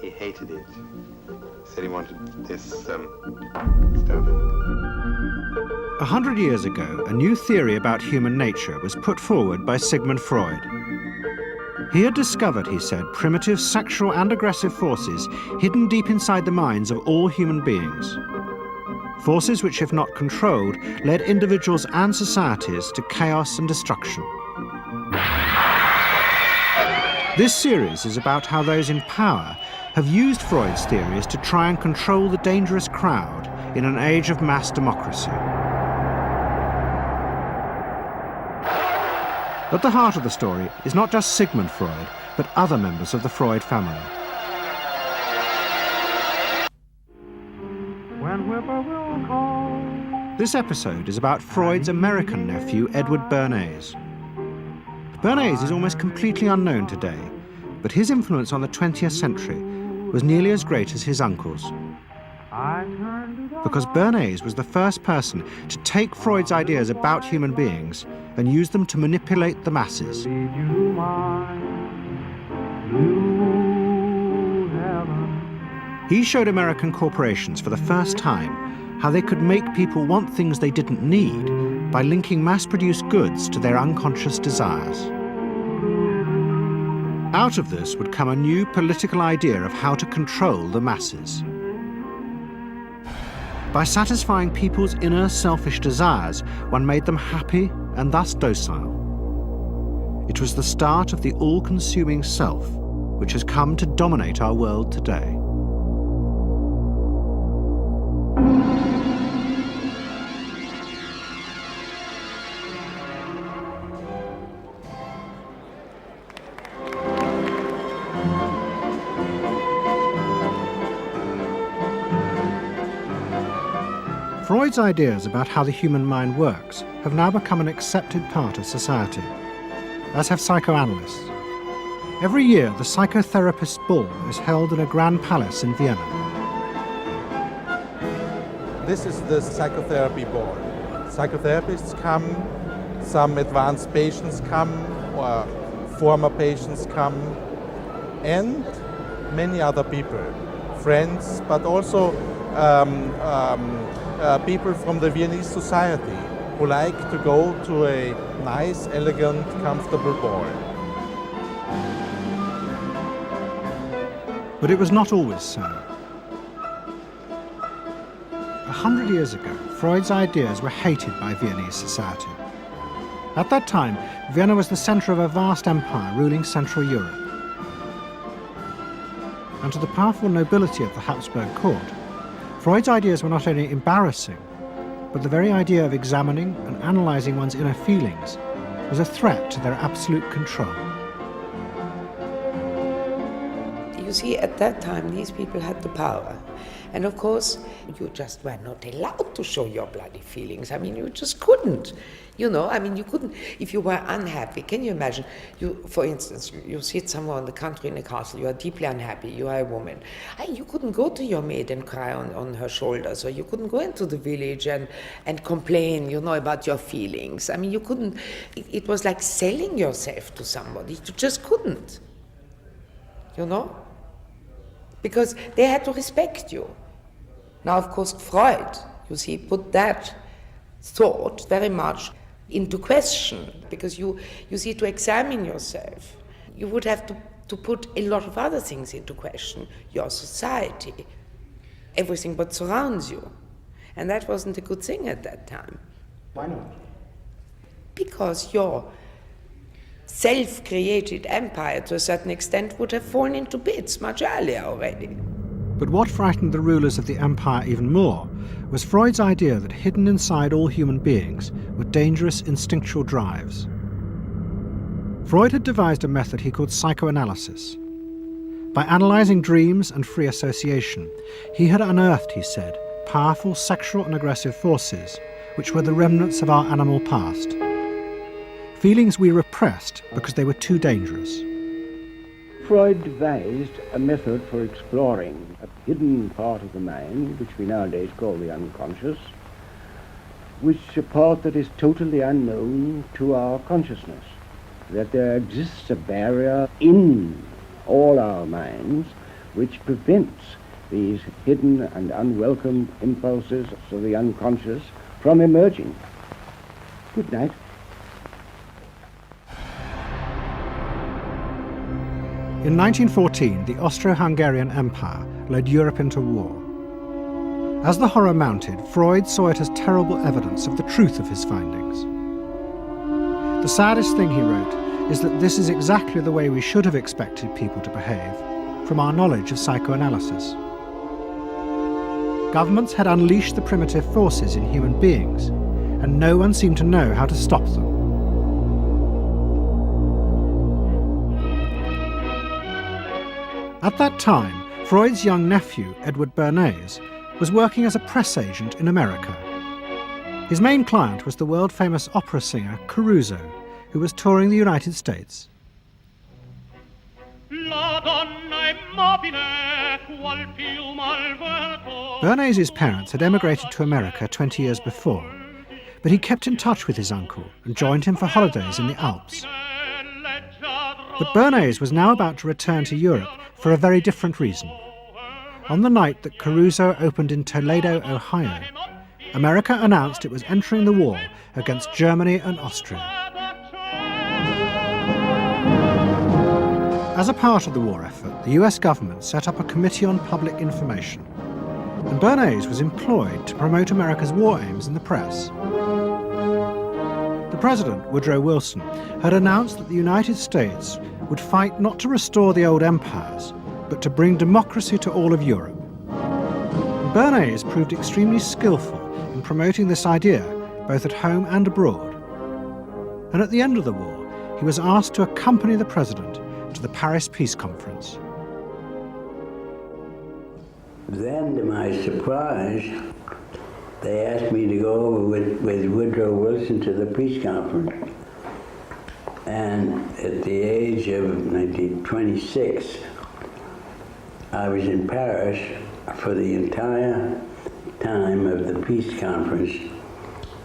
He hated it. He said he wanted this stuff. 100 years ago, a new theory about human nature was put forward by Sigmund Freud. He had discovered, he said, primitive sexual and aggressive forces hidden deep inside the minds of all human beings. Forces which, if not controlled, led individuals and societies to chaos and destruction. This series is about how those in power have used Freud's theories to try and control the dangerous crowd in an age of mass democracy. At the heart of the story is not just Sigmund Freud, but other members of the Freud family. This episode is about Freud's American nephew, Edward Bernays. Bernays is almost completely unknown today, but his influence on the 20th century was nearly as great as his uncle's. Because Bernays was the first person to take Freud's ideas about human beings and use them to manipulate the masses. He showed American corporations for the first time how they could make people want things they didn't need by linking mass-produced goods to their unconscious desires. Out of this would come a new political idea of how to control the masses. By satisfying people's inner selfish desires, one made them happy and thus docile. It was the start of the all-consuming self, which has come to dominate our world today. Freud's ideas about how the human mind works have now become an accepted part of society, as have psychoanalysts. Every year, the psychotherapist's ball is held in a grand palace in Vienna. This is the psychotherapy ball. Psychotherapists come, some advanced patients come, or former patients come, and many other people, friends, but also people from the Viennese society who like to go to a nice, elegant, comfortable ball. But it was not always so. 100 years ago, Freud's ideas were hated by Viennese society. At that time, Vienna was the center of a vast empire ruling Central Europe. And to the powerful nobility of the Habsburg court, Freud's ideas were not only embarrassing, but the very idea of examining and analyzing one's inner feelings was a threat to their absolute control. You see, at that time, these people had the power. And of course, you just were not allowed to show your bloody feelings. I mean, you just couldn't. You know, I mean, you couldn't, if you were unhappy. Can you imagine, for instance, you sit somewhere in the country in a castle, you are deeply unhappy, you are a woman. You couldn't go to your maid and cry on her shoulders, or you couldn't go into the village and complain, you know, about your feelings. I mean, you couldn't, it was like selling yourself to somebody. You just couldn't, you know? Because they had to respect you. Now, of course, Freud, you see, put that thought very much into question, because you see, to examine yourself, you would have to put a lot of other things into question, your society, everything what surrounds you. And that wasn't a good thing at that time. Why not? Because your self-created empire, to a certain extent, would have fallen into bits much earlier already. But what frightened the rulers of the empire even more was Freud's idea that hidden inside all human beings were dangerous instinctual drives. Freud had devised a method he called psychoanalysis. By analyzing dreams and free association, he had unearthed, he said, powerful sexual and aggressive forces which were the remnants of our animal past. Feelings we repressed because they were too dangerous. Freud devised a method for exploring a hidden part of the mind, which we nowadays call the unconscious, which is a part that is totally unknown to our consciousness, that there exists a barrier in all our minds which prevents these hidden and unwelcome impulses of the unconscious from emerging. Good night. In 1914, the Austro-Hungarian Empire led Europe into war. As the horror mounted, Freud saw it as terrible evidence of the truth of his findings. The saddest thing, he wrote, is that this is exactly the way we should have expected people to behave, from our knowledge of psychoanalysis. Governments had unleashed the primitive forces in human beings, and no one seemed to know how to stop them. At that time, Freud's young nephew, Edward Bernays, was working as a press agent in America. His main client was the world-famous opera singer Caruso, who was touring the United States. Bernays' parents had emigrated to America 20 years before, but he kept in touch with his uncle and joined him for holidays in the Alps. But Bernays was now about to return to Europe for a very different reason. On the night that Caruso opened in Toledo, Ohio, America announced it was entering the war against Germany and Austria. As a part of the war effort, the US government set up a Committee on Public Information, and Bernays was employed to promote America's war aims in the press. The president, Woodrow Wilson, had announced that the United States would fight not to restore the old empires, but to bring democracy to all of Europe. And Bernays proved extremely skillful in promoting this idea, both at home and abroad. And at the end of the war, he was asked to accompany the president to the Paris Peace Conference. Then, to my surprise, they asked me to go over with Woodrow Wilson to the peace conference. And at the age of 26, I was in Paris for the entire time of the peace conference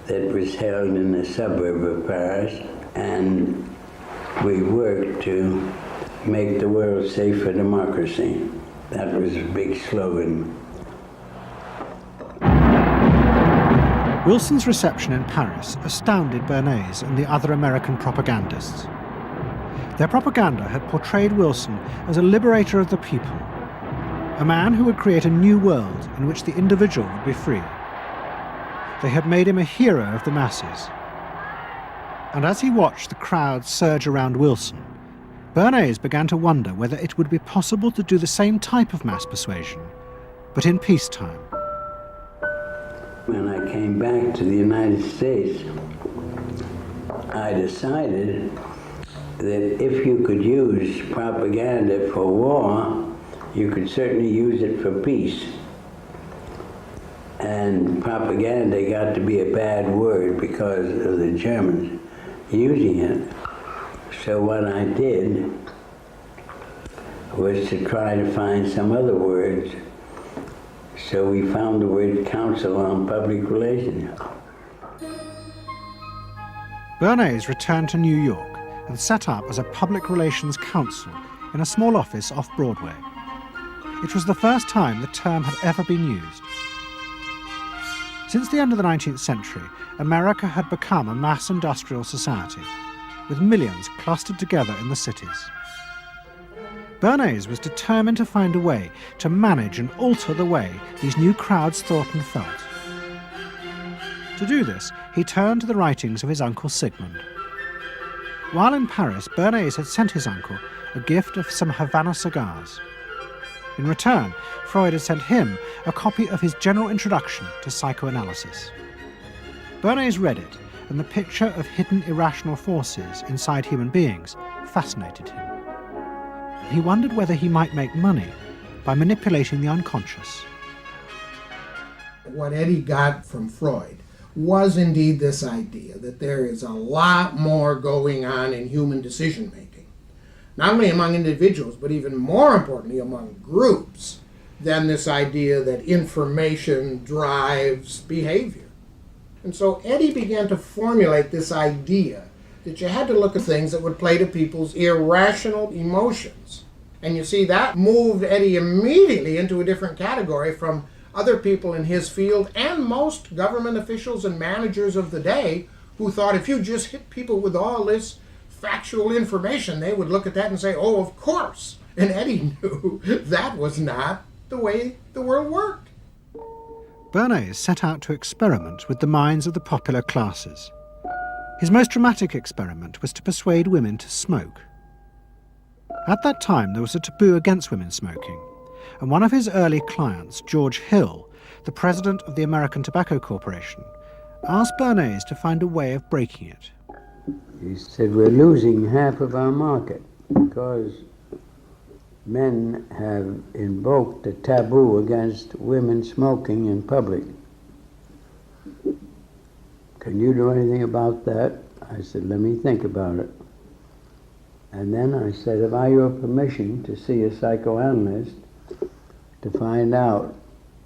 that was held in the suburb of Paris, and we worked to make the world safe for democracy. That was a big slogan. Wilson's reception in Paris astounded Bernays and the other American propagandists. Their propaganda had portrayed Wilson as a liberator of the people, a man who would create a new world in which the individual would be free. They had made him a hero of the masses. And as he watched the crowds surge around Wilson, Bernays began to wonder whether it would be possible to do the same type of mass persuasion, but in peacetime. When I came back to the United States, I decided that if you could use propaganda for war, you could certainly use it for peace. And propaganda got to be a bad word because of the Germans using it. So what I did was to try to find some other words. So we found the word Council on Public Relations. Bernays returned to New York and set up as a public relations counsel in a small office off Broadway. It was the first time the term had ever been used. Since the end of the 19th century, America had become a mass industrial society, with millions clustered together in the cities. Bernays was determined to find a way to manage and alter the way these new crowds thought and felt. To do this, he turned to the writings of his uncle Sigmund. While in Paris, Bernays had sent his uncle a gift of some Havana cigars. In return, Freud had sent him a copy of his general introduction to psychoanalysis. Bernays read it, and the picture of hidden irrational forces inside human beings fascinated him. He wondered whether he might make money by manipulating the unconscious. What Eddie got from Freud was indeed this idea that there is a lot more going on in human decision-making, not only among individuals, but even more importantly among groups, than this idea that information drives behavior. And so Eddie began to formulate this idea that you had to look at things that would play to people's irrational emotions And you see, that moved Eddie immediately into a different category from other people in his field and most government officials and managers of the day who thought if you just hit people with all this factual information, they would look at that and say, oh, of course. And Eddie knew that was not the way the world worked. Bernays set out to experiment with the minds of the popular classes. His most dramatic experiment was to persuade women to smoke. At that time, there was a taboo against women smoking, and one of his early clients, George Hill, the president of the American Tobacco Corporation, asked Bernays to find a way of breaking it. He said, we're losing half of our market because men have invoked a taboo against women smoking in public. Can you do anything about that? I said, let me think about it. And then I said, have I your permission to see a psychoanalyst to find out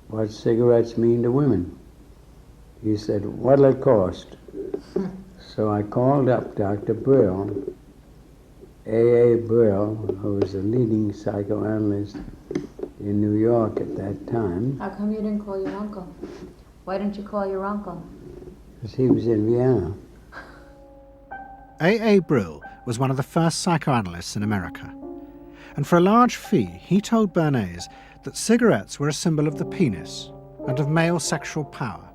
what cigarettes mean to women? He said, what'll it cost? So I called up Dr. Brill, A.A. Brill, who was a leading psychoanalyst in New York at that time. How come you didn't call your uncle? Why didn't you call your uncle? Because he was in Vienna. A.A. Brill was one of the first psychoanalysts in America, and for a large fee he told Bernays that cigarettes were a symbol of the penis and of male sexual power.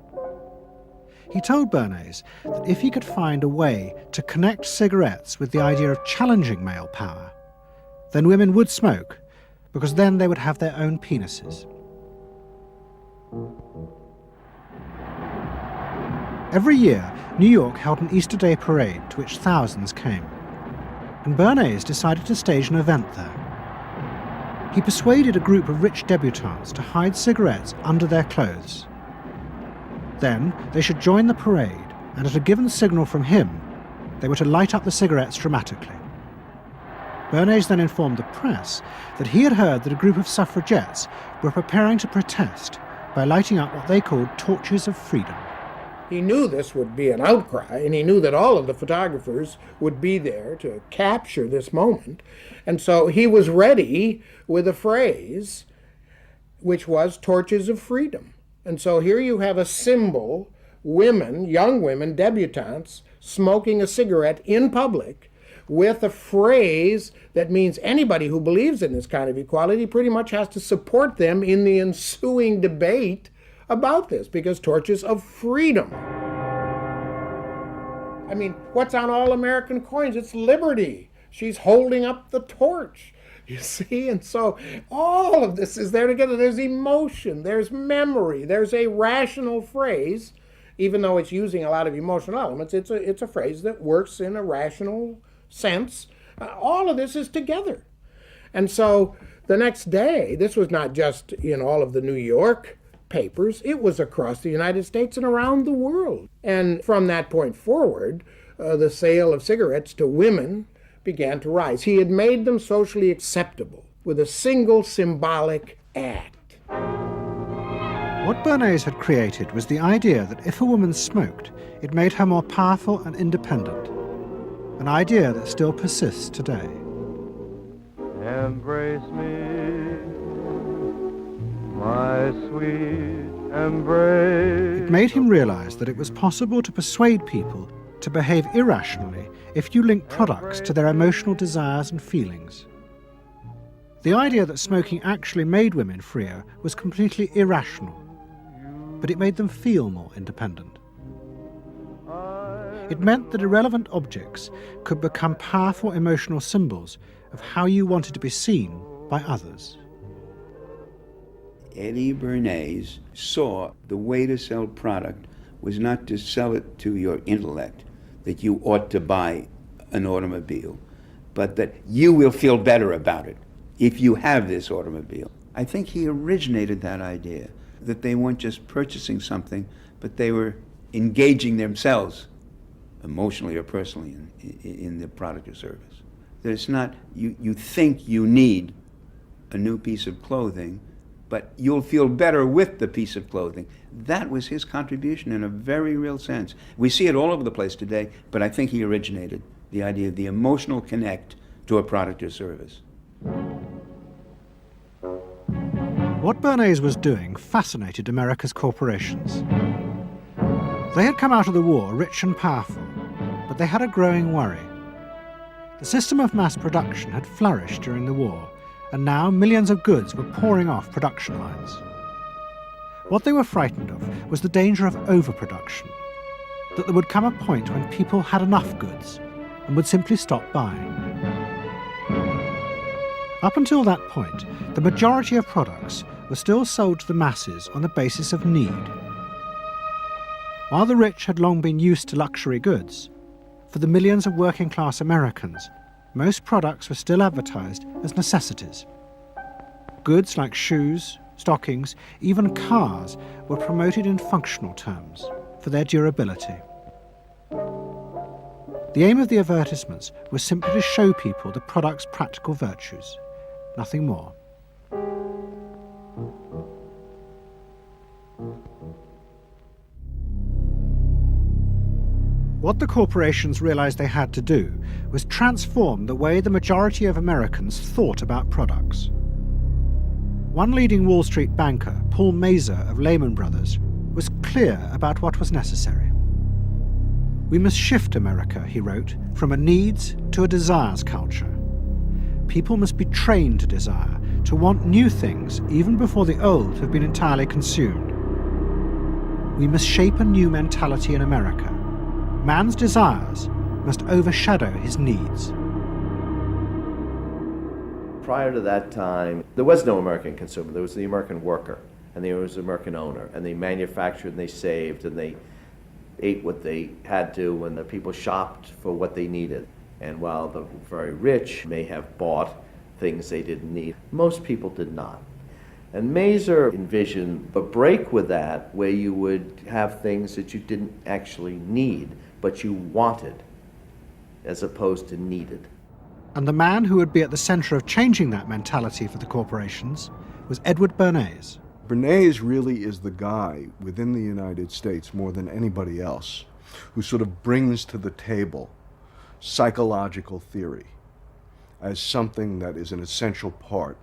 He told Bernays that if he could find a way to connect cigarettes with the idea of challenging male power, then women would smoke, because then they would have their own penises. Every year, New York held an Easter Day parade to which thousands came, and Bernays decided to stage an event there. He persuaded a group of rich debutantes to hide cigarettes under their clothes. Then they should join the parade, and at a given signal from him, they were to light up the cigarettes dramatically. Bernays then informed the press that he had heard that a group of suffragettes were preparing to protest by lighting up what they called torches of freedom. He knew this would be an outcry, and he knew that all of the photographers would be there to capture this moment. And so he was ready with a phrase, which was torches of freedom. And so here you have a symbol, women, young women, debutantes, smoking a cigarette in public with a phrase that means anybody who believes in this kind of equality pretty much has to support them in the ensuing debate about this, because torches of freedom. I mean, what's on all American coins? It's liberty. She's holding up the torch, you see? And so all of this is there together. There's emotion, there's memory, there's a rational phrase, even though it's using a lot of emotional elements. It's a phrase that works in a rational sense. All of this is together. And so the next day, this was not just in all of the New York papers, it was across the United States and around the world. And from that point forward, the sale of cigarettes to women began to rise. He had made them socially acceptable with a single symbolic act. What Bernays had created was the idea that if a woman smoked, it made her more powerful and independent, an idea that still persists today. Embrace me, my sweet embrace. It made him realize that it was possible to persuade people to behave irrationally if you link products to their emotional desires and feelings. The idea that smoking actually made women freer was completely irrational, but it made them feel more independent. It meant that irrelevant objects could become powerful emotional symbols of how you wanted to be seen by others. Eddie Bernays saw the way to sell product was not to sell it to your intellect, that you ought to buy an automobile, but that you will feel better about it if you have this automobile. I think he originated that idea, that they weren't just purchasing something, but they were engaging themselves emotionally or personally in the product or service. That it's not, you think you need a new piece of clothing, but you'll feel better with the piece of clothing. That was his contribution in a very real sense. We see it all over the place today, but I think he originated the idea of the emotional connect to a product or service. What Bernays was doing fascinated America's corporations. They had come out of the war rich and powerful, but they had a growing worry. The system of mass production had flourished during the war, and now millions of goods were pouring off production lines. What they were frightened of was the danger of overproduction, that there would come a point when people had enough goods and would simply stop buying. Up until that point, the majority of products were still sold to the masses on the basis of need. While the rich had long been used to luxury goods, for the millions of working-class Americans, most products were still advertised as necessities. Goods like shoes, stockings, even cars were promoted in functional terms for their durability. The aim of the advertisements was simply to show people the product's practical virtues, nothing more. What the corporations realized they had to do was transform the way the majority of Americans thought about products. One leading Wall Street banker, Paul Mazur of Lehman Brothers, was clear about what was necessary. "We must shift America," he wrote, "from a needs to a desires culture. People must be trained to desire, to want new things even before the old have been entirely consumed. We must shape a new mentality in America. Man's desires must overshadow his needs." Prior to that time, there was no American consumer. There was the American worker, and there was the American owner, and they manufactured and they saved and they ate what they had to, and the people shopped for what they needed. And while the very rich may have bought things they didn't need, most people did not. And Mazur envisioned a break with that, where you would have things that you didn't actually need, but you wanted, as opposed to needed. And the man who would be at the center of changing that mentality for the corporations was Edward Bernays. Bernays really is the guy within the United States, more than anybody else, who sort of brings to the table psychological theory as something that is an essential part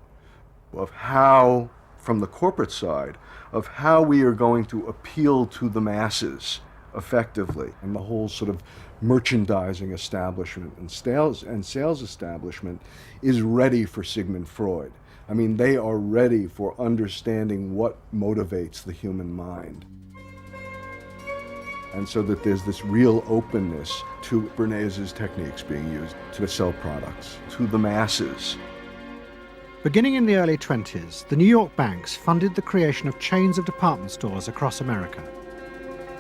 of how, from the corporate side, of how we are going to appeal to the masses effectively. And the whole sort of merchandising establishment and sales establishment is ready for Sigmund Freud. I mean, they are ready for understanding what motivates the human mind. And so that there's this real openness to Bernays' techniques being used to sell products to the masses. Beginning in the early 20s, the New York banks funded the creation of chains of department stores across America.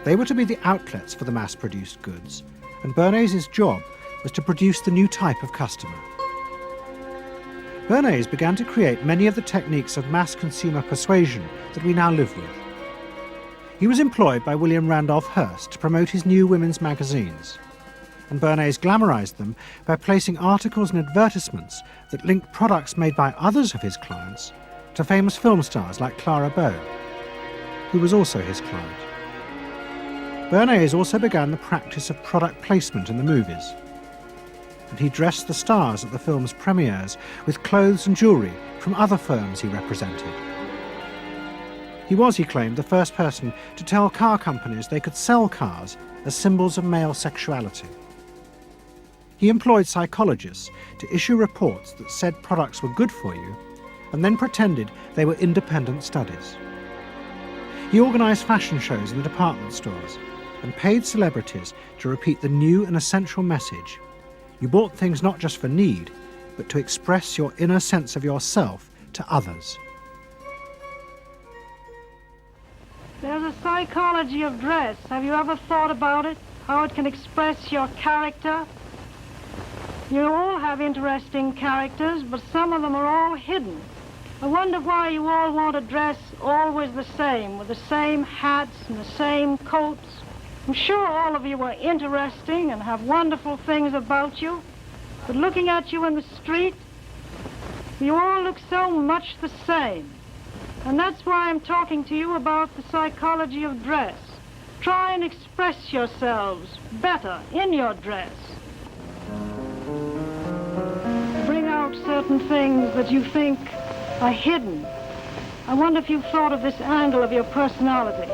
They were to be the outlets for the mass-produced goods, and Bernays' job was to produce the new type of customer. Bernays began to create many of the techniques of mass consumer persuasion that we now live with. He was employed by William Randolph Hearst to promote his new women's magazines, and Bernays glamorized them by placing articles and advertisements that linked products made by others of his clients to famous film stars like Clara Bow, who was also his client. Bernays also began the practice of product placement in the movies, and he dressed the stars at the film's premieres with clothes and jewelry from other firms he represented. He was, he claimed, the first person to tell car companies they could sell cars as symbols of male sexuality. He employed psychologists to issue reports that said products were good for you, and then pretended they were independent studies. He organized fashion shows in the department stores and paid celebrities to repeat the new and essential message: you bought things not just for need, but to express your inner sense of yourself to others. There's a psychology of dress. Have you ever thought about it? How it can express your character? You all have interesting characters, but some of them are all hidden. I wonder why you all want to dress always the same, with the same hats and the same coats. I'm sure all of you are interesting and have wonderful things about you, but looking at you in the street, you all look so much the same. And that's why I'm talking to you about the psychology of dress. Try and express yourselves better in your dress. Bring out certain things that you think are hidden. I wonder if you've thought of this angle of your personality.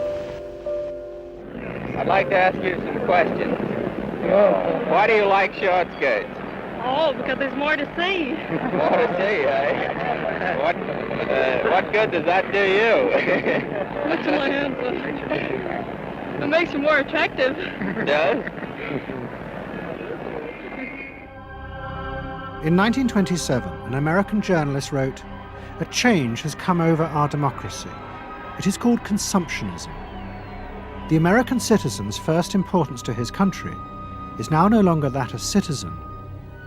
I'd like to ask you some questions. Why do you like short skirts? Oh, because there's more to see. More to see, eh? What good does that do you? What's my answer? It makes you more attractive. Does? In 1927, an American journalist wrote, "A change has come over our democracy. It is called consumptionism. The American citizen's first importance to his country is now no longer that of citizen,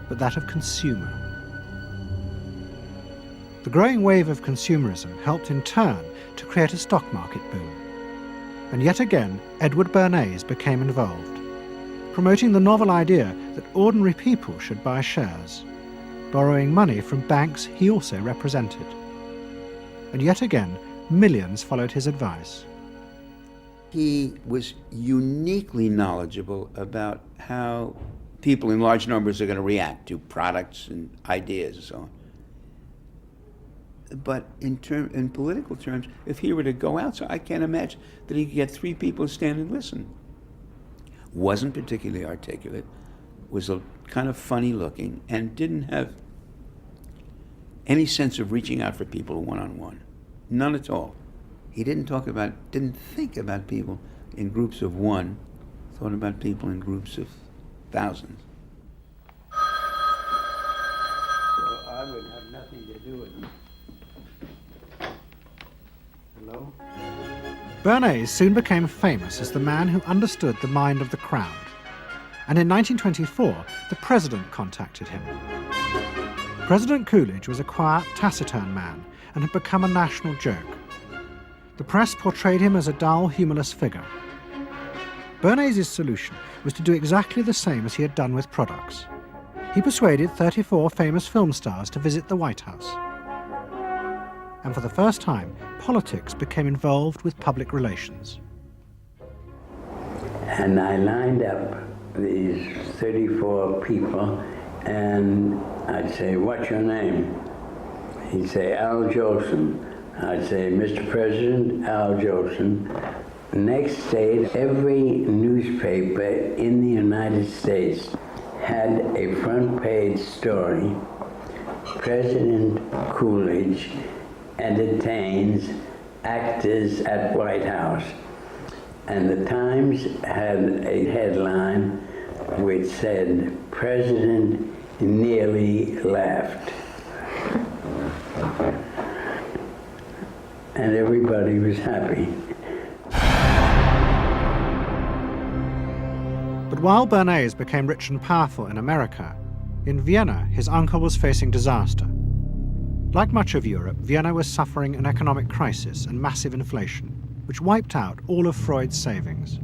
but that of consumer." The growing wave of consumerism helped in turn to create a stock market boom. And yet again, Edward Bernays became involved, promoting the novel idea that ordinary people should buy shares, borrowing money from banks he also represented. And yet again, millions followed his advice. He was uniquely knowledgeable about how people in large numbers are going to react to products and ideas and so on. But in political terms, if he were to go out, so I can't imagine that he could get 3 people to stand and listen. Wasn't particularly articulate, was a kind of funny looking, and didn't have any sense of reaching out for people one-on-one. None at all. He didn't think about people in groups of one, thought about people in groups of thousands. So I would have nothing to do with it. Hello? Bernays soon became famous as the man who understood the mind of the crowd. And in 1924, the president contacted him. President Coolidge was a quiet, taciturn man and had become a national joke. The press portrayed him as a dull, humorless figure. Bernays' solution was to do exactly the same as he had done with products. He persuaded 34 famous film stars to visit the White House. And for the first time, politics became involved with public relations. And I lined up these 34 people, and I'd say, "What's your name?" He'd say, "Al Jolson." I'd say, "Mr. President, Al Jolson." Next day, every newspaper in the United States had a front page story. President Coolidge entertains actors at White House. And the Times had a headline which said, "President nearly laughed." And everybody was happy. But while Bernays became rich and powerful in America, in Vienna his uncle was facing disaster. Like much of Europe, Vienna was suffering an economic crisis and massive inflation, which wiped out all of Freud's savings.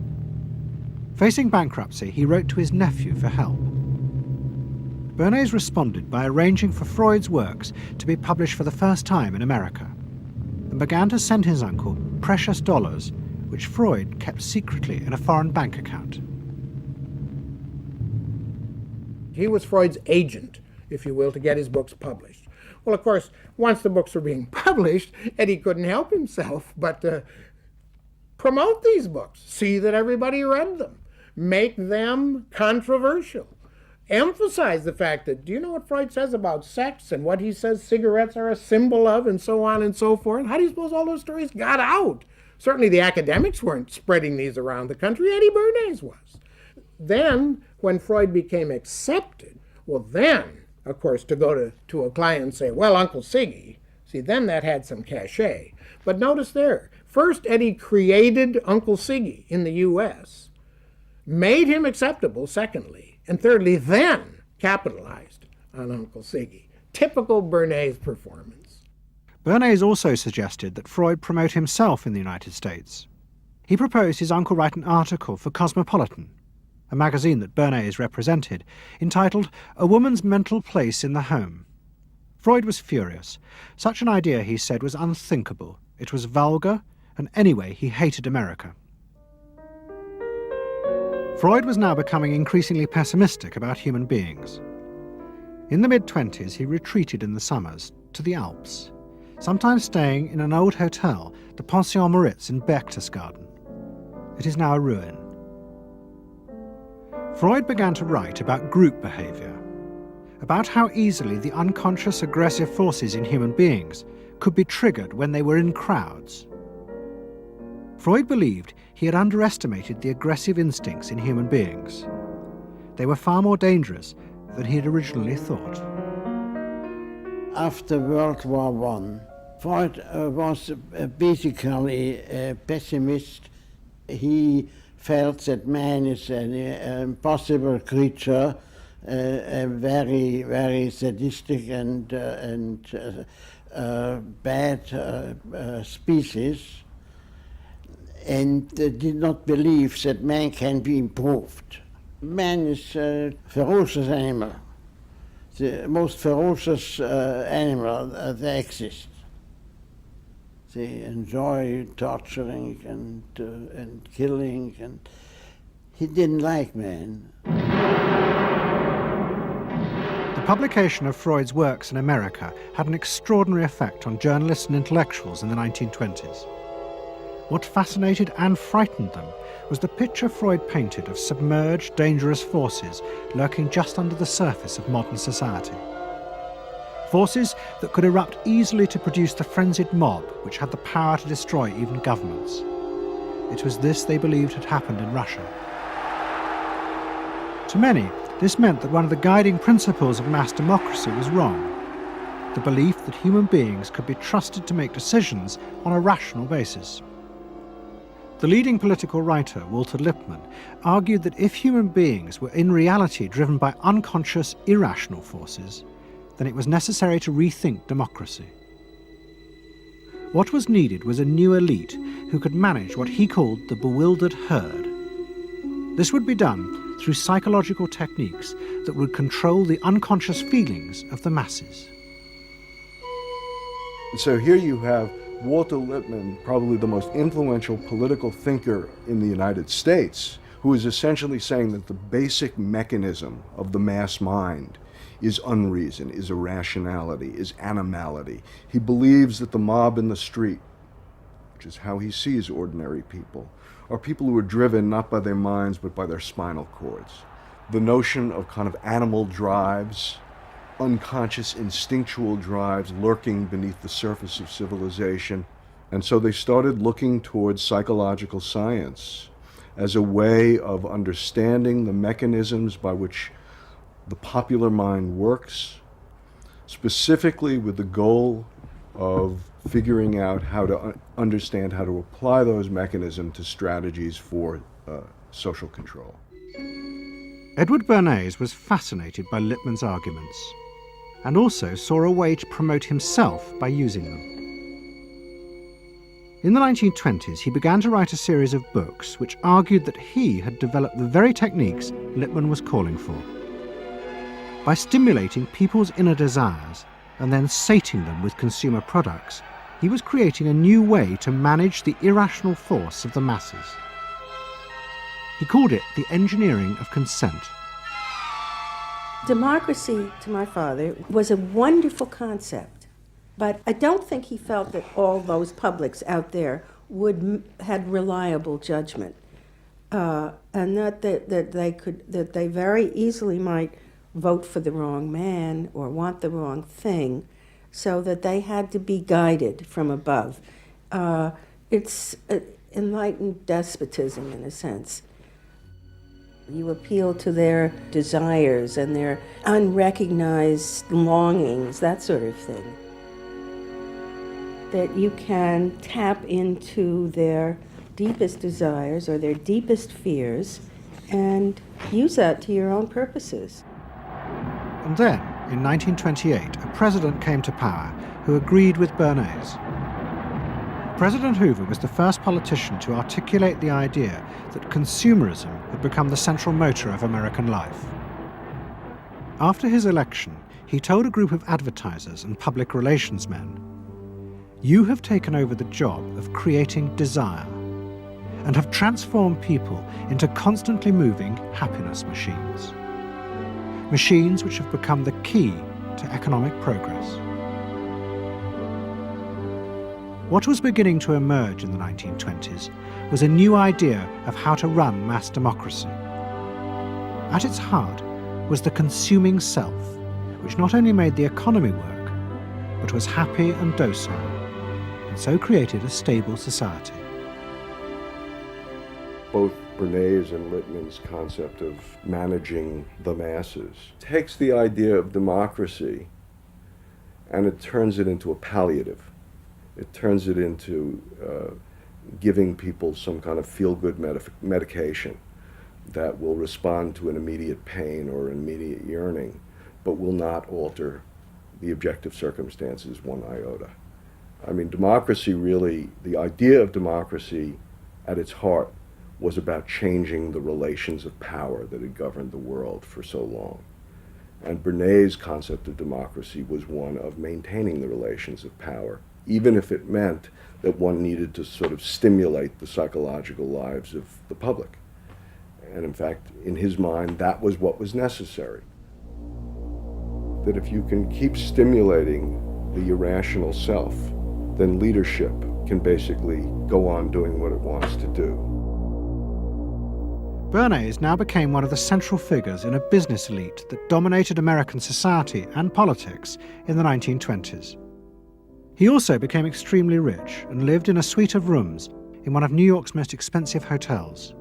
Facing bankruptcy, he wrote to his nephew for help. Bernays responded by arranging for Freud's works to be published for the first time in America, and began to send his uncle precious dollars, which Freud kept secretly in a foreign bank account. He was Freud's agent, if you will, to get his books published. Well, of course, once the books were being published, Eddie couldn't help himself but promote these books, see that everybody read them, make them controversial, emphasize the fact that, do you know what Freud says about sex and what he says cigarettes are a symbol of, and so on and so forth? How do you suppose all those stories got out? Certainly the academics weren't spreading these around the country. Eddie Bernays was. Then, when Freud became accepted, well then, of course, to go to a client and say, "Well, Uncle Siggy," see, then that had some cachet. But notice there, first Eddie created Uncle Siggy in the U.S., made him acceptable, secondly, and thirdly, then capitalized on Uncle Siggy. Typical Bernays performance. Bernays also suggested that Freud promote himself in the United States. He proposed his uncle write an article for Cosmopolitan, a magazine that Bernays represented, entitled "A Woman's Mental Place in the Home." Freud was furious. Such an idea, he said, was unthinkable. It was vulgar, and anyway, he hated America. Freud was now becoming increasingly pessimistic about human beings. In the mid-20s, he retreated in the summers to the Alps, sometimes staying in an old hotel, the Pension Moritz in Berchtesgaden. It is now a ruin. Freud began to write about group behavior, about how easily the unconscious aggressive forces in human beings could be triggered when they were in crowds. Freud believed he had underestimated the aggressive instincts in human beings. They were far more dangerous than he had originally thought. After World War I, Freud was basically a pessimist. He felt that man is an impossible creature, a very, very sadistic and bad species, and did not believe that man can be improved. Man is a ferocious animal, the most ferocious animal that exists. They enjoy torturing and killing, and he didn't like man. The publication of Freud's works in America had an extraordinary effect on journalists and intellectuals in the 1920s. What fascinated and frightened them was the picture Freud painted of submerged, dangerous forces lurking just under the surface of modern society. Forces that could erupt easily to produce the frenzied mob which had the power to destroy even governments. It was this they believed had happened in Russia. To many, this meant that one of the guiding principles of mass democracy was wrong. The belief that human beings could be trusted to make decisions on a rational basis. The leading political writer, Walter Lippmann, argued that if human beings were in reality driven by unconscious, irrational forces, then it was necessary to rethink democracy. What was needed was a new elite who could manage what he called the bewildered herd. This would be done through psychological techniques that would control the unconscious feelings of the masses. So here you have Walter Lippmann, probably the most influential political thinker in the United States, who is essentially saying that the basic mechanism of the mass mind is unreason, is irrationality, is animality. He believes that the mob in the street, which is how he sees ordinary people, are people who are driven not by their minds but by their spinal cords. The notion of kind of animal drives, unconscious instinctual drives lurking beneath the surface of civilization. And so they started looking towards psychological science as a way of understanding the mechanisms by which the popular mind works, specifically with the goal of figuring out how to understand how to apply those mechanisms to strategies for social control. Edward Bernays was fascinated by Lippmann's arguments and also saw a way to promote himself by using them. In the 1920s, he began to write a series of books which argued that he had developed the very techniques Lippmann was calling for. By stimulating people's inner desires and then sating them with consumer products, he was creating a new way to manage the irrational force of the masses. He called it the engineering of consent. Democracy, to my father, was a wonderful concept, but I don't think he felt that all those publics out there had reliable judgment, and that they very easily might vote for the wrong man or want the wrong thing, so that they had to be guided from above. It's enlightened despotism in a sense. You appeal to their desires and their unrecognized longings, that sort of thing. That you can tap into their deepest desires or their deepest fears and use that to your own purposes. And then, in 1928, a president came to power who agreed with Bernays. President Hoover was the first politician to articulate the idea that consumerism had become the central motor of American life. After his election, he told a group of advertisers and public relations men, "You have taken over the job of creating desire and have transformed people into constantly moving happiness machines. Machines which have become the key to economic progress." What was beginning to emerge in the 1920s was a new idea of how to run mass democracy. At its heart was the consuming self, which not only made the economy work, but was happy and docile, and so created a stable society. Both Bernays and Littman's concept of managing the masses takes the idea of democracy and it turns it into a palliative. It turns it into giving people some kind of feel-good medication that will respond to an immediate pain or an immediate yearning, but will not alter the objective circumstances one iota. I mean, democracy really, the idea of democracy at its heart was about changing the relations of power that had governed the world for so long. And Bernays' concept of democracy was one of maintaining the relations of power, even if it meant that one needed to sort of stimulate the psychological lives of the public. And in fact, in his mind, that was what was necessary. That if you can keep stimulating the irrational self, then leadership can basically go on doing what it wants to do. Bernays now became one of the central figures in a business elite that dominated American society and politics in the 1920s. He also became extremely rich and lived in a suite of rooms in one of New York's most expensive hotels,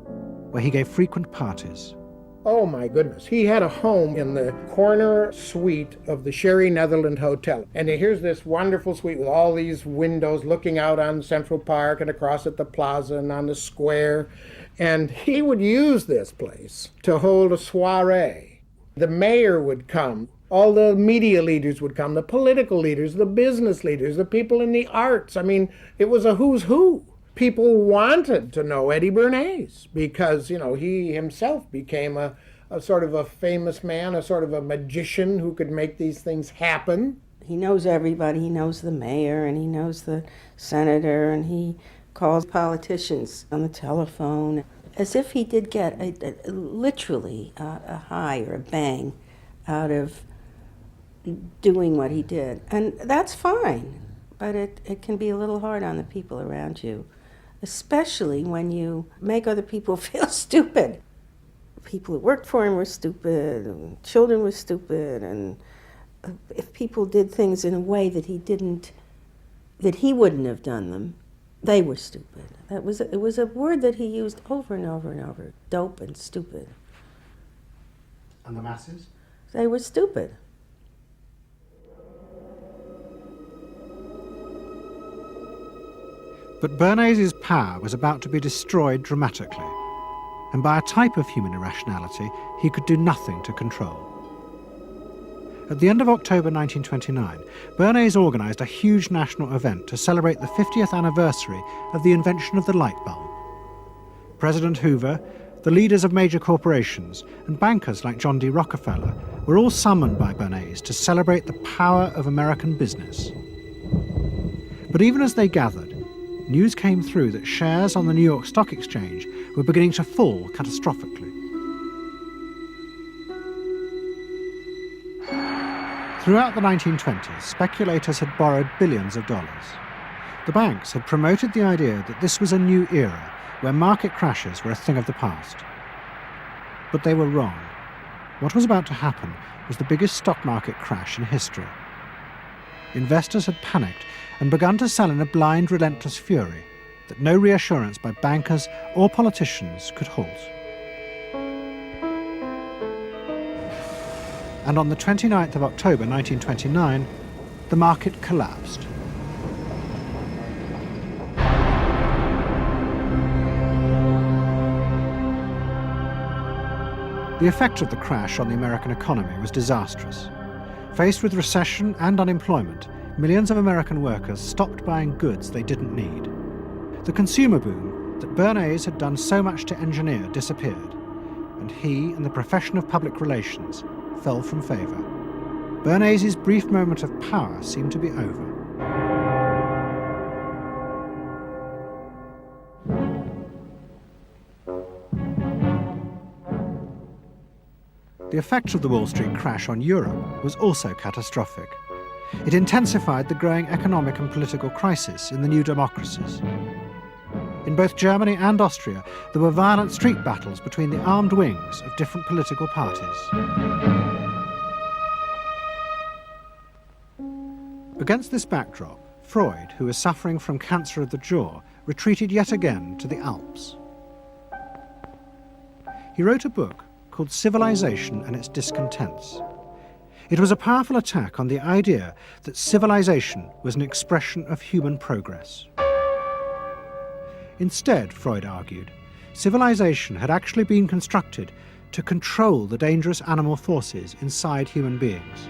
where he gave frequent parties. Oh my goodness. He had a home in the corner suite of the Sherry Netherland Hotel. And here's this wonderful suite with all these windows looking out on Central Park and across at the plaza and on the square. And he would use this place to hold a soiree. The mayor would come. All the media leaders would come, the political leaders, the business leaders, the people in the arts. I mean, it was a who's who. People wanted to know Eddie Bernays because, you know, he himself became a sort of a famous man, a sort of a magician who could make these things happen. He knows everybody. He knows the mayor and he knows the senator, and he calls politicians on the telephone, as if he did get literally a high or a bang out of doing what he did. And that's fine, but it can be a little hard on the people around you, especially when you make other people feel stupid. People who worked for him were stupid, and children were stupid, and if people did things in a way that he wouldn't have done them, they were stupid. It was a word that he used over and over and over, dope and stupid. And the masses? They were stupid. But Bernays' power was about to be destroyed dramatically, and by a type of human irrationality he could do nothing to control. At the end of October 1929, Bernays organised a huge national event to celebrate the 50th anniversary of the invention of the light bulb. President Hoover, the leaders of major corporations, and bankers like John D. Rockefeller were all summoned by Bernays to celebrate the power of American business. But even as they gathered, news came through that shares on the New York Stock Exchange were beginning to fall catastrophically. Throughout the 1920s, speculators had borrowed billions of dollars. The banks had promoted the idea that this was a new era where market crashes were a thing of the past. But they were wrong. What was about to happen was the biggest stock market crash in history. Investors had panicked and begun to sell in a blind, relentless fury that no reassurance by bankers or politicians could halt. And on the 29th of October 1929, the market collapsed. The effect of the crash on the American economy was disastrous. Faced with recession and unemployment, millions of American workers stopped buying goods they didn't need. The consumer boom that Bernays had done so much to engineer disappeared, and he and the profession of public relations fell from favour. Bernays' brief moment of power seemed to be over. The effect of the Wall Street crash on Europe was also catastrophic. It intensified the growing economic and political crisis in the new democracies. In both Germany and Austria, there were violent street battles between the armed wings of different political parties. Against this backdrop, Freud, who was suffering from cancer of the jaw, retreated yet again to the Alps. He wrote a book called Civilization and Its Discontents. It was a powerful attack on the idea that civilization was an expression of human progress. Instead, Freud argued, civilization had actually been constructed to control the dangerous animal forces inside human beings.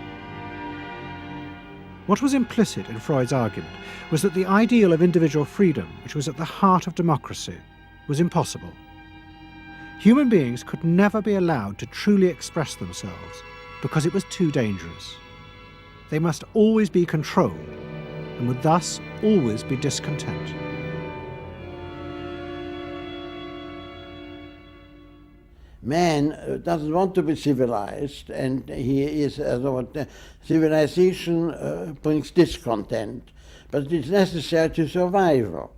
What was implicit in Freud's argument was that the ideal of individual freedom, which was at the heart of democracy, was impossible. Human beings could never be allowed to truly express themselves because it was too dangerous. They must always be controlled and would thus always be discontent. Man doesn't want to be civilized, and he is civilization brings discontent, but it's necessary to survival.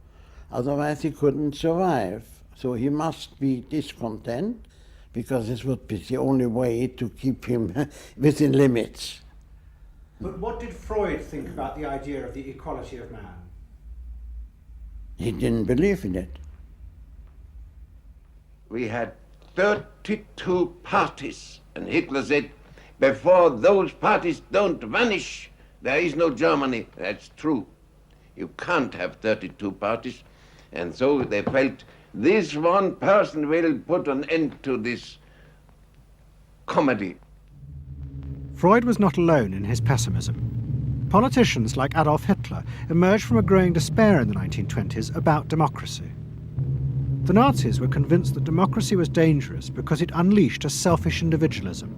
Otherwise he couldn't survive. So he must be discontent, because this would be the only way to keep him within limits. But what did Freud think about the idea of the equality of man? He didn't believe in it. We had 32 parties, and Hitler said, before those parties don't vanish, there is no Germany. That's true. You can't have 32 parties. And so they felt this one person will put an end to this comedy. Freud was not alone in his pessimism. Politicians like Adolf Hitler emerged from a growing despair in the 1920s about democracy. The Nazis were convinced that democracy was dangerous because it unleashed a selfish individualism,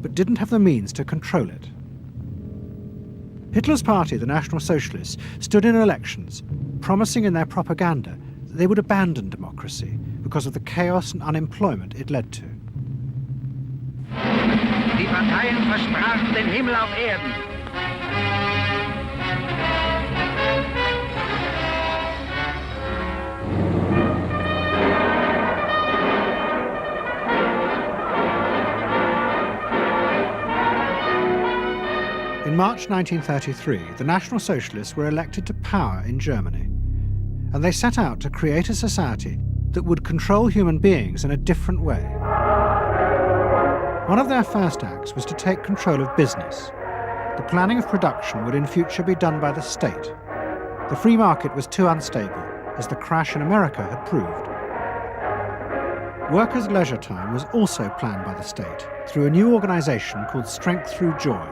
but didn't have the means to control it. Hitler's party, the National Socialists, stood in elections, promising in their propaganda that they would abandon democracy because of the chaos and unemployment it led to. Die Parteien versprachen den Himmel auf Erden. In March 1933, the National Socialists were elected to power in Germany, and they set out to create a society that would control human beings in a different way. One of their first acts was to take control of business. The planning of production would in future be done by the state. The free market was too unstable, as the crash in America had proved. Workers' leisure time was also planned by the state through a new organization called Strength Through Joy.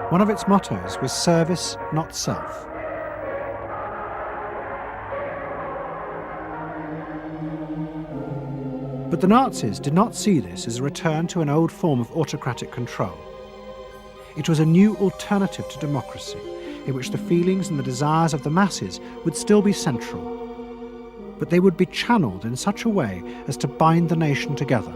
One of its mottos was service, not self. But the Nazis did not see this as a return to an old form of autocratic control. It was a new alternative to democracy, in which the feelings and the desires of the masses would still be central, but they would be channeled in such a way as to bind the nation together.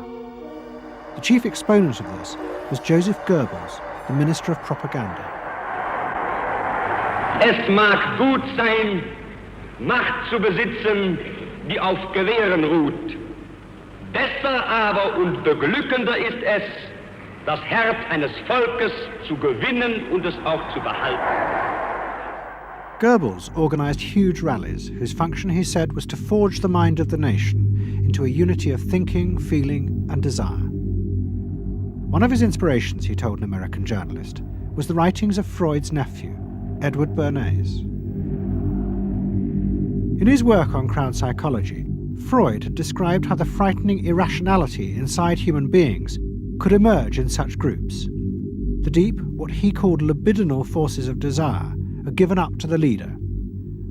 The chief exponent of this was Joseph Goebbels, the Minister of Propaganda. Es mag gut sein, Macht zu besitzen, die auf Gewehren ruht. Besser aber und beglückender ist es, das Herz eines Volkes zu gewinnen und es auch zu behalten. Goebbels organized huge rallies whose function, he said, was to forge the mind of the nation into a unity of thinking, feeling, and desire. One of his inspirations, he told an American journalist, was the writings of Freud's nephew, Edward Bernays. In his work on crowd psychology, Freud had described how the frightening irrationality inside human beings could emerge in such groups. The deep, what he called libidinal forces of desire, are given up to the leader,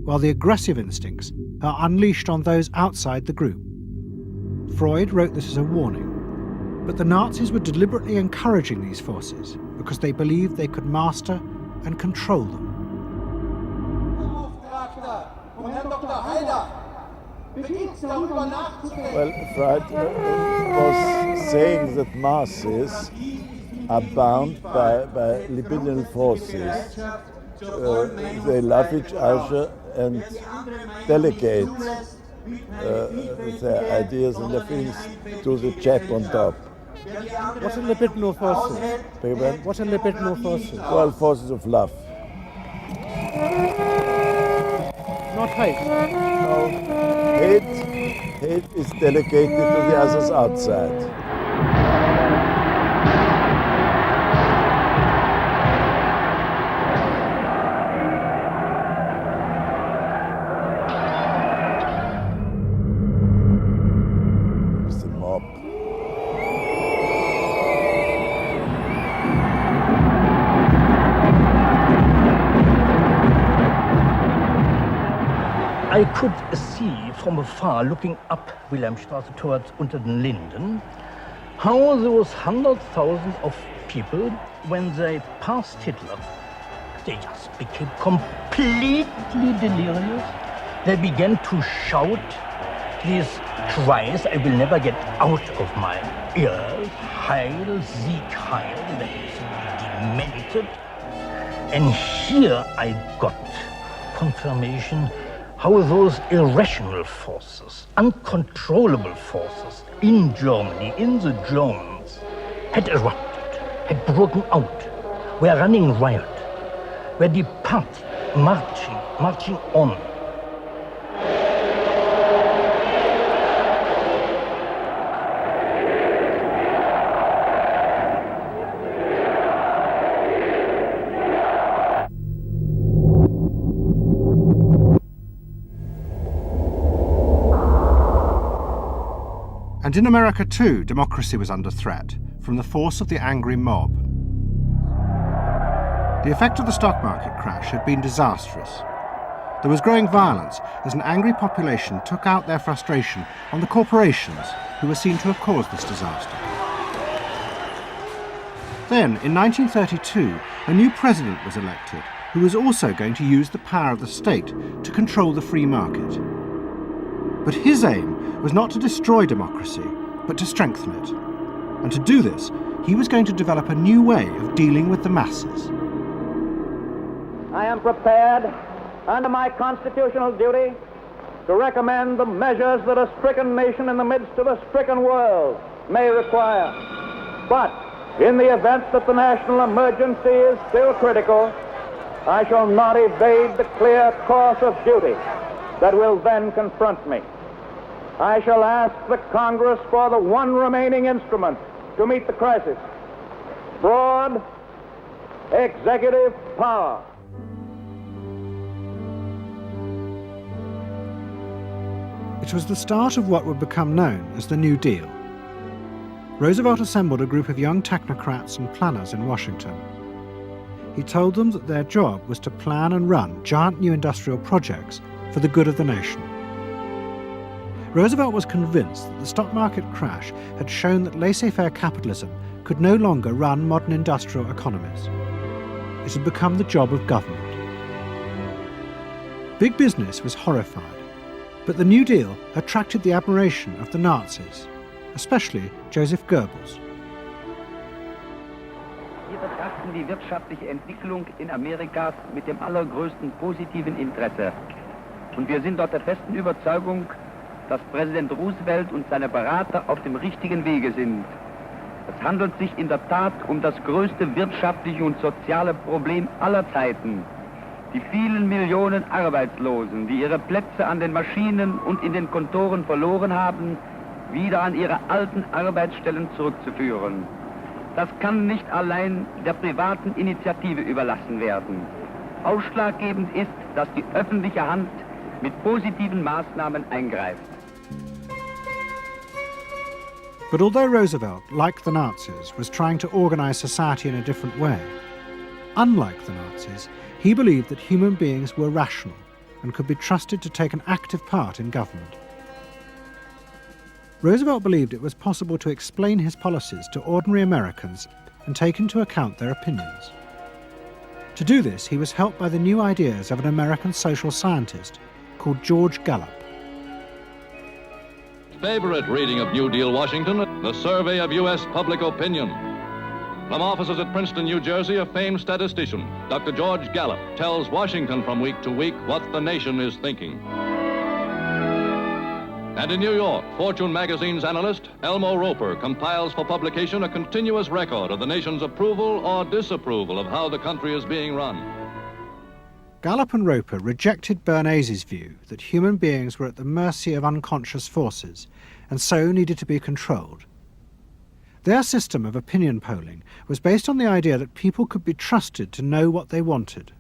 while the aggressive instincts are unleashed on those outside the group. Freud wrote this as a warning. But the Nazis were deliberately encouraging these forces because they believed they could master and control them. Well, Freud was saying that masses are bound by libidinal forces. They love each other and delegate their ideas and their feelings to the chap on top. What are libidinal forces? What are libidinal forces? Well, forces of love. Not hate. No. Hate is delegated to the others outside. It's the mob. I could see from afar, looking up Wilhelmstraße towards unter den Linden, how those 100,000 of people, when they passed Hitler, they just became completely delirious. They began to shout these cries I will never get out of my ears. Heil, Sieg, Heil. They demented. And here I got confirmation how those irrational forces, uncontrollable forces in Germany, in the Germans, had erupted, had broken out, were running riot, were departing, marching on. And in America too, democracy was under threat from the force of the angry mob. The effect of the stock market crash had been disastrous. There was growing violence as an angry population took out their frustration on the corporations who were seen to have caused this disaster. Then, in 1932, a new president was elected who was also going to use the power of the state to control the free market. But his aim was not to destroy democracy, but to strengthen it. And to do this, he was going to develop a new way of dealing with the masses. I am prepared, under my constitutional duty, to recommend the measures that a stricken nation in the midst of a stricken world may require. But in the event that the national emergency is still critical, I shall not evade the clear course of duty that will then confront me. I shall ask the Congress for the one remaining instrument to meet the crisis: broad executive power. It was the start of what would become known as the New Deal. Roosevelt assembled a group of young technocrats and planners in Washington. He told them that their job was to plan and run giant new industrial projects for the good of the nation. Roosevelt was convinced that the stock market crash had shown that laissez-faire capitalism could no longer run modern industrial economies. It had become the job of government. Big business was horrified, but the New Deal attracted the admiration of the Nazis, especially Joseph Goebbels. Wir betrachten die wirtschaftliche Entwicklung in Amerika mit dem allergrößten positiven Interesse. Und wir sind dort der festen Überzeugung, dass Präsident Roosevelt und seine Berater auf dem richtigen Wege sind. Es handelt sich in der Tat um das größte wirtschaftliche und soziale Problem aller Zeiten. Die vielen Millionen Arbeitslosen, die ihre Plätze an den Maschinen und in den Kontoren verloren haben, wieder an ihre alten Arbeitsstellen zurückzuführen. Das kann nicht allein der privaten Initiative überlassen werden. Ausschlaggebend ist, dass die öffentliche Hand mit positiven Maßnahmen eingreift. But although Roosevelt, like the Nazis, was trying to organize society in a different way, unlike the Nazis, he believed that human beings were rational and could be trusted to take an active part in government. Roosevelt believed it was possible to explain his policies to ordinary Americans and take into account their opinions. To do this, he was helped by the new ideas of an American social scientist called George Gallup. Favorite reading of New Deal Washington, the survey of U.S. public opinion. From offices at Princeton, New Jersey, a famed statistician, Dr. George Gallup, tells Washington from week to week what the nation is thinking. And in New York, Fortune magazine's analyst, Elmo Roper, compiles for publication a continuous record of the nation's approval or disapproval of how the country is being run. Gallup and Roper rejected Bernays' view that human beings were at the mercy of unconscious forces and so needed to be controlled. Their system of opinion polling was based on the idea that people could be trusted to know what they wanted.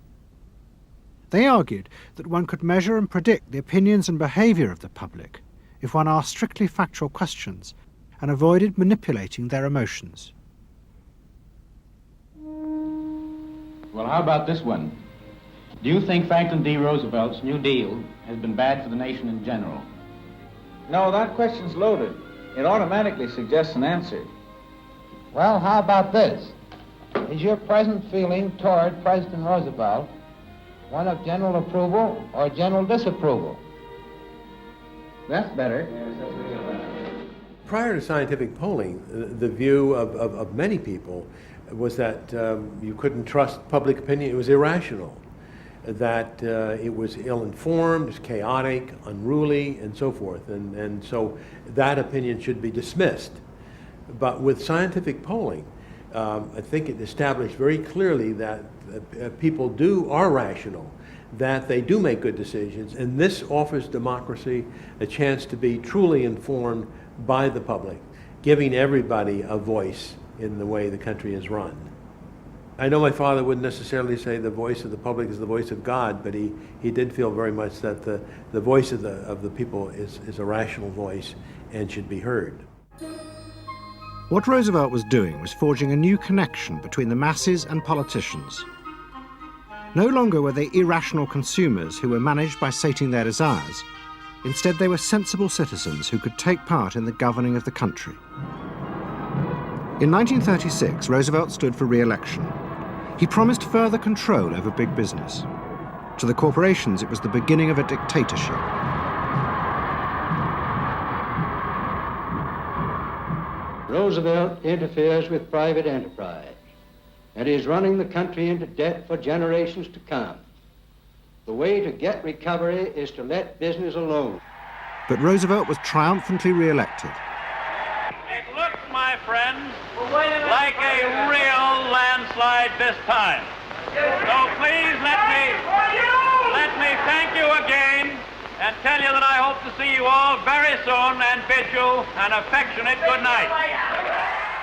They argued that one could measure and predict the opinions and behaviour of the public if one asked strictly factual questions and avoided manipulating their emotions. Well, how about this one? Do you think Franklin D. Roosevelt's New Deal has been bad for the nation in general? No, that question's loaded. It automatically suggests an answer. Well, how about this? Is your present feeling toward President Roosevelt one of general approval or general disapproval? That's better. Prior to scientific polling, the view of many people was that you couldn't trust public opinion. It was irrational, that it was ill-informed, chaotic, unruly, and so forth. And so that opinion should be dismissed. But with scientific polling, I think it established very clearly that people are rational, that they do make good decisions, and this offers democracy a chance to be truly informed by the public, giving everybody a voice in the way the country is run. I know my father wouldn't necessarily say the voice of the public is the voice of God, but he did feel very much that the voice of the people is a rational voice and should be heard. What Roosevelt was doing was forging a new connection between the masses and politicians. No longer were they irrational consumers who were managed by sating their desires. Instead, they were sensible citizens who could take part in the governing of the country. In 1936, Roosevelt stood for re-election. He promised further control over big business. To the corporations, it was the beginning of a dictatorship. Roosevelt interferes with private enterprise and is running the country into debt for generations to come. The way to get recovery is to let business alone. But Roosevelt was triumphantly re-elected. It looks, my friends, like a real landslide this time. So please let me thank you again and tell you that I hope to see you all very soon and bid you an affectionate good night.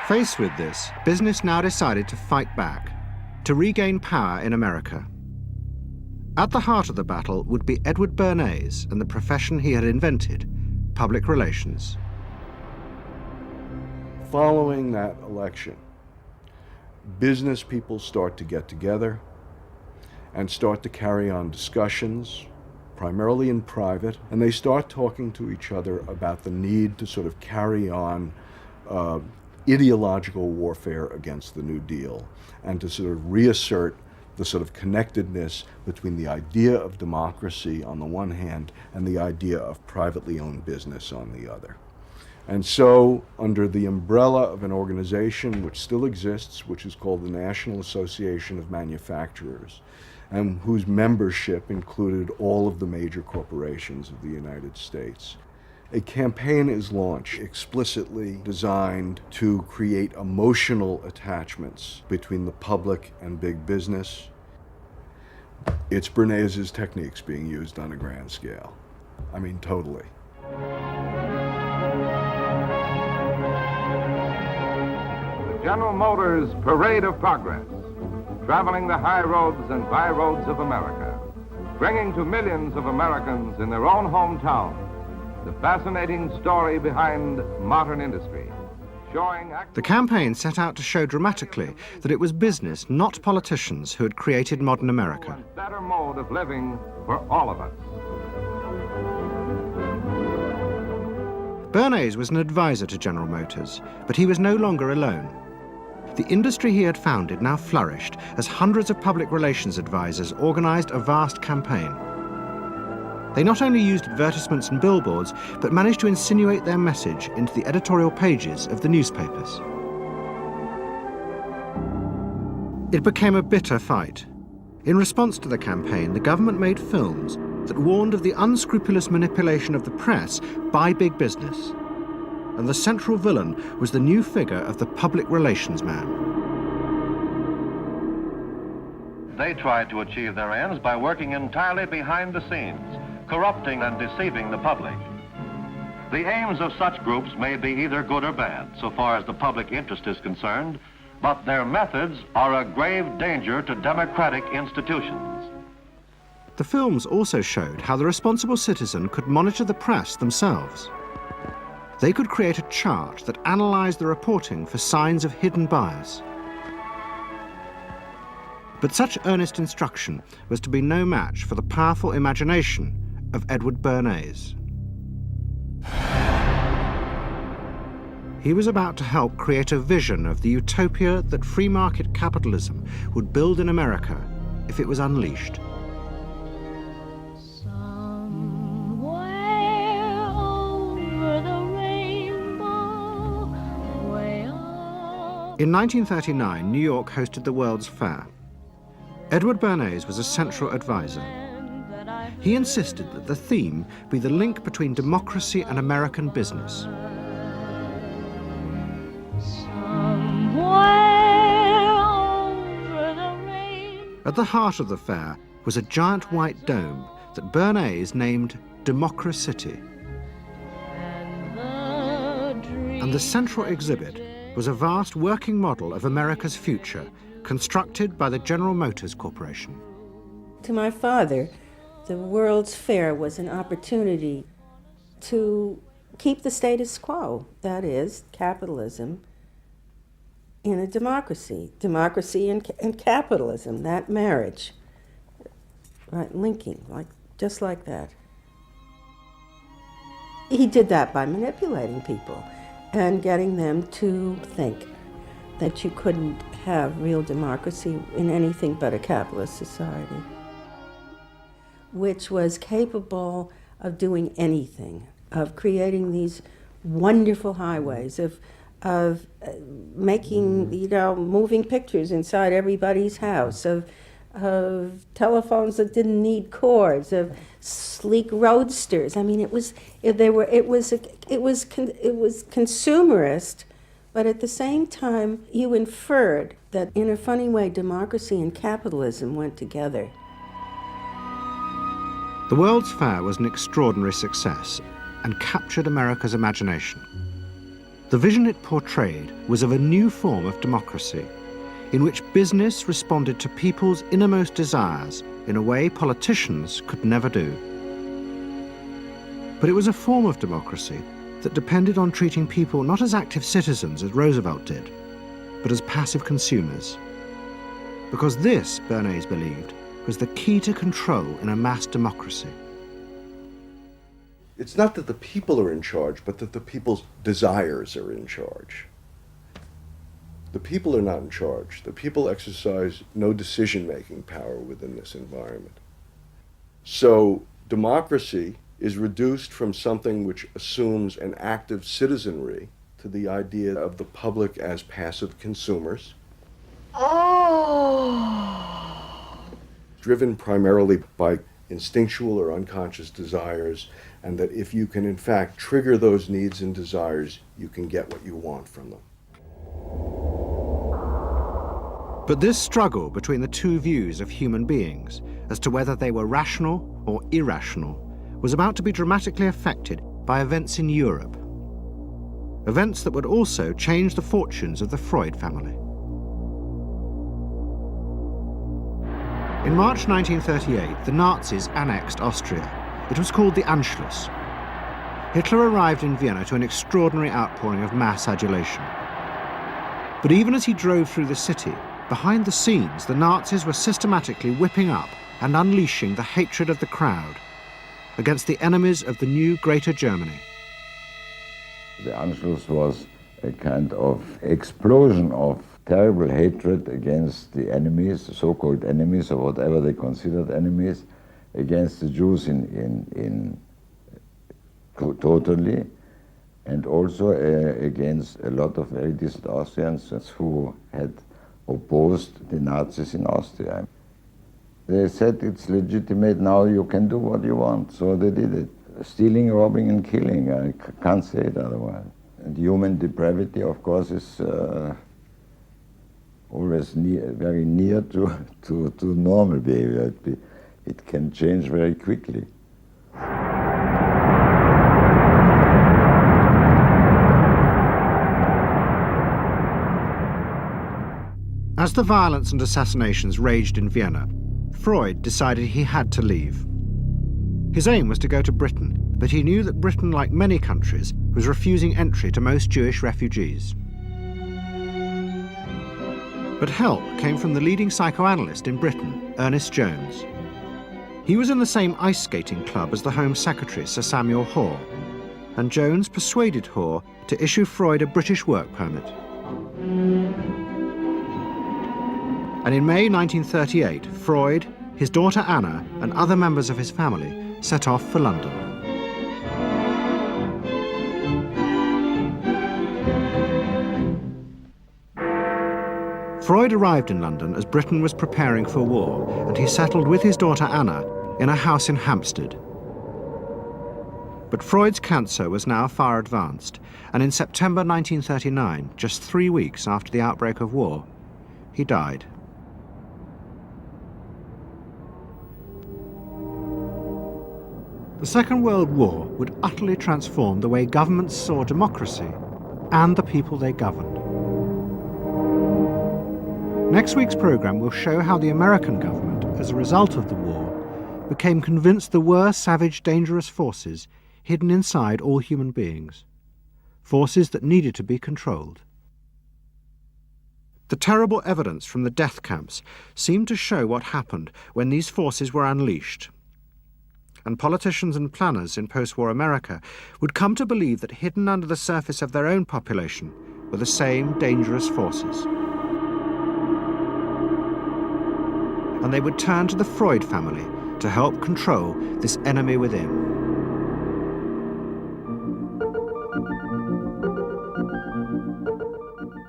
Faced with this, business now decided to fight back, to regain power in America. At the heart of the battle would be Edward Bernays and the profession he had invented, public relations. Following that election, business people start to get together and start to carry on discussions, primarily in private, and they start talking to each other about the need to sort of carry on ideological warfare against the New Deal and to sort of reassert the sort of connectedness between the idea of democracy on the one hand and the idea of privately owned business on the other. And so, under the umbrella of an organization which still exists, which is called the National Association of Manufacturers, and whose membership included all of the major corporations of the United States, a campaign is launched explicitly designed to create emotional attachments between the public and big business. It's Bernays' techniques being used on a grand scale. I mean, totally. The General Motors Parade of Progress, traveling the high roads and by roads of America, bringing to millions of Americans in their own hometown the fascinating story behind modern industry, showing... The campaign set out to show dramatically that it was business, not politicians, who had created modern America. A better mode of living for all of us. Bernays was an advisor to General Motors, but he was no longer alone. The industry he had founded now flourished as hundreds of public relations advisors organized a vast campaign. They not only used advertisements and billboards, but managed to insinuate their message into the editorial pages of the newspapers. It became a bitter fight. In response to the campaign, the government made films that warned of the unscrupulous manipulation of the press by big business. And the central villain was the new figure of the public relations man. They tried to achieve their ends by working entirely behind the scenes, corrupting and deceiving the public. The aims of such groups may be either good or bad, so far as the public interest is concerned, but their methods are a grave danger to democratic institutions. The films also showed how the responsible citizen could monitor the press themselves. They could create a chart that analyzed the reporting for signs of hidden bias. But such earnest instruction was to be no match for the powerful imagination of Edward Bernays. He was about to help create a vision of the utopia that free market capitalism would build in America if it was unleashed. In 1939, New York hosted the World's Fair. Edward Bernays was a central advisor. He insisted that the theme be the link between democracy and American business. At the heart of the fair was a giant white dome that Bernays named Democracity. And the central exhibit was a vast working model of America's future, constructed by the General Motors Corporation. To my father, the World's Fair was an opportunity to keep the status quo, that is, capitalism, in a democracy. Democracy and capitalism, that marriage, right, linking, just like that. He did that by manipulating people and getting them to think that you couldn't have real democracy in anything but a capitalist society, which was capable of doing anything, of creating these wonderful highways, of making, moving pictures inside everybody's house, of telephones that didn't need cords, of sleek roadsters. I mean, it was consumerist, but at the same time, you inferred that in a funny way, democracy and capitalism went together. The World's Fair was an extraordinary success and captured America's imagination. The vision it portrayed was of a new form of democracy, in which business responded to people's innermost desires in a way politicians could never do. But it was a form of democracy that depended on treating people not as active citizens as Roosevelt did, but as passive consumers. Because this, Bernays believed, was the key to control in a mass democracy. It's not that the people are in charge, but that the people's desires are in charge. The people are not in charge. The people exercise no decision-making power within this environment. So democracy is reduced from something which assumes an active citizenry to the idea of the public as passive consumers. Driven primarily by instinctual or unconscious desires, and that if you can in fact trigger those needs and desires, you can get what you want from them. But this struggle between the two views of human beings as to whether they were rational or irrational was about to be dramatically affected by events in Europe. Events that would also change the fortunes of the Freud family. In March 1938, the Nazis annexed Austria. It was called the Anschluss. Hitler arrived in Vienna to an extraordinary outpouring of mass adulation. But even as he drove through the city, behind the scenes, the Nazis were systematically whipping up and unleashing the hatred of the crowd against the enemies of the new Greater Germany. The Anschluss was a kind of explosion of terrible hatred against the enemies, the so-called enemies, or whatever they considered enemies, against the Jews totally, and also against a lot of very decent Austrians who had opposed the Nazis in Austria. They said it's legitimate, now you can do what you want, so they did it. Stealing, robbing and killing, I can't say it otherwise. And human depravity, of course, is always very near to normal behavior. It can change very quickly. As the violence and assassinations raged in Vienna, Freud decided he had to leave. His aim was to go to Britain, but he knew that Britain, like many countries, was refusing entry to most Jewish refugees. But help came from the leading psychoanalyst in Britain, Ernest Jones. He was in the same ice skating club as the Home Secretary, Sir Samuel Hoare, and Jones persuaded Hoare to issue Freud a British work permit. And in May 1938, Freud, his daughter Anna, and other members of his family set off for London. Freud arrived in London as Britain was preparing for war, and he settled with his daughter Anna in a house in Hampstead. But Freud's cancer was now far advanced, and in September 1939, just 3 weeks after the outbreak of war, he died. The Second World War would utterly transform the way governments saw democracy and the people they governed. Next week's programme will show how the American government, as a result of the war, became convinced there were savage, dangerous forces hidden inside all human beings, forces that needed to be controlled. The terrible evidence from the death camps seemed to show what happened when these forces were unleashed, and politicians and planners in post-war America would come to believe that hidden under the surface of their own population were the same dangerous forces. And they would turn to the Freud family to help control this enemy within.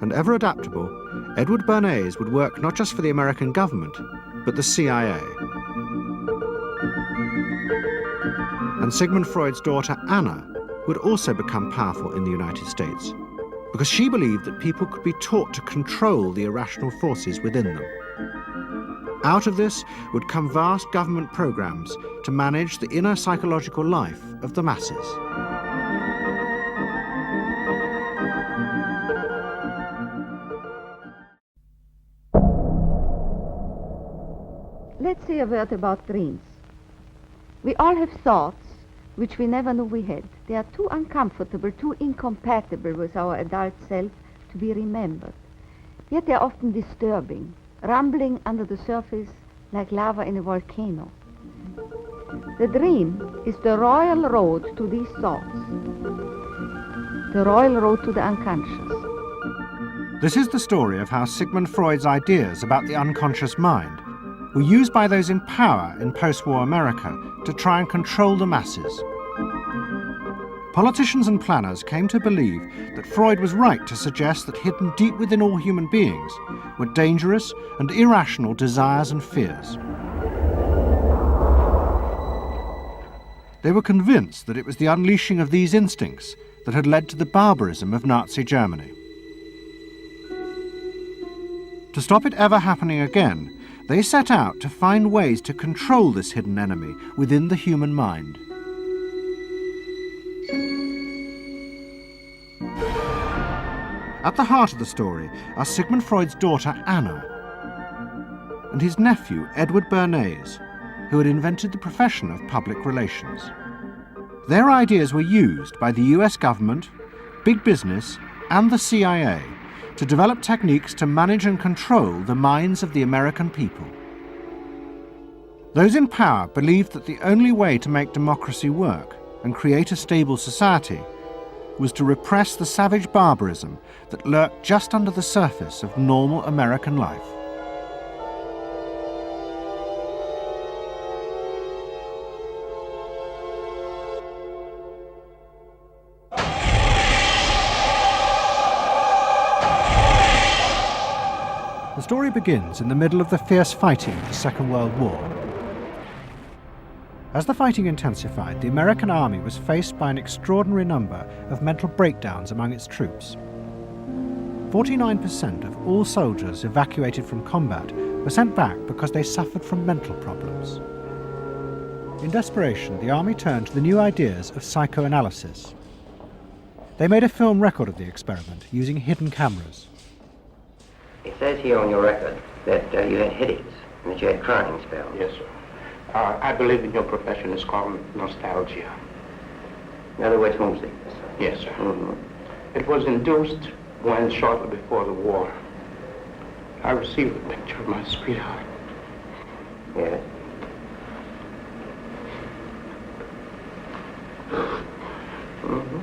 And ever adaptable, Edward Bernays would work not just for the American government, but the CIA. And Sigmund Freud's daughter Anna would also become powerful in the United States, because she believed that people could be taught to control the irrational forces within them. Out of this would come vast government programs to manage the inner psychological life of the masses. Let's say a word about dreams. We all have thoughts which we never knew we had. They are too uncomfortable, too incompatible with our adult self to be remembered. Yet they are often disturbing, rumbling under the surface like lava in a volcano. The dream is the royal road to these thoughts, the royal road to the unconscious. This is the story of how Sigmund Freud's ideas about the unconscious mind were used by those in power in post-war America to try and control the masses. Politicians and planners came to believe that Freud was right to suggest that hidden deep within all human beings were dangerous and irrational desires and fears. They were convinced that it was the unleashing of these instincts that had led to the barbarism of Nazi Germany. To stop it ever happening again, they set out to find ways to control this hidden enemy within the human mind. At the heart of the story are Sigmund Freud's daughter Anna and his nephew Edward Bernays, who had invented the profession of public relations. Their ideas were used by the US government, big business, and the CIA to develop techniques to manage and control the minds of the American people. Those in power believed that the only way to make democracy work and create a stable society was to repress the savage barbarism that lurked just under the surface of normal American life. The story begins in the middle of the fierce fighting of the Second World War. As the fighting intensified, the American army was faced by an extraordinary number of mental breakdowns among its troops. 49% of all soldiers evacuated from combat were sent back because they suffered from mental problems. In desperation, the army turned to the new ideas of psychoanalysis. They made a film record of the experiment using hidden cameras. It says here on your record that you had headaches and that you had crying spells. Yes, sir. I believe in your profession is called nostalgia. In other words, homesickness. Yes, sir. Mm-hmm. It was induced when, shortly before the war, I received a picture of my sweetheart. Yes. Mm-hmm.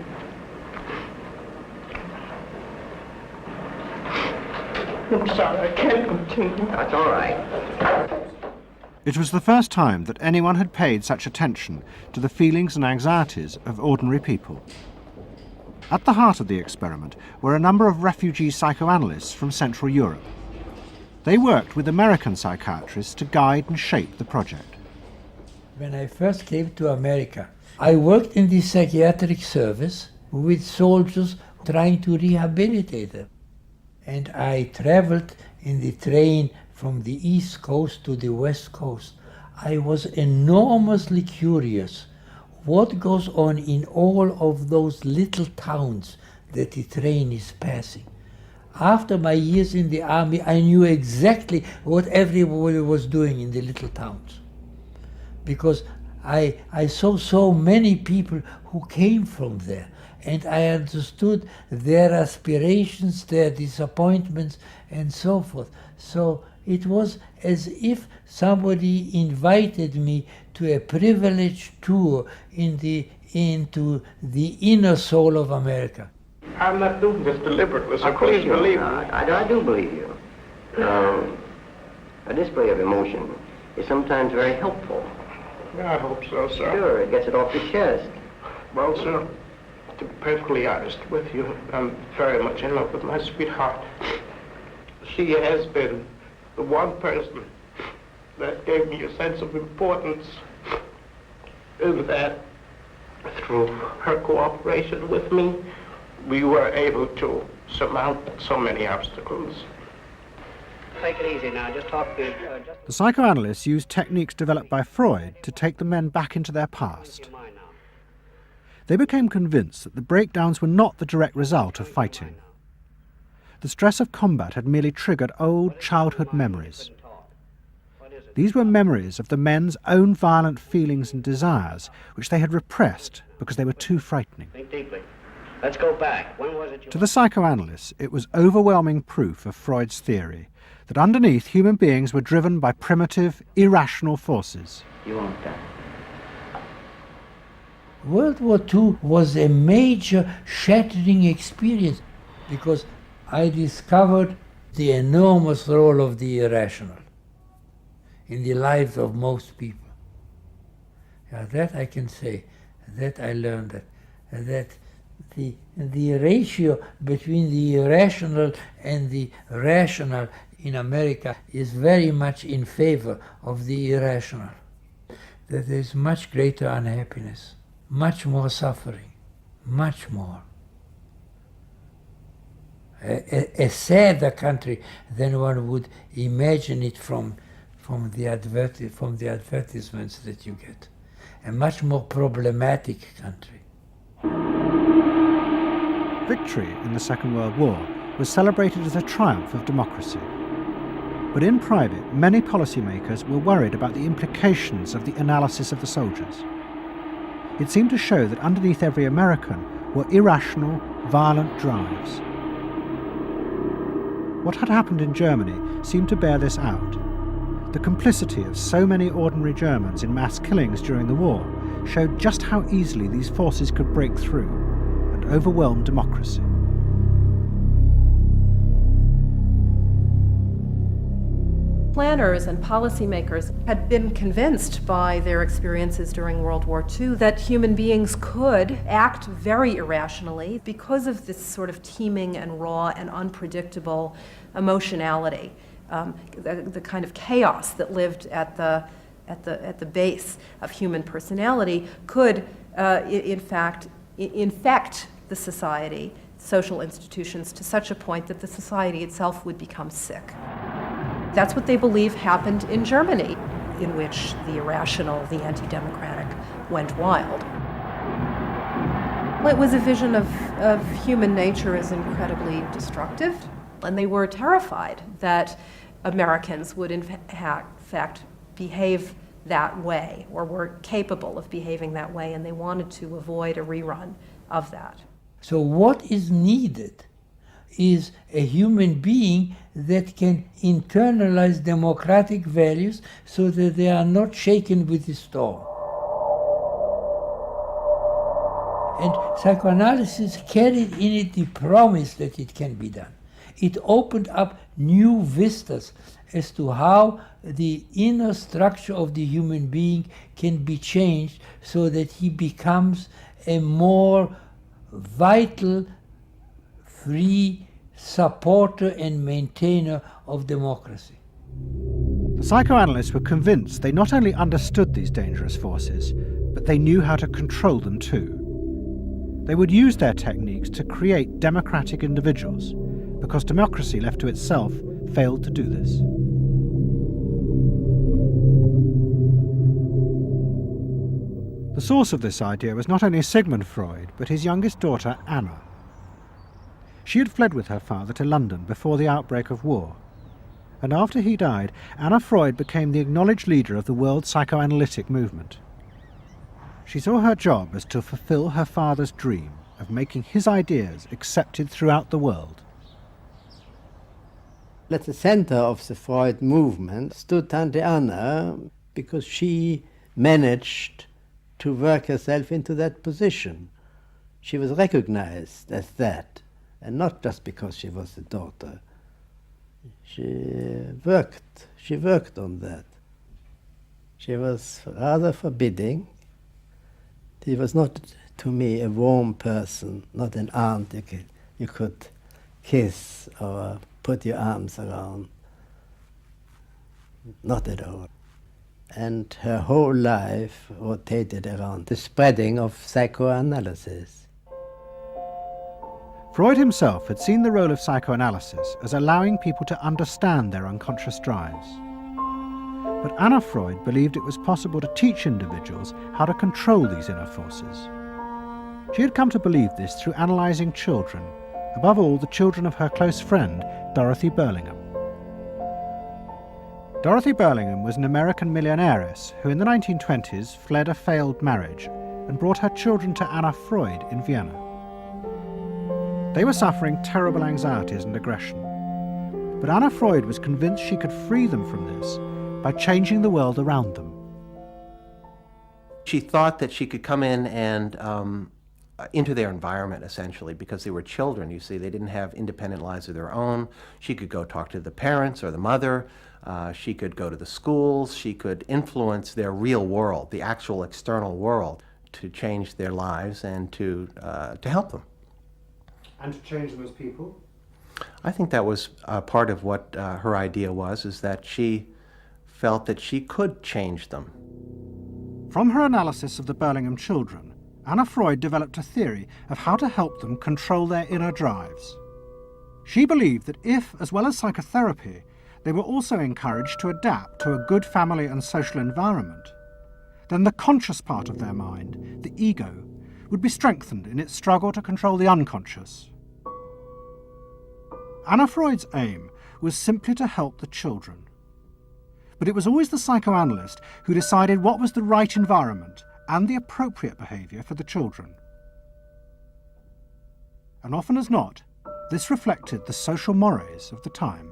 I'm sorry, I can't continue. That's all right. It was the first time that anyone had paid such attention to the feelings and anxieties of ordinary people. At the heart of the experiment were a number of refugee psychoanalysts from Central Europe. They worked with American psychiatrists to guide and shape the project. When I first came to America, I worked in the psychiatric service with soldiers trying to rehabilitate them. And I traveled in the train from the East Coast to the West Coast. I was enormously curious what goes on in all of those little towns that the train is passing. After my years in the army, I knew exactly what everybody was doing in the little towns. Because I saw so many people who came from there. And I understood their aspirations, their disappointments, and so forth. So it was as if somebody invited me to a privileged tour into the inner soul of America. I'm not doing this deliberately, so Of course please you are believe me. not. I do believe you. A display of emotion is sometimes very helpful. I hope so, sir. Sure, it gets it off your chest. Well, sir, to be perfectly honest with you, I'm very much in love with my sweetheart. She has been the one person that gave me a sense of importance, in that through her cooperation with me, we were able to surmount so many obstacles. Take it easy now, just talk to... The psychoanalysts used techniques developed by Freud to take the men back into their past. They became convinced that the breakdowns were not the direct result of fighting. The stress of combat had merely triggered old childhood memories. These were memories of the men's own violent feelings and desires, which they had repressed because they were too frightening. Think deeply. Let's go back. When was it you... To the psychoanalysts, it was overwhelming proof of Freud's theory that underneath human beings were driven by primitive, irrational forces. You want that? World War II was a major shattering experience because I discovered the enormous role of the irrational in the lives of most people. Yeah, that I can say, that I learned that the ratio between the irrational and the rational in America is very much in favor of the irrational. That there is much greater unhappiness, much more suffering, much more. A sadder country than one would imagine it from the advertisements that you get. A much more problematic country. Victory in the Second World War was celebrated as a triumph of democracy. But in private, many policymakers were worried about the implications of the analysis of the soldiers. It seemed to show that underneath every American were irrational, violent drives. What had happened in Germany seemed to bear this out. The complicity of so many ordinary Germans in mass killings during the war showed just how easily these forces could break through and overwhelm democracy. Planners and policymakers had been convinced by their experiences during World War II that human beings could act very irrationally because of this sort of teeming and raw and unpredictable emotionality the kind of chaos that lived at the base of human personality could, in fact, infect the society, social institutions, to such a point that the society itself would become sick. That's what they believe happened in Germany, in which the irrational, the anti-democratic went wild. It was a vision of human nature as incredibly destructive, and they were terrified that Americans would in fact behave that way, or were capable of behaving that way, and they wanted to avoid a rerun of that. So what is needed is a human being that can internalize democratic values so that they are not shaken with the storm. And psychoanalysis carried in it the promise that it can be done. It opened up new vistas as to how the inner structure of the human being can be changed so that he becomes a more vital, free supporter and maintainer of democracy. The psychoanalysts were convinced they not only understood these dangerous forces, but they knew how to control them too. They would use their techniques to create democratic individuals, because democracy left to itself failed to do this. The source of this idea was not only Sigmund Freud, but his youngest daughter, Anna. She had fled with her father to London before the outbreak of war, and after he died, Anna Freud became the acknowledged leader of the world psychoanalytic movement. She saw her job as to fulfill her father's dream of making his ideas accepted throughout the world. At the center of the Freud movement stood Tante Anna, because she managed to work herself into that position. She was recognized as that, and not just because she was the daughter. She worked on that. She was rather forbidding. She was not, to me, a warm person, not an aunt you could kiss or put your arms around. Not at all. And her whole life rotated around the spreading of psychoanalysis. Freud himself had seen the role of psychoanalysis as allowing people to understand their unconscious drives. But Anna Freud believed it was possible to teach individuals how to control these inner forces. She had come to believe this through analysing children, above all the children of her close friend, Dorothy Burlingham. Dorothy Burlingham was an American millionairess who in the 1920s fled a failed marriage and brought her children to Anna Freud in Vienna. They were suffering terrible anxieties and aggression, but Anna Freud was convinced she could free them from this by changing the world around them. She thought that she could come in and into their environment, essentially, because they were children, you see. They didn't have independent lives of their own. She could go talk to the parents or the mother. She could go to the schools. She could influence their real world, the actual external world, to change their lives and to help them. And to change them as people? I think that was part of what her idea was, is that she felt that she could change them. From her analysis of the Burlingham children, Anna Freud developed a theory of how to help them control their inner drives. She believed that if, as well as psychotherapy, they were also encouraged to adapt to a good family and social environment, then the conscious part of their mind, the ego, would be strengthened in its struggle to control the unconscious. Anna Freud's aim was simply to help the children. But it was always the psychoanalyst who decided what was the right environment and the appropriate behaviour for the children. And often as not, this reflected the social mores of the time.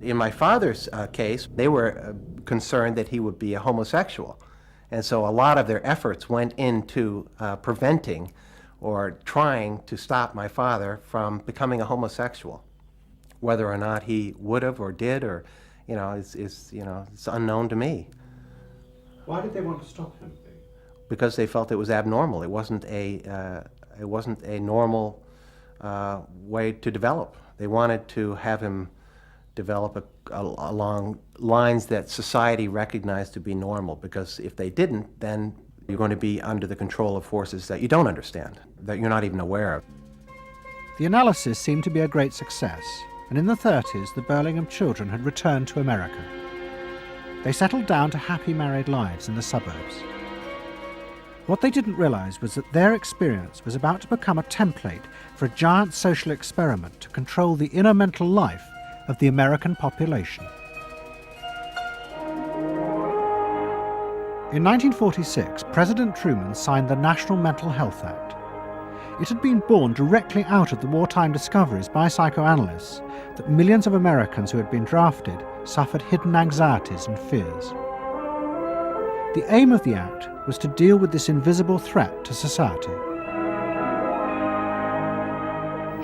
In my father's case, they were concerned that he would be a homosexual. And so a lot of their efforts went into preventing or trying to stop my father from becoming a homosexual. Whether or not he would have or did, or it's unknown to me. Why did they want to stop him? Because they felt it was abnormal. It wasn't a normal way to develop. They wanted to have him develop along lines that society recognized to be normal, because if they didn't, then you're going to be under the control of forces that you don't understand, that you're not even aware of. The analysis seemed to be a great success, and in the 30s the Burlingham children had returned to America. They settled down to happy married lives in the suburbs. What they didn't realize was that their experience was about to become a template for a giant social experiment to control the inner mental life of the American population. In 1946, President Truman signed the National Mental Health Act. It had been born directly out of the wartime discoveries by psychoanalysts that millions of Americans who had been drafted suffered hidden anxieties and fears. The aim of the Act was to deal with this invisible threat to society.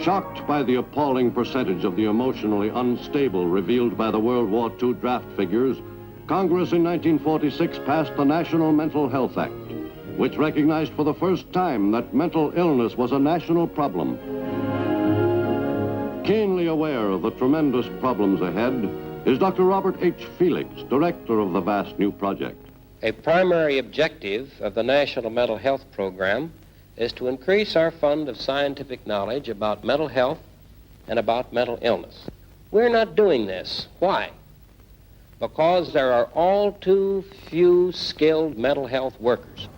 Shocked by the appalling percentage of the emotionally unstable revealed by the World War II draft figures, Congress in 1946 passed the National Mental Health Act, which recognized for the first time that mental illness was a national problem. Keenly aware of the tremendous problems ahead is Dr. Robert H. Felix, director of the vast new project. A primary objective of the National Mental Health Program is to increase our fund of scientific knowledge about mental health and about mental illness. We're not doing this. Why? Because there are all too few skilled mental health workers.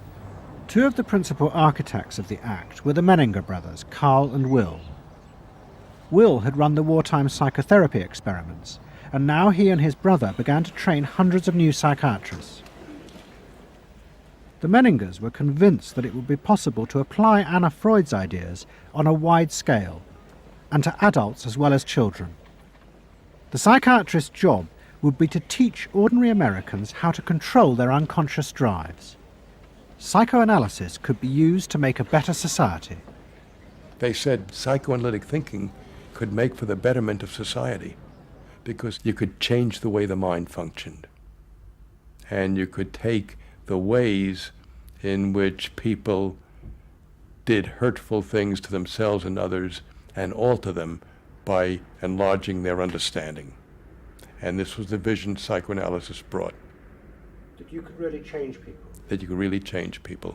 Two of the principal architects of the Act were the Menninger brothers, Carl and Will. Will had run the wartime psychotherapy experiments, and now he and his brother began to train hundreds of new psychiatrists. The Menningers were convinced that it would be possible to apply Anna Freud's ideas on a wide scale, and to adults as well as children. The psychiatrist's job would be to teach ordinary Americans how to control their unconscious drives. Psychoanalysis could be used to make a better society. They said psychoanalytic thinking could make for the betterment of society, because you could change the way the mind functioned, and you could take the ways in which people did hurtful things to themselves and others and alter them by enlarging their understanding. And this was the vision psychoanalysis brought. That you could really change people. That you could really change people.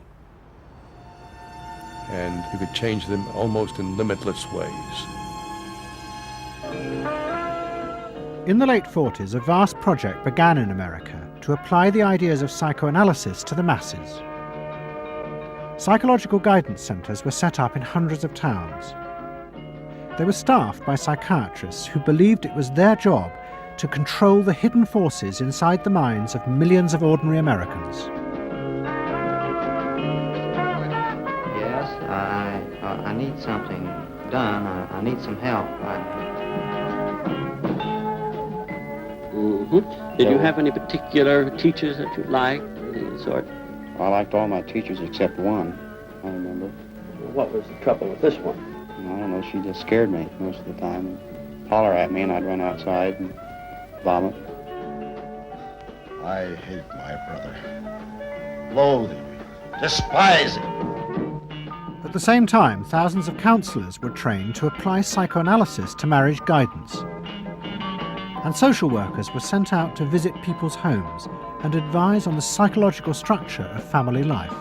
And you could change them almost in limitless ways. In the late 40s, a vast project began in America to apply the ideas of psychoanalysis to the masses. Psychological guidance centers were set up in hundreds of towns. They were staffed by psychiatrists who believed it was their job to control the hidden forces inside the minds of millions of ordinary Americans. Yes, I need something done. I need some help. Did you have any particular teachers that you liked, any sort? I liked all my teachers except one, I remember. What was the trouble with this one? I don't know, she just scared me most of the time. Holler at me and I'd run outside and vomit. I hate my brother. Loathe him. Despise him. At the same time, thousands of counselors were trained to apply psychoanalysis to marriage guidance. And social workers were sent out to visit people's homes and advise on the psychological structure of family life.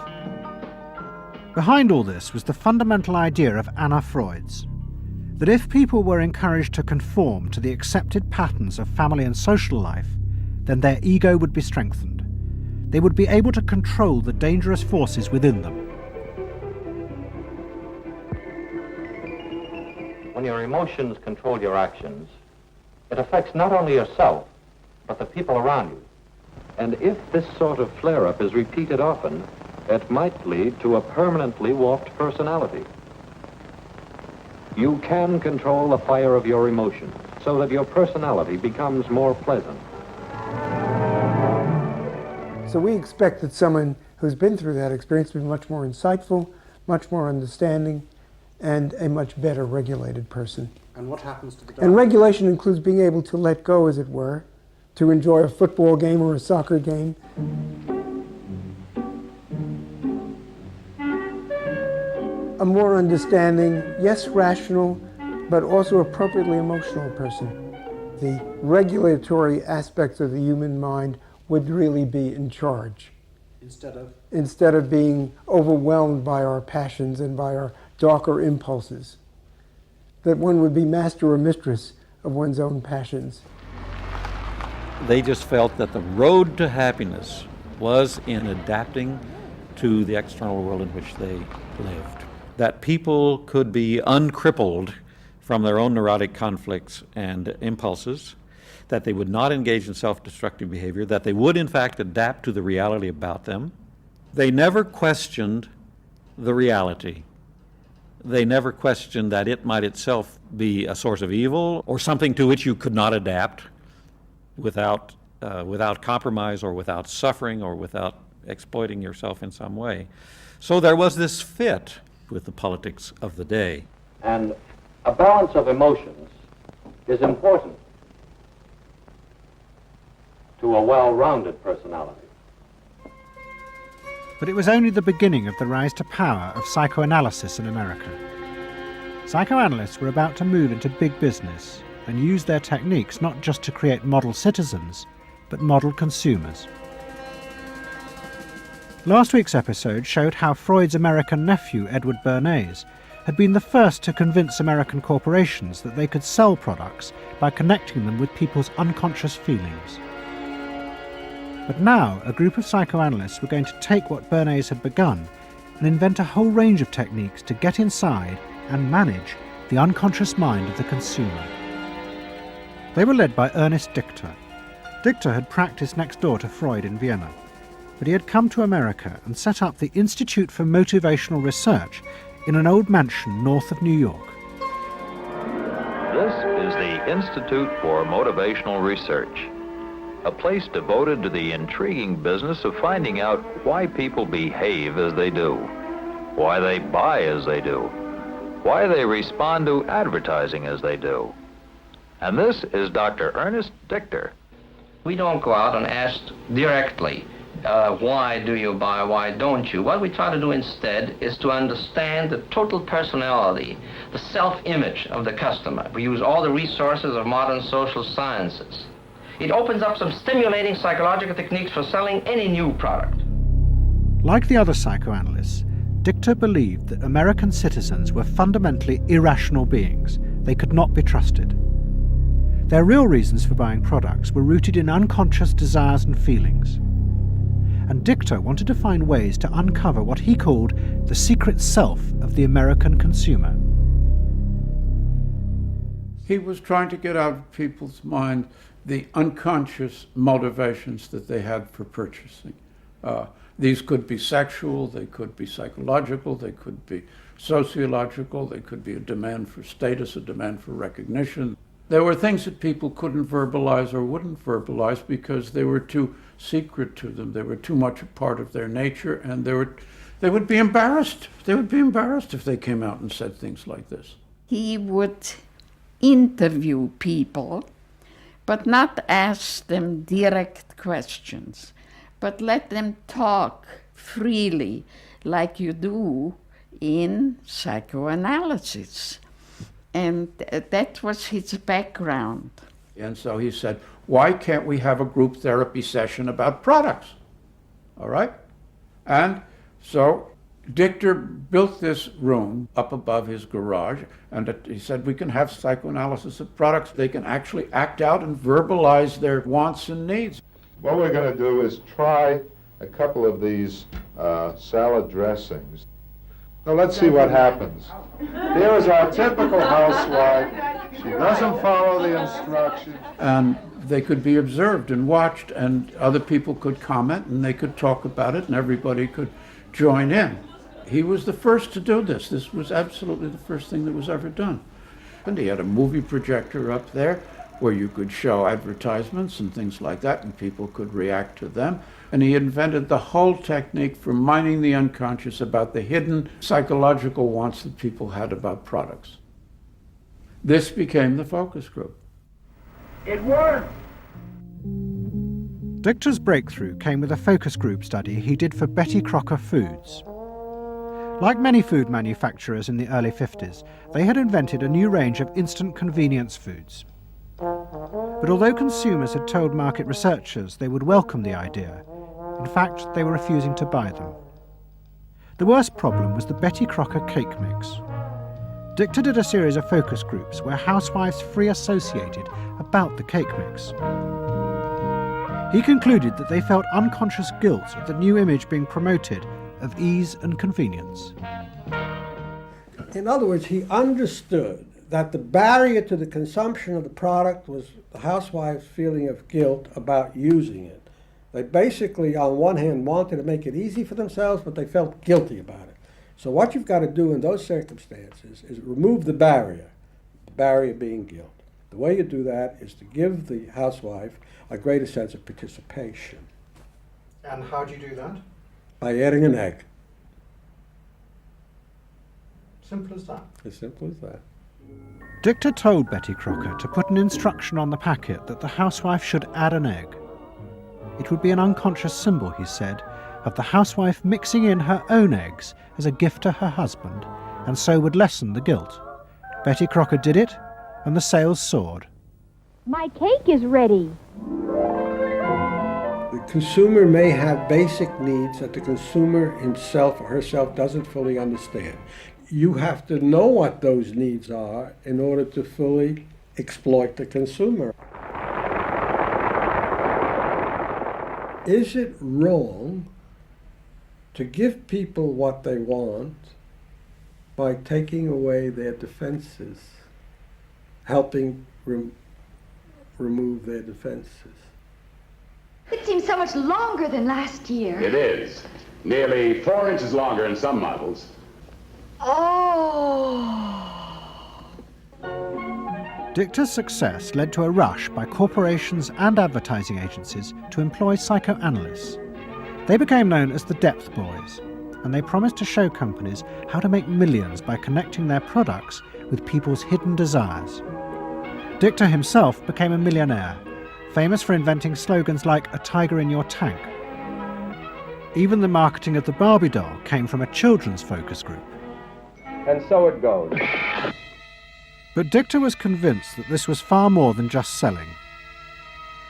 Behind all this was the fundamental idea of Anna Freud's, that if people were encouraged to conform to the accepted patterns of family and social life, then their ego would be strengthened. They would be able to control the dangerous forces within them. When your emotions control your actions, it affects not only yourself, but the people around you. And if this sort of flare-up is repeated often, it might lead to a permanently warped personality. You can control the fire of your emotions so that your personality becomes more pleasant. So we expect that someone who's been through that experience to be much more insightful, much more understanding, and a much better regulated person. And what happens to the And regulation includes being able to let go, as it were, to enjoy a football game or a soccer game. a more understanding, yes, rational, but also appropriately emotional person. The regulatory aspects of the human mind would really be in charge. Instead of being overwhelmed by our passions and by our darker impulses. That one would be master or mistress of one's own passions. They just felt that the road to happiness was in adapting to the external world in which they lived. That people could be uncrippled from their own neurotic conflicts and impulses, that they would not engage in self-destructive behavior, that they would in fact adapt to the reality about them. They never questioned the reality. They never questioned that it might itself be a source of evil or something to which you could not adapt without compromise or without suffering or without exploiting yourself in some way. So there was this fit with the politics of the day. And a balance of emotions is important to a well-rounded personality. But it was only the beginning of the rise to power of psychoanalysis in America. Psychoanalysts were about to move into big business and use their techniques not just to create model citizens, but model consumers. Last week's episode showed how Freud's American nephew, Edward Bernays, had been the first to convince American corporations that they could sell products by connecting them with people's unconscious feelings. But now, a group of psychoanalysts were going to take what Bernays had begun and invent a whole range of techniques to get inside and manage the unconscious mind of the consumer. They were led by Ernest Dichter. Dichter had practiced next door to Freud in Vienna, but he had come to America and set up the Institute for Motivational Research in an old mansion north of New York. This is the Institute for Motivational Research, a place devoted to the intriguing business of finding out why people behave as they do, why they buy as they do, why they respond to advertising as they do. And this is Dr. Ernest Dichter. We don't go out and ask directly, why do you buy, why don't you? What we try to do instead is to understand the total personality, the self-image of the customer. We use all the resources of modern social sciences. It opens up some stimulating psychological techniques for selling any new product. Like the other psychoanalysts, Dichter believed that American citizens were fundamentally irrational beings. They could not be trusted. Their real reasons for buying products were rooted in unconscious desires and feelings. And Dichter wanted to find ways to uncover what he called the secret self of the American consumer. He was trying to get out of people's mind the unconscious motivations that they had for purchasing. These could be sexual, they could be psychological, they could be sociological, they could be a demand for status, a demand for recognition. There were things that people couldn't verbalize or wouldn't verbalize because they were too secret to them. They were too much a part of their nature, and they would be embarrassed. They would be embarrassed if they came out and said things like this. He would interview people, but not ask them direct questions, but let them talk freely like you do in psychoanalysis. And that was his background. And so he said, why can't we have a group therapy session about products? All right? And so Dichter built this room up above his garage, and he said we can have psychoanalysis of products. They can actually act out and verbalize their wants and needs. What we're going to do is try a couple of these salad dressings. Now let's see what happens. Here is our typical housewife. She doesn't follow the instructions. And they could be observed and watched, and other people could comment, and they could talk about it, and everybody could join in. He was the first to do this. This was absolutely the first thing that was ever done. And he had a movie projector up there where you could show advertisements and things like that, and people could react to them. And he invented the whole technique for mining the unconscious about the hidden psychological wants that people had about products. This became the focus group. It worked! Dichter's breakthrough came with a focus group study he did for Betty Crocker Foods. Like many food manufacturers in the early 50s, they had invented a new range of instant convenience foods. But although consumers had told market researchers they would welcome the idea, in fact, they were refusing to buy them. The worst problem was the Betty Crocker cake mix. Dichter did a series of focus groups where housewives free associated about the cake mix. He concluded that they felt unconscious guilt at the new image being promoted of ease and convenience. In other words, he understood that the barrier to the consumption of the product was the housewife's feeling of guilt about using it. They basically, on one hand, wanted to make it easy for themselves, but they felt guilty about it. So what you've got to do in those circumstances is remove the barrier being guilt. The way you do that is to give the housewife a greater sense of participation. And how do you do that? By adding an egg. Simple as that. As simple as that. Dichter told Betty Crocker to put an instruction on the packet that the housewife should add an egg. It would be an unconscious symbol, he said, of the housewife mixing in her own eggs as a gift to her husband, and so would lessen the guilt. Betty Crocker did it, and the sales soared. My cake is ready. The consumer may have basic needs that the consumer himself or herself doesn't fully understand. You have to know what those needs are in order to fully exploit the consumer. Is it wrong to give people what they want by taking away their defenses, helping remove their defenses? It seems so much longer than last year. It is. Nearly 4 inches longer in some models. Oh. Dichter's success led to a rush by corporations and advertising agencies to employ psychoanalysts. They became known as the Depth Boys, and they promised to show companies how to make millions by connecting their products with people's hidden desires. Dichter himself became a millionaire, famous for inventing slogans like "a tiger in your tank." Even the marketing of the Barbie doll came from a children's focus group. And so it goes. But Dichter was convinced that this was far more than just selling.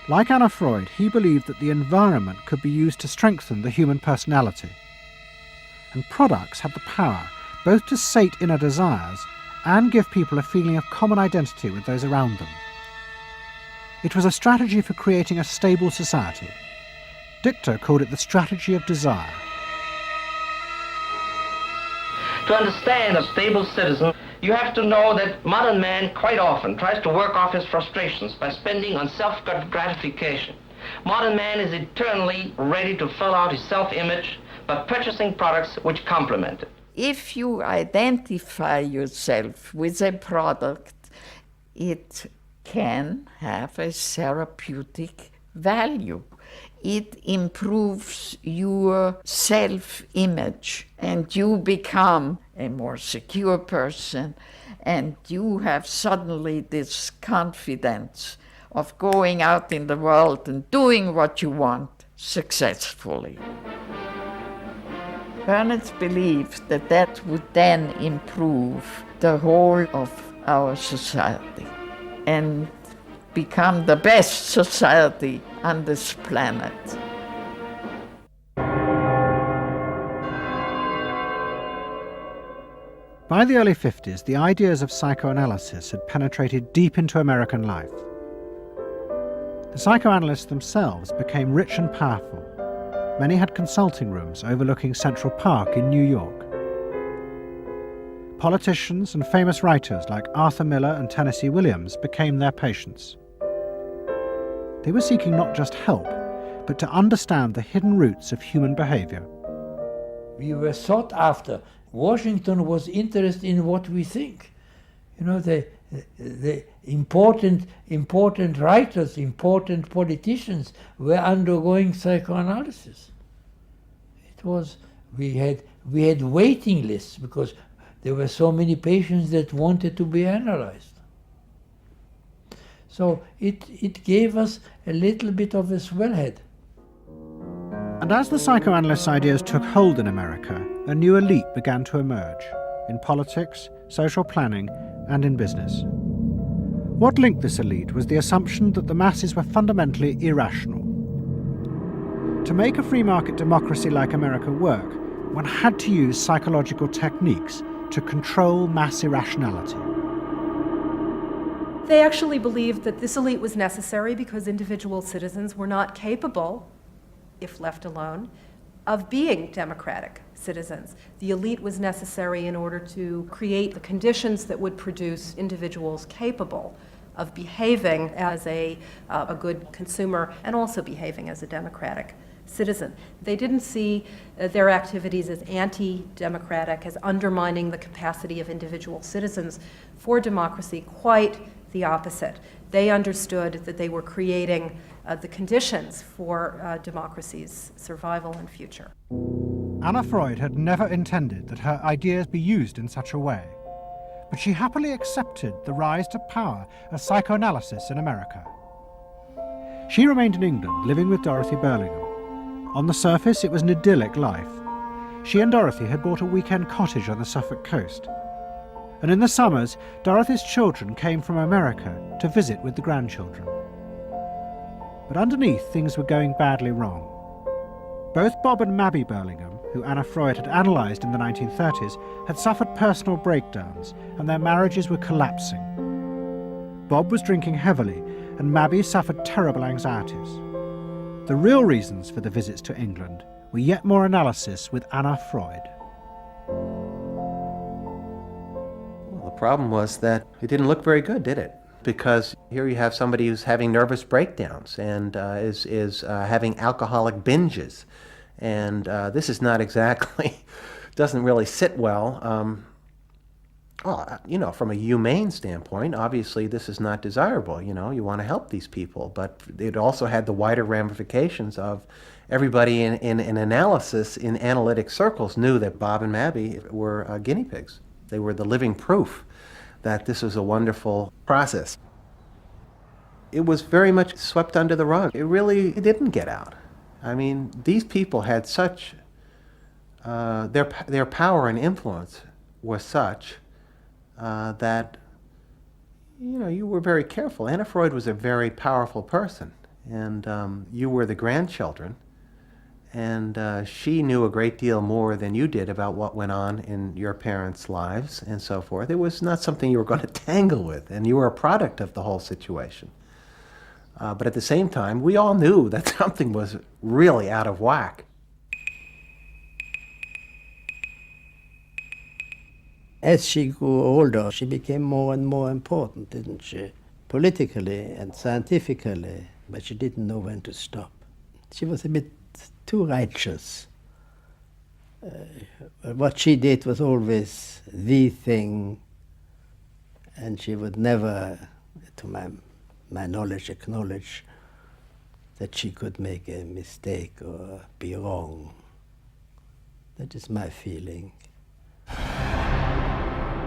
Like Anna Freud, he believed that the environment could be used to strengthen the human personality. And products had the power both to sate inner desires and give people a feeling of common identity with those around them. It was a strategy for creating a stable society. Dichter called it the strategy of desire. To understand a stable citizen, you have to know that modern man quite often tries to work off his frustrations by spending on self-gratification. Modern man is eternally ready to fill out his self-image by purchasing products which complement it. If you identify yourself with a product, it can have a therapeutic value. It improves your self-image, and you become a more secure person, and you have suddenly this confidence of going out in the world and doing what you want successfully. Bernays believed that that would then improve the whole of our society and become the best society on this planet. By the early 50s, the ideas of psychoanalysis had penetrated deep into American life. The psychoanalysts themselves became rich and powerful. Many had consulting rooms overlooking Central Park in New York. Politicians and famous writers like Arthur Miller and Tennessee Williams became their patients. They were seeking not just help, but to understand the hidden roots of human behavior. We were sought after. Washington was interested in what we think. You know, the important writers, important politicians were undergoing psychoanalysis. It was, we had waiting lists because there were so many patients that wanted to be analyzed. So it gave us a little bit of a swellhead. And as the psychoanalysts' ideas took hold in America, a new elite began to emerge in politics, social planning, and in business. What linked this elite was the assumption that the masses were fundamentally irrational. To make a free market democracy like America work, one had to use psychological techniques to control mass irrationality. They actually believed that this elite was necessary because individual citizens were not capable, if left alone, of being democratic citizens. The elite was necessary in order to create the conditions that would produce individuals capable of behaving as a good consumer and also behaving as a democratic citizen. They didn't see their activities as anti-democratic, as undermining the capacity of individual citizens for democracy. Quite the opposite. They understood that they were creating the conditions for democracy's survival and future. Anna Freud had never intended that her ideas be used in such a way, but she happily accepted the rise to power of psychoanalysis in America. She remained in England, living with Dorothy Burlingham. On the surface, it was an idyllic life. She and Dorothy had bought a weekend cottage on the Suffolk coast. And in the summers, Dorothy's children came from America to visit with the grandchildren. But underneath, things were going badly wrong. Both Bob and Mabby Burlingham, who Anna Freud had analysed in the 1930s, had suffered personal breakdowns, and their marriages were collapsing. Bob was drinking heavily, and Mabby suffered terrible anxieties. The real reasons for the visits to England were yet more analysis with Anna Freud. Well, the problem was that it didn't look very good, did it? Because here you have somebody who's having nervous breakdowns and is having alcoholic binges. And this is not exactly, doesn't really sit well. From a humane standpoint, obviously this is not desirable. You want to help these people. But it also had the wider ramifications of everybody in analysis, in analytic circles, knew that Bob and Mabby were guinea pigs. They were the living proof that this was a wonderful process. It was very much swept under the rug. It didn't get out. I mean, these people had such, their power and influence was such that, you were very careful. Anna Freud was a very powerful person, and you were the grandchildren, and she knew a great deal more than you did about what went on in your parents' lives and so forth. It was not something you were going to tangle with, and you were a product of the whole situation. But at the same time, we all knew that something was really out of whack. As she grew older, she became more and more important, didn't she? Politically and scientifically, but she didn't know when to stop. She was a bit too righteous. What she did was always the thing, and she would never, to my knowledge, acknowledge that she could make a mistake or be wrong. That is my feeling.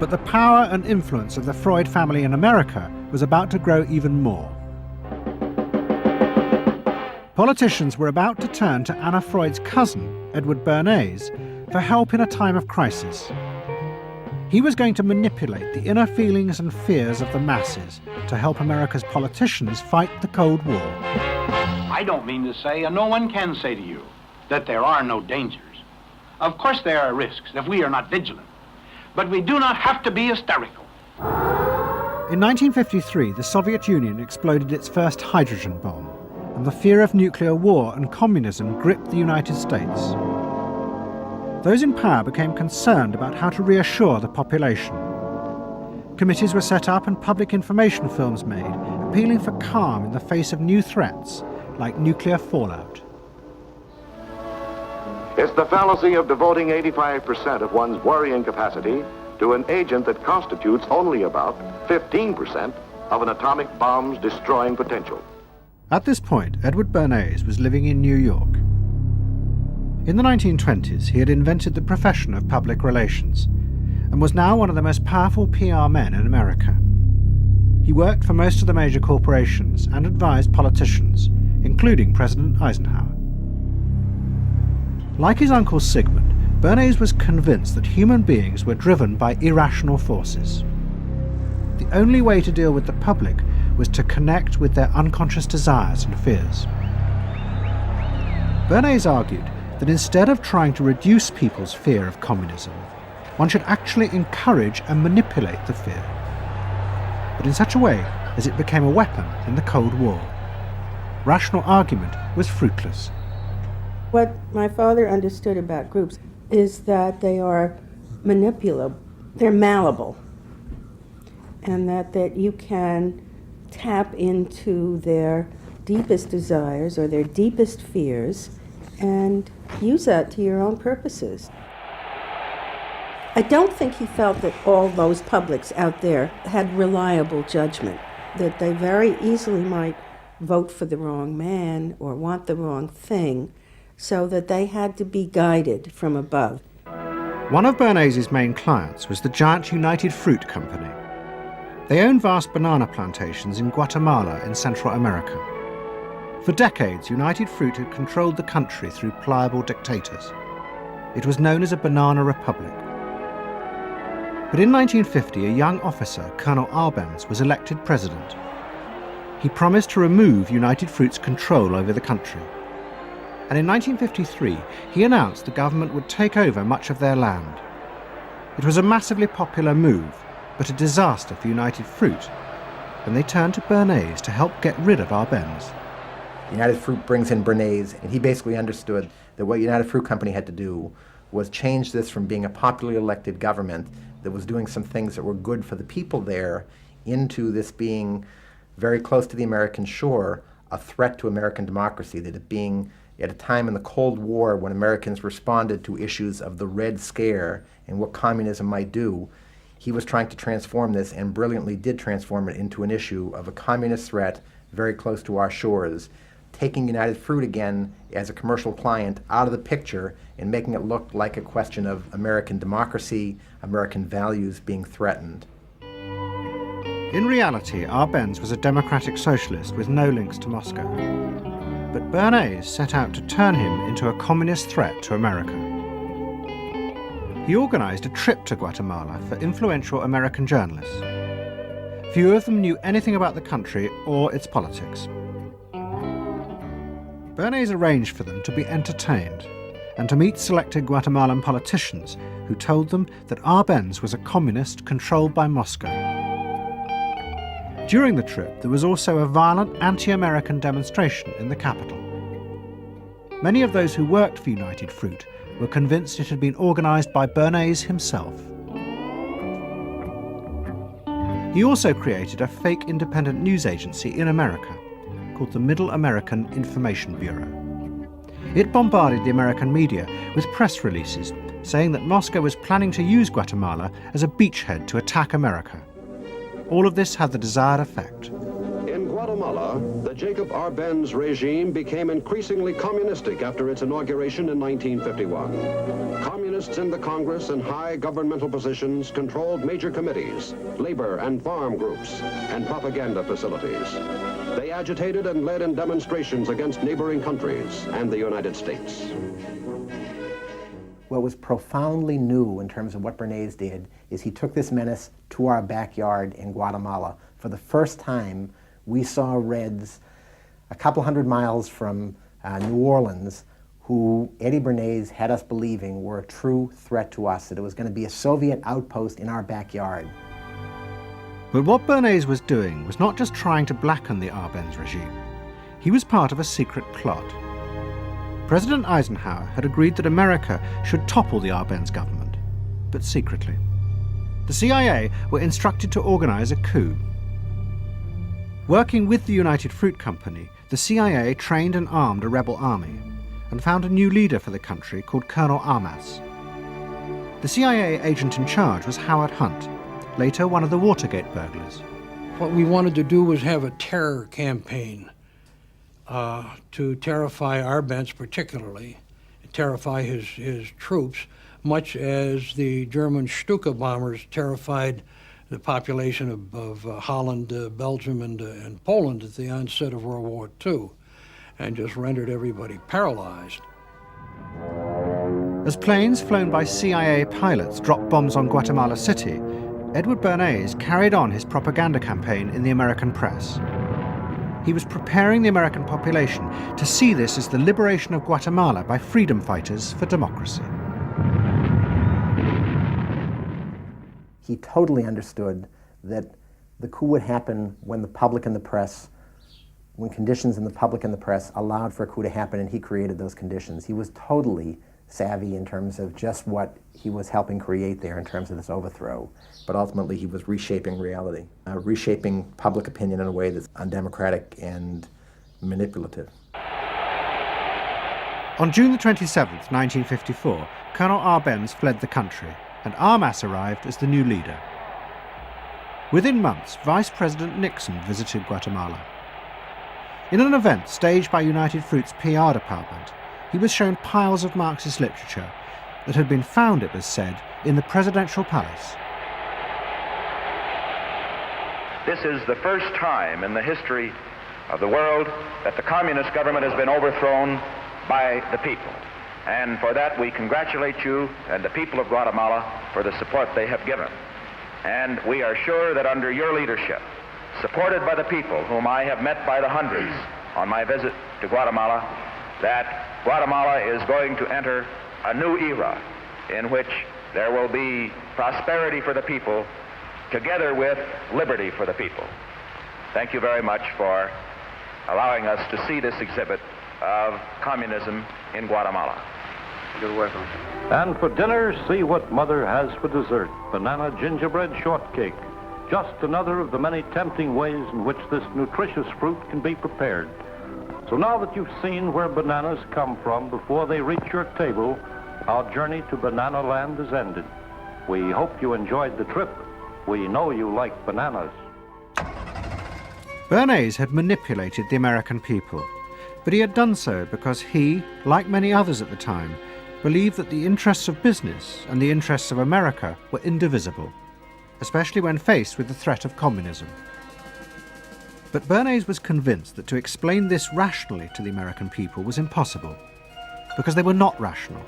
But the power and influence of the Freud family in America was about to grow even more. Politicians were about to turn to Anna Freud's cousin, Edward Bernays, for help in a time of crisis. He was going to manipulate the inner feelings and fears of the masses to help America's politicians fight the Cold War. I don't mean to say, and no one can say to you, that there are no dangers. Of course there are risks if we are not vigilant. But we do not have to be hysterical. In 1953, the Soviet Union exploded its first hydrogen bomb, and the fear of nuclear war and communism gripped the United States. Those in power became concerned about how to reassure the population. Committees were set up and public information films made, appealing for calm in the face of new threats, like nuclear fallout. It's the fallacy of devoting 85% of one's worrying capacity to an agent that constitutes only about 15% of an atomic bomb's destroying potential. At this point, Edward Bernays was living in New York. In the 1920s, he had invented the profession of public relations and was now one of the most powerful PR men in America. He worked for most of the major corporations and advised politicians, including President Eisenhower. Like his uncle Sigmund, Bernays was convinced that human beings were driven by irrational forces. The only way to deal with the public was to connect with their unconscious desires and fears. Bernays argued that instead of trying to reduce people's fear of communism, one should actually encourage and manipulate the fear, but in such a way as it became a weapon in the Cold War. Rational argument was fruitless. What my father understood about groups is that they are manipulable, they're malleable, and that you can tap into their deepest desires or their deepest fears and use that to your own purposes. I don't think he felt that all those publics out there had reliable judgment, that they very easily might vote for the wrong man or want the wrong thing, so that they had to be guided from above. One of Bernays' main clients was the giant United Fruit Company. They owned vast banana plantations in Guatemala in Central America. For decades, United Fruit had controlled the country through pliable dictators. It was known as a banana republic. But in 1950, a young officer, Colonel Arbenz, was elected president. He promised to remove United Fruit's control over the country. And in 1953, he announced the government would take over much of their land. It was a massively popular move, but a disaster for United Fruit, and they turned to Bernays to help get rid of Arbenz. United Fruit brings in Bernays, and he basically understood that what United Fruit Company had to do was change this from being a popularly elected government that was doing some things that were good for the people there into this being very close to the American shore, a threat to American democracy, that it being at a time in the Cold War when Americans responded to issues of the Red Scare and what communism might do, he was trying to transform this and brilliantly did transform it into an issue of a communist threat very close to our shores, taking United Fruit again as a commercial client out of the picture and making it look like a question of American democracy, American values being threatened. In reality, Arbenz was a democratic socialist with no links to Moscow. But Bernays set out to turn him into a communist threat to America. He organized a trip to Guatemala for influential American journalists. Few of them knew anything about the country or its politics. Bernays arranged for them to be entertained and to meet selected Guatemalan politicians who told them that Arbenz was a communist controlled by Moscow. During the trip, there was also a violent anti-American demonstration in the capital. Many of those who worked for United Fruit were convinced it had been organized by Bernays himself. He also created a fake independent news agency in America called the Middle American Information Bureau. It bombarded the American media with press releases saying that Moscow was planning to use Guatemala as a beachhead to attack America. All of this had the desired effect. In Guatemala, the Jacob Arbenz regime became increasingly communistic after its inauguration in 1951. Communists in the Congress and high governmental positions controlled major committees, labor and farm groups, and propaganda facilities. They agitated and led in demonstrations against neighboring countries and the United States. What was profoundly new in terms of what Bernays did is he took this menace to our backyard in Guatemala. For the first time, we saw Reds a couple hundred miles from New Orleans who Eddie Bernays had us believing were a true threat to us, that it was going to be a Soviet outpost in our backyard. But what Bernays was doing was not just trying to blacken the Arbenz regime. He was part of a secret plot. President Eisenhower had agreed that America should topple the Arbenz government, but secretly. The CIA were instructed to organize a coup. Working with the United Fruit Company, the CIA trained and armed a rebel army and found a new leader for the country called Colonel Armas. The CIA agent in charge was Howard Hunt, later one of the Watergate burglars. What we wanted to do was have a terror campaign to terrify Arbenz particularly, terrify his troops, much as the German Stuka bombers terrified the population of Holland, Belgium, and Poland at the onset of World War II, and just rendered everybody paralyzed. As planes flown by CIA pilots dropped bombs on Guatemala City, Edward Bernays carried on his propaganda campaign in the American press. He was preparing the American population to see this as the liberation of Guatemala by freedom fighters for democracy. He totally understood that the coup would happen when the public and the press, when conditions in the public and the press allowed for a coup to happen, and he created those conditions. He was totally savvy in terms of just what he was helping create there in terms of this overthrow. But ultimately he was reshaping reality, reshaping public opinion in a way that's undemocratic and manipulative. On June the 27th, 1954, Colonel Arbenz fled the country, and Armas arrived as the new leader. Within months, Vice President Nixon visited Guatemala. In an event staged by United Fruit's PR department, he was shown piles of Marxist literature that had been found, it was said, in the presidential palace. This is the first time in the history of the world that the communist government has been overthrown by the people. And for that we congratulate you and the people of Guatemala for the support they have given. And we are sure that under your leadership, supported by the people whom I have met by the hundreds on my visit to Guatemala, that Guatemala is going to enter a new era in which there will be prosperity for the people together with liberty for the people. Thank you very much for allowing us to see this exhibit of communism in Guatemala. You're welcome. And for dinner, see what Mother has for dessert. Banana gingerbread shortcake. Just another of the many tempting ways in which this nutritious fruit can be prepared. So now that you've seen where bananas come from before they reach your table, our journey to Banana Land is ended. We hope you enjoyed the trip. We know you like bananas. Bernays had manipulated the American people, but he had done so because he, like many others at the time, believed that the interests of business and the interests of America were indivisible, especially when faced with the threat of communism. But Bernays was convinced that to explain this rationally to the American people was impossible, because they were not rational.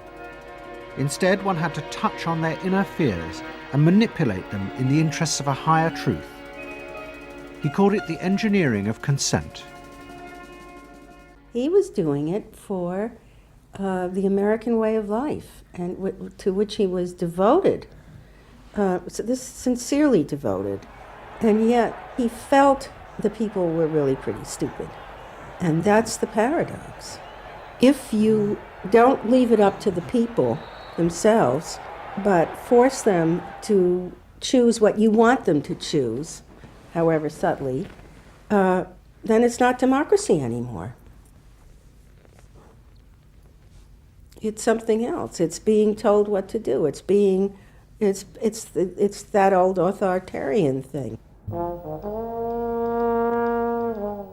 Instead, one had to touch on their inner fears and manipulate them in the interests of a higher truth. He called it the engineering of consent. He was doing it for the American way of life, and to which he was devoted. So this sincerely devoted, and yet he felt the people were really pretty stupid. And that's the paradox. If you don't leave it up to the people themselves, but force them to choose what you want them to choose, however subtly, then it's not democracy anymore. It's something else. It's being told what to do. It's that old authoritarian thing.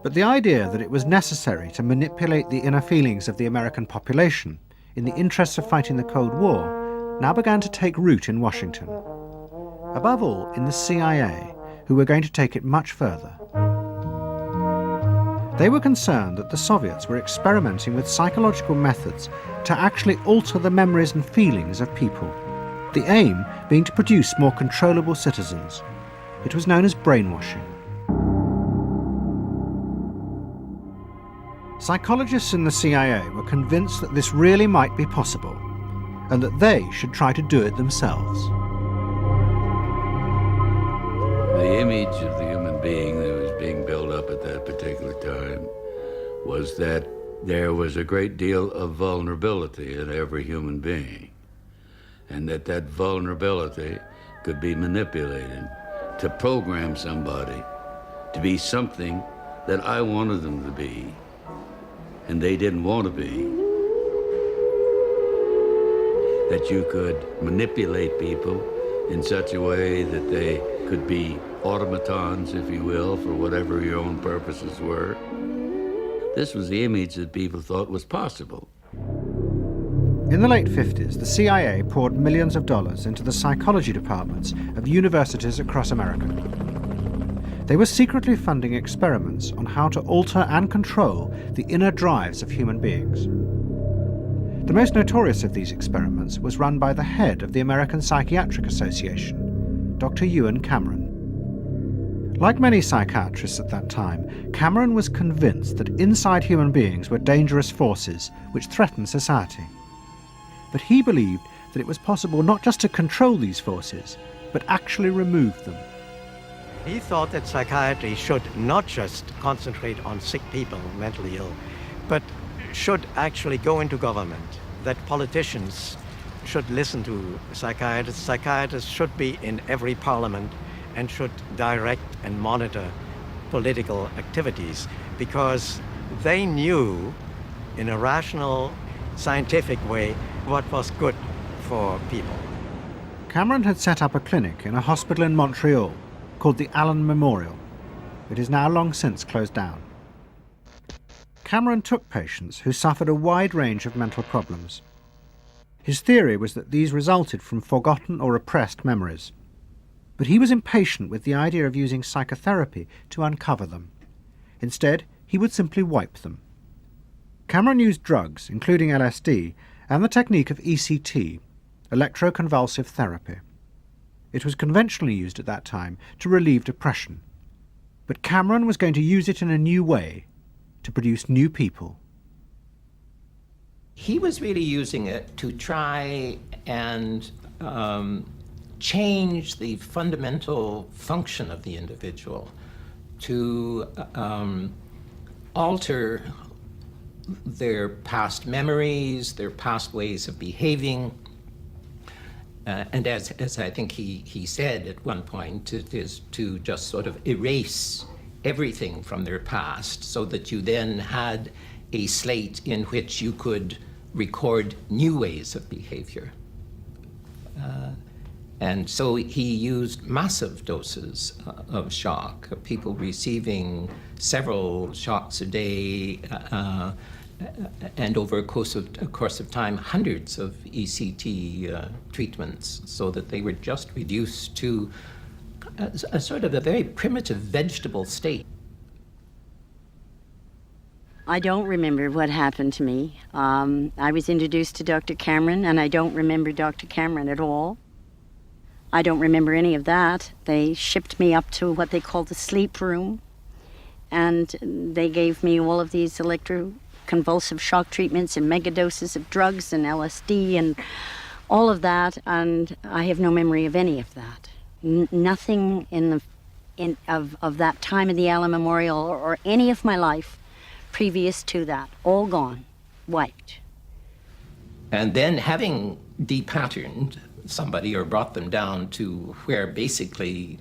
But the idea that it was necessary to manipulate the inner feelings of the American population in the interests of fighting the Cold War now began to take root in Washington. Above all, in the CIA, who were going to take it much further. They were concerned that the Soviets were experimenting with psychological methods to actually alter the memories and feelings of people, the aim being to produce more controllable citizens. It was known as brainwashing. Psychologists in the CIA were convinced that this really might be possible, and that they should try to do it themselves. The image of the human being that was being built up at that particular time was that there was a great deal of vulnerability in every human being, and that vulnerability could be manipulated to program somebody to be something that I wanted them to be, and they didn't want to be. That you could manipulate people in such a way that they could be automatons, if you will, for whatever your own purposes were. This was the image that people thought was possible. In the late 50s, the CIA poured millions of dollars into the psychology departments of universities across America. They were secretly funding experiments on how to alter and control the inner drives of human beings. The most notorious of these experiments was run by the head of the American Psychiatric Association, Dr. Ewan Cameron. Like many psychiatrists at that time, Cameron was convinced that inside human beings were dangerous forces which threatened society. But he believed that it was possible not just to control these forces, but actually remove them. He thought that psychiatry should not just concentrate on sick people, mentally ill, but should actually go into government, that politicians should listen to psychiatrists. Psychiatrists should be in every parliament and should direct and monitor political activities, because they knew in a rational, scientific way what was good for people. Cameron had set up a clinic in a hospital in Montreal called the Allen Memorial. It is now long since closed down. Cameron took patients who suffered a wide range of mental problems. His theory was that these resulted from forgotten or repressed memories. But he was impatient with the idea of using psychotherapy to uncover them. Instead, he would simply wipe them. Cameron used drugs, including LSD, and the technique of ECT, electroconvulsive therapy. It was conventionally used at that time to relieve depression. But Cameron was going to use it in a new way, to produce new people. He was really using it to try and change the fundamental function of the individual, to alter their past memories, their past ways of behaving. And as I think he said at one point, it is to just sort of erase everything from their past so that you then had a slate in which you could record new ways of behavior. And so he used massive doses of shock, people receiving several shocks a day, and over a course of time, hundreds of ECT treatments, so that they were just reduced to a sort of a very primitive vegetable state. I don't remember what happened to me. I was introduced to Dr. Cameron, and I don't remember Dr. Cameron at all. I don't remember any of that. They shipped me up to what they called the sleep room, and they gave me all of these electroconvulsive shock treatments and megadoses of drugs and LSD and all of that, and I have no memory of any of that. Nothing of that time in the Allen Memorial or any of my life previous to that. All gone, wiped. And then having depatterned somebody or brought them down to where basically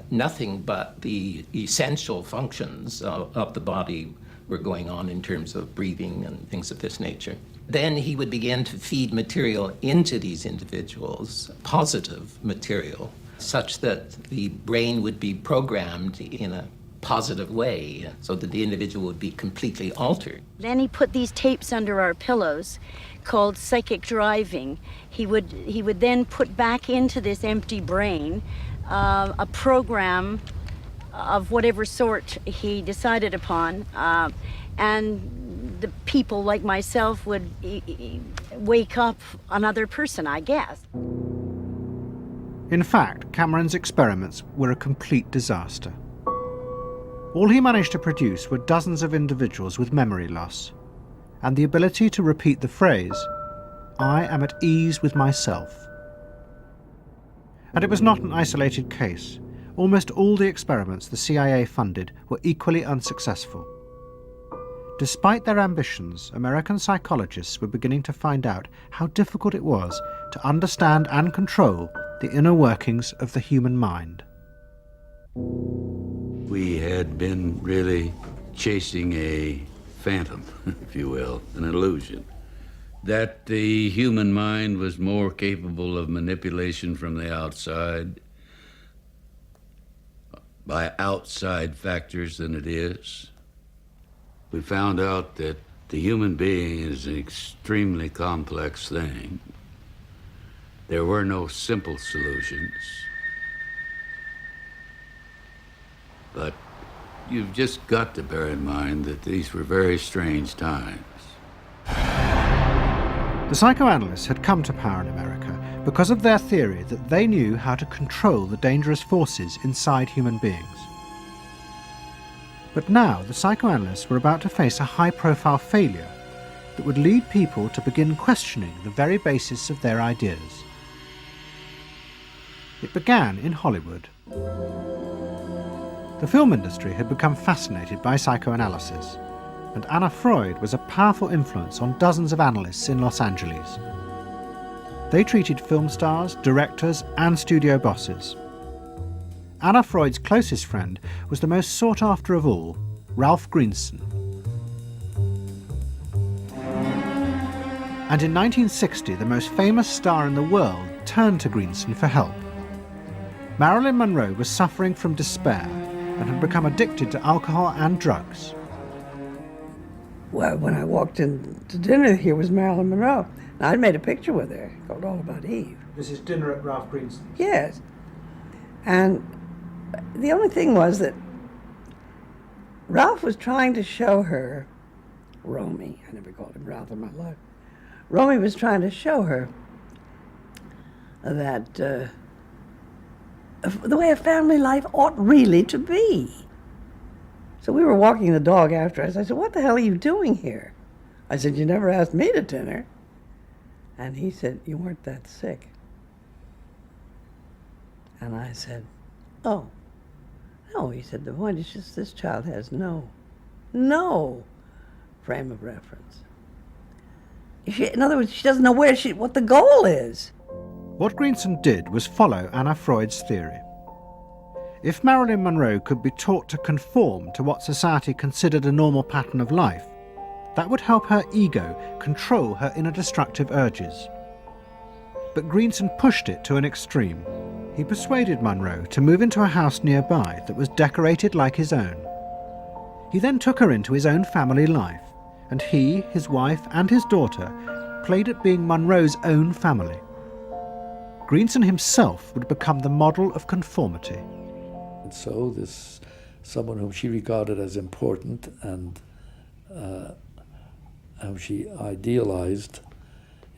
nothing but the essential functions of the body were going on in terms of breathing and things of this nature. Then he would begin to feed material into these individuals, positive material, such that the brain would be programmed in a positive way, so that the individual would be completely altered. Then he put these tapes under our pillows called psychic driving. He would then put back into this empty brain a program of whatever sort he decided upon, and the people like myself would wake up another person, I guess. In fact, Cameron's experiments were a complete disaster. All he managed to produce were dozens of individuals with memory loss, and the ability to repeat the phrase, "I am at ease with myself." And it was not an isolated case. Almost all the experiments the CIA funded were equally unsuccessful. Despite their ambitions, American psychologists were beginning to find out how difficult it was to understand and control the inner workings of the human mind. We had been really chasing a phantom, if you will, an illusion, that the human mind was more capable of manipulation from the outside by outside factors than it is. We found out that the human being is an extremely complex thing. There were no simple solutions. But you've just got to bear in mind that these were very strange times. The psychoanalysts had come to power in America because of their theory that they knew how to control the dangerous forces inside human beings. But now the psychoanalysts were about to face a high-profile failure that would lead people to begin questioning the very basis of their ideas. It began in Hollywood. The film industry had become fascinated by psychoanalysis, and Anna Freud was a powerful influence on dozens of analysts in Los Angeles. They treated film stars, directors, and studio bosses. Anna Freud's closest friend was the most sought after of all, Ralph Greenson. And in 1960, the most famous star in the world turned to Greenson for help. Marilyn Monroe was suffering from despair and had become addicted to alcohol and drugs. Well, when I walked in to dinner, here was Marilyn Monroe. And I'd made a picture with her called All About Eve. This is dinner at Ralph Greenson's. Yes. And the only thing was that Ralph was trying to show her, Romy, I never called him Ralph in my life. Romy was trying to show her that the way a family life ought really to be. So we were walking the dog after us. I said, "What the hell are you doing here?" I said, "You never asked me to dinner." And he said, "You weren't that sick." And I said, "Oh, no." He said, "The point is just this child has no frame of reference. In other words, she doesn't know what the goal is." What Greenson did was follow Anna Freud's theory. If Marilyn Monroe could be taught to conform to what society considered a normal pattern of life, that would help her ego control her inner destructive urges. But Greenson pushed it to an extreme. He persuaded Monroe to move into a house nearby that was decorated like his own. He then took her into his own family life, and he, his wife, and his daughter played at being Monroe's own family. Greenson himself would become the model of conformity. And so this someone whom she regarded as important and whom she idealized,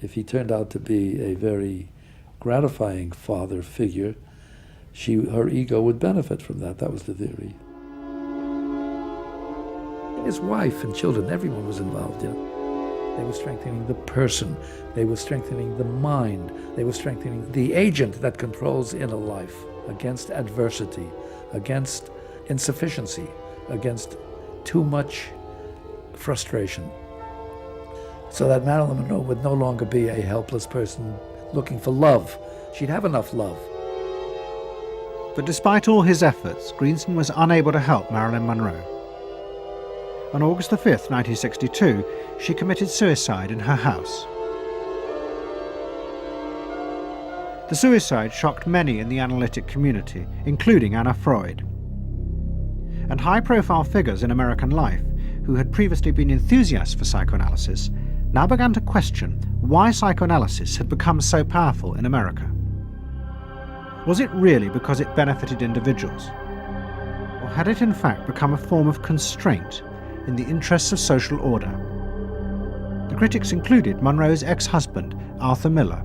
if he turned out to be a very gratifying father figure, her ego would benefit from that. That was the theory. His wife and children, everyone was involved in it. They were strengthening the person. They were strengthening the mind. They were strengthening the agent that controls inner life against adversity, against insufficiency, against too much frustration. So that Marilyn Monroe would no longer be a helpless person looking for love. She'd have enough love. But despite all his efforts, Greenson was unable to help Marilyn Monroe. On August 5th, 1962, she committed suicide in her house. The suicide shocked many in the analytic community, including Anna Freud. And high-profile figures in American life, who had previously been enthusiasts for psychoanalysis, now began to question why psychoanalysis had become so powerful in America. Was it really because it benefited individuals? Or had it in fact become a form of constraint in the interests of social order? The critics included Monroe's ex-husband, Arthur Miller.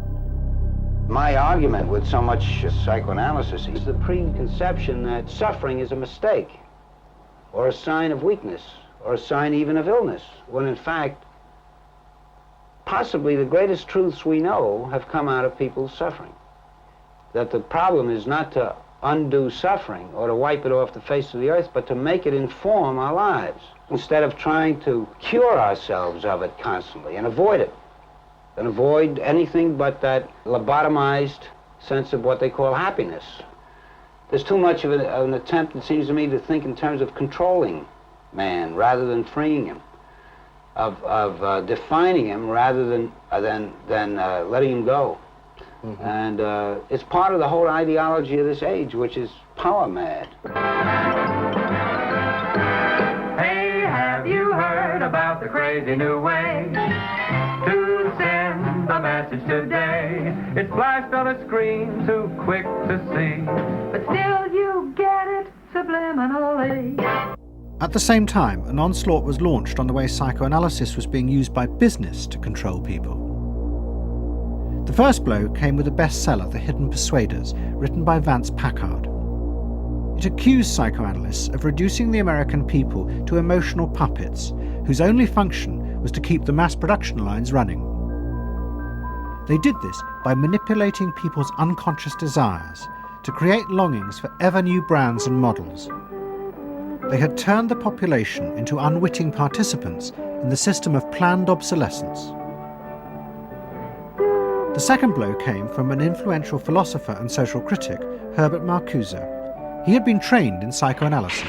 My argument with so much psychoanalysis is the preconception that suffering is a mistake, or a sign of weakness, or a sign even of illness, when in fact, possibly the greatest truths we know have come out of people's suffering. That the problem is not to undo suffering or to wipe it off the face of the earth, but to make it inform our lives, instead of trying to cure ourselves of it constantly and avoid it, and avoid anything but that lobotomized sense of what they call happiness. There's too much of an attempt, it seems to me, to think in terms of controlling man rather than freeing him, of defining him rather than letting him go. Mm-hmm. And it's part of the whole ideology of this age, which is power mad. Hey, have you heard about the crazy new way to send a message today? It's flashed on a screen, too quick to see, but still you get it subliminally. At the same time, an onslaught was launched on the way psychoanalysis was being used by business to control people. The first blow came with the bestseller The Hidden Persuaders, written by Vance Packard. It accused psychoanalysts of reducing the American people to emotional puppets, whose only function was to keep the mass production lines running. They did this by manipulating people's unconscious desires to create longings for ever new brands and models. They had turned the population into unwitting participants in the system of planned obsolescence. The second blow came from an influential philosopher and social critic, Herbert Marcuse. He had been trained in psychoanalysis.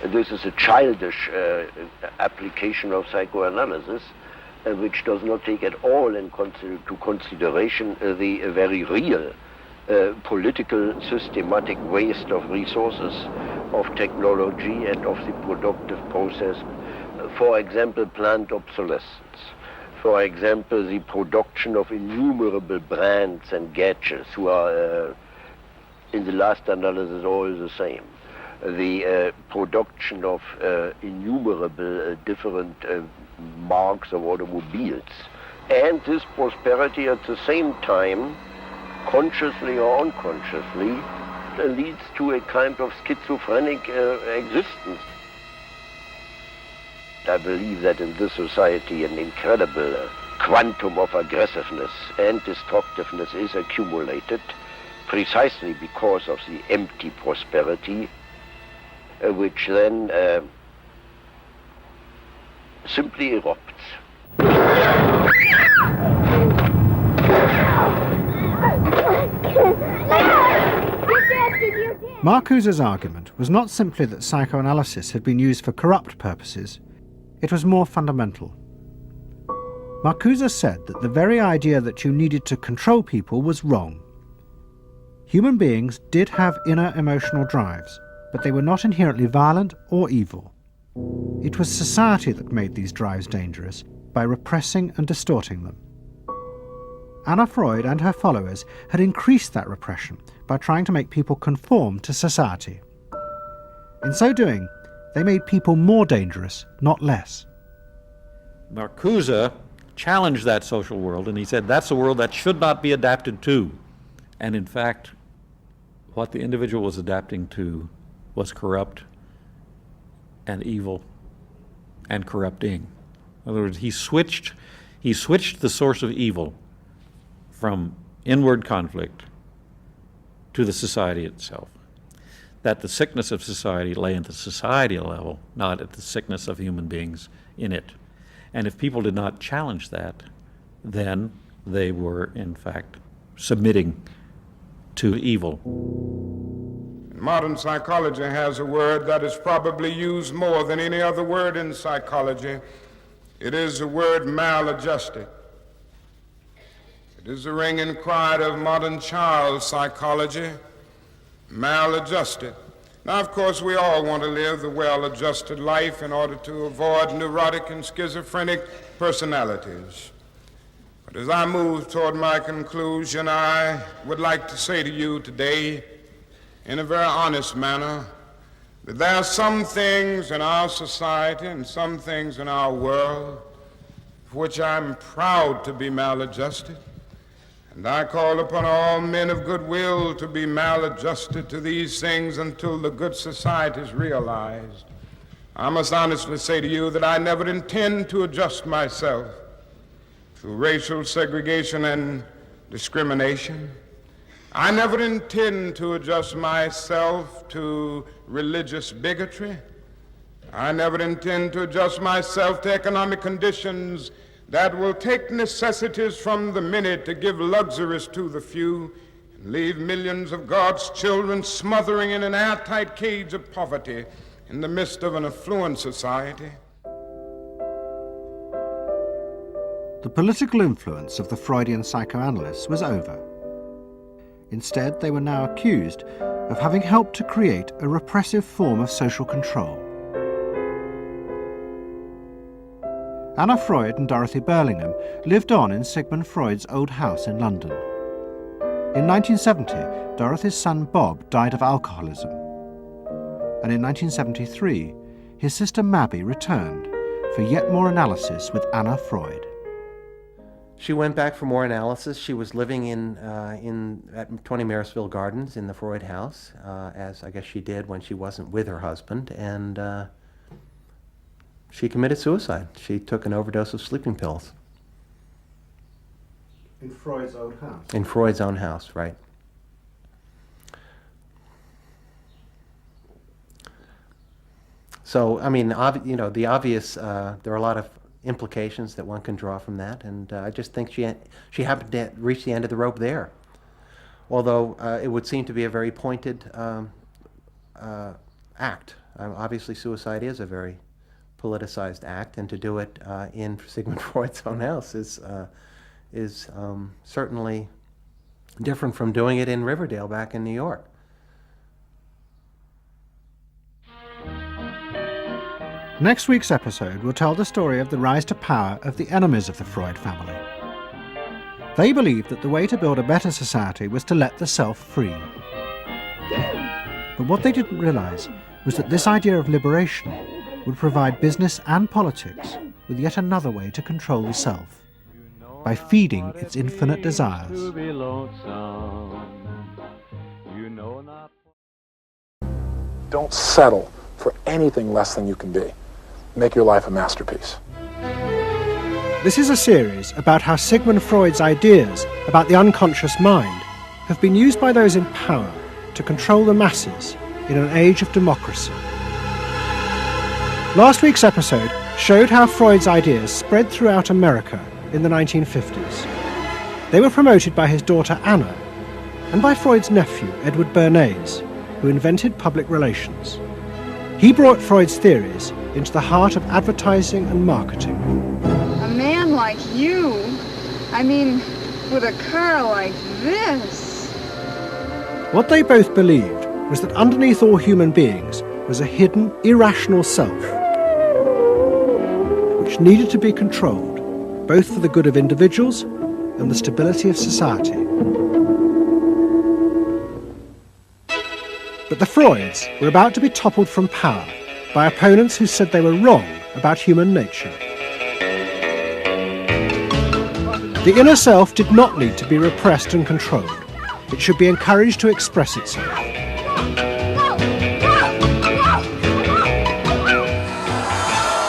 This is a childish application of psychoanalysis, which does not take at all into consideration the very real political systematic waste of resources, of technology and of the productive process. For example, planned obsolescence. For example, the production of innumerable brands and gadgets who are, in the last analysis, all the same. The production of innumerable different marks of automobiles. And this prosperity at the same time, consciously or unconsciously, leads to a kind of schizophrenic existence. I believe that in this society an incredible quantum of aggressiveness and destructiveness is accumulated precisely because of the empty prosperity, which then simply erupts. Marcuse's argument was not simply that psychoanalysis had been used for corrupt purposes, it was more fundamental. Marcuse said that the very idea that you needed to control people was wrong. Human beings did have inner emotional drives, but they were not inherently violent or evil. It was society that made these drives dangerous by repressing and distorting them. Anna Freud and her followers had increased that repression by trying to make people conform to society. In so doing, they made people more dangerous, not less. Marcuse challenged that social world, and he said that's a world that should not be adapted to. And in fact, what the individual was adapting to was corrupt and evil and corrupting. In other words, he switched the source of evil from inward conflict to the society itself. That the sickness of society lay at the societal level, not at the sickness of human beings in it. And if people did not challenge that, then they were, in fact, submitting to evil. Modern psychology has a word that is probably used more than any other word in psychology. It is the word maladjusted. It is the ringing cry of modern child psychology, maladjusted. Now, of course, we all want to live the well-adjusted life in order to avoid neurotic and schizophrenic personalities. But as I move toward my conclusion, I would like to say to you today, in a very honest manner, that there are some things in our society and some things in our world for which I'm proud to be maladjusted. And I call upon all men of goodwill to be maladjusted to these things until the good society is realized. I must honestly say to you that I never intend to adjust myself to racial segregation and discrimination. I never intend to adjust myself to religious bigotry. I never intend to adjust myself to economic conditions that will take necessities from the many to give luxuries to the few and leave millions of God's children smothering in an airtight cage of poverty in the midst of an affluent society. The political influence of the Freudian psychoanalysts was over. Instead, they were now accused of having helped to create a repressive form of social control. Anna Freud and Dorothy Burlingham lived on in Sigmund Freud's old house in London. In 1970, Dorothy's son Bob died of alcoholism. And in 1973, his sister Mabby returned for yet more analysis with Anna Freud. She went back for more analysis. She was living at 20 Marysville Gardens in the Freud house, as I guess she did when she wasn't with her husband, and she committed suicide. She took an overdose of sleeping pills. In Freud's own house? In Freud's own house, right. So, I mean, the obvious, there are a lot of implications that one can draw from that, and I just think she happened to reach the end of the rope there. Although it would seem to be a very pointed act. Obviously, suicide is a very politicized act, and to do it in Sigmund Freud's own house is certainly different from doing it in Riverdale back in New York. Next week's episode will tell the story of the rise to power of the enemies of the Freud family. They believed that the way to build a better society was to let the self free. But what they didn't realize was that this idea of liberation would provide business and politics with yet another way to control the self, by feeding its infinite desires. Don't settle for anything less than you can be. Make your life a masterpiece. This is a series about how Sigmund Freud's ideas about the unconscious mind have been used by those in power to control the masses in an age of democracy. Last week's episode showed how Freud's ideas spread throughout America in the 1950s. They were promoted by his daughter Anna and by Freud's nephew, Edward Bernays, who invented public relations. He brought Freud's theories into the heart of advertising and marketing. A man like you, I mean, with a car like this. What they both believed was that underneath all human beings was a hidden, irrational self, which needed to be controlled, both for the good of individuals and the stability of society. But the Freuds were about to be toppled from power by opponents who said they were wrong about human nature. The inner self did not need to be repressed and controlled. It should be encouraged to express itself.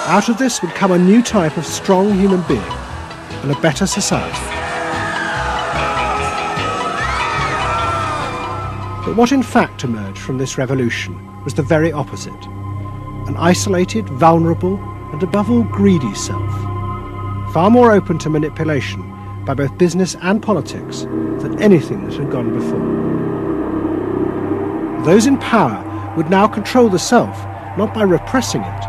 Out of this would come a new type of strong human being and a better society. But what in fact emerged from this revolution was the very opposite. An isolated, vulnerable, and above all greedy self, far more open to manipulation by both business and politics than anything that had gone before. Those in power would now control the self, not by repressing it,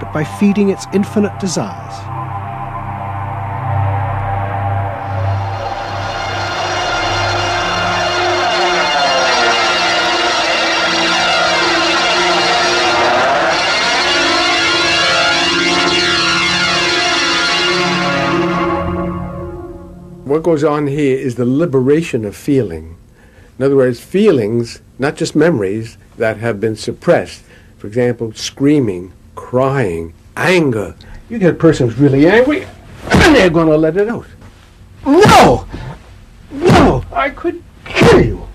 but by feeding its infinite desires. What goes on here is the liberation of feeling. In other words, feelings, not just memories, that have been suppressed. For example, screaming, crying, anger. You get a person who's really angry, and they're going to let it out. No! No! I could kill you!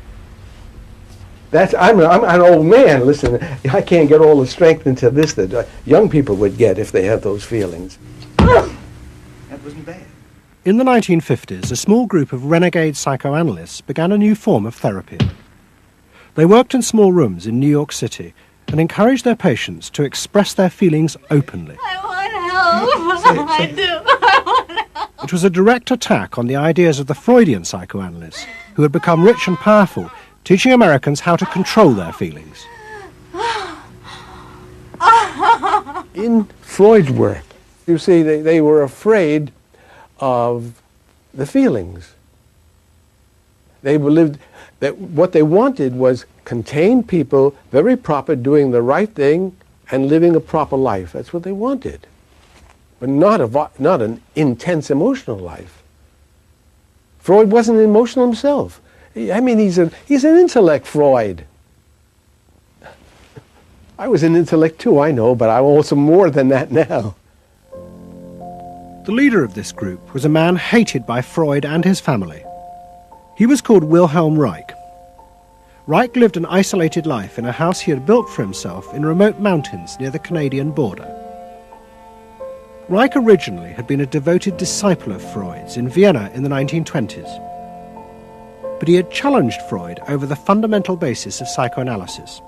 I'm an old man. Listen, I can't get all the strength into this that young people would get if they had those feelings. That wasn't bad. In the 1950s, a small group of renegade psychoanalysts began a new form of therapy. They worked in small rooms in New York City and encouraged their patients to express their feelings openly. I want help. I do. I want help. It was a direct attack on the ideas of the Freudian psychoanalysts, who had become rich and powerful, teaching Americans how to control their feelings. In Freud's work, you see, they were afraid of the feelings. They believed that what they wanted was contained people, very proper, doing the right thing and living a proper life. That's what they wanted. But not an intense emotional life. Freud wasn't emotional himself. I mean, he's an intellect, Freud. I was an intellect too, I know, but I'm also more than that now. The leader of this group was a man hated by Freud and his family. He was called Wilhelm Reich. Reich lived an isolated life in a house he had built for himself in remote mountains near the Canadian border. Reich originally had been a devoted disciple of Freud's in Vienna in the 1920s. But he had challenged Freud over the fundamental basis of psychoanalysis.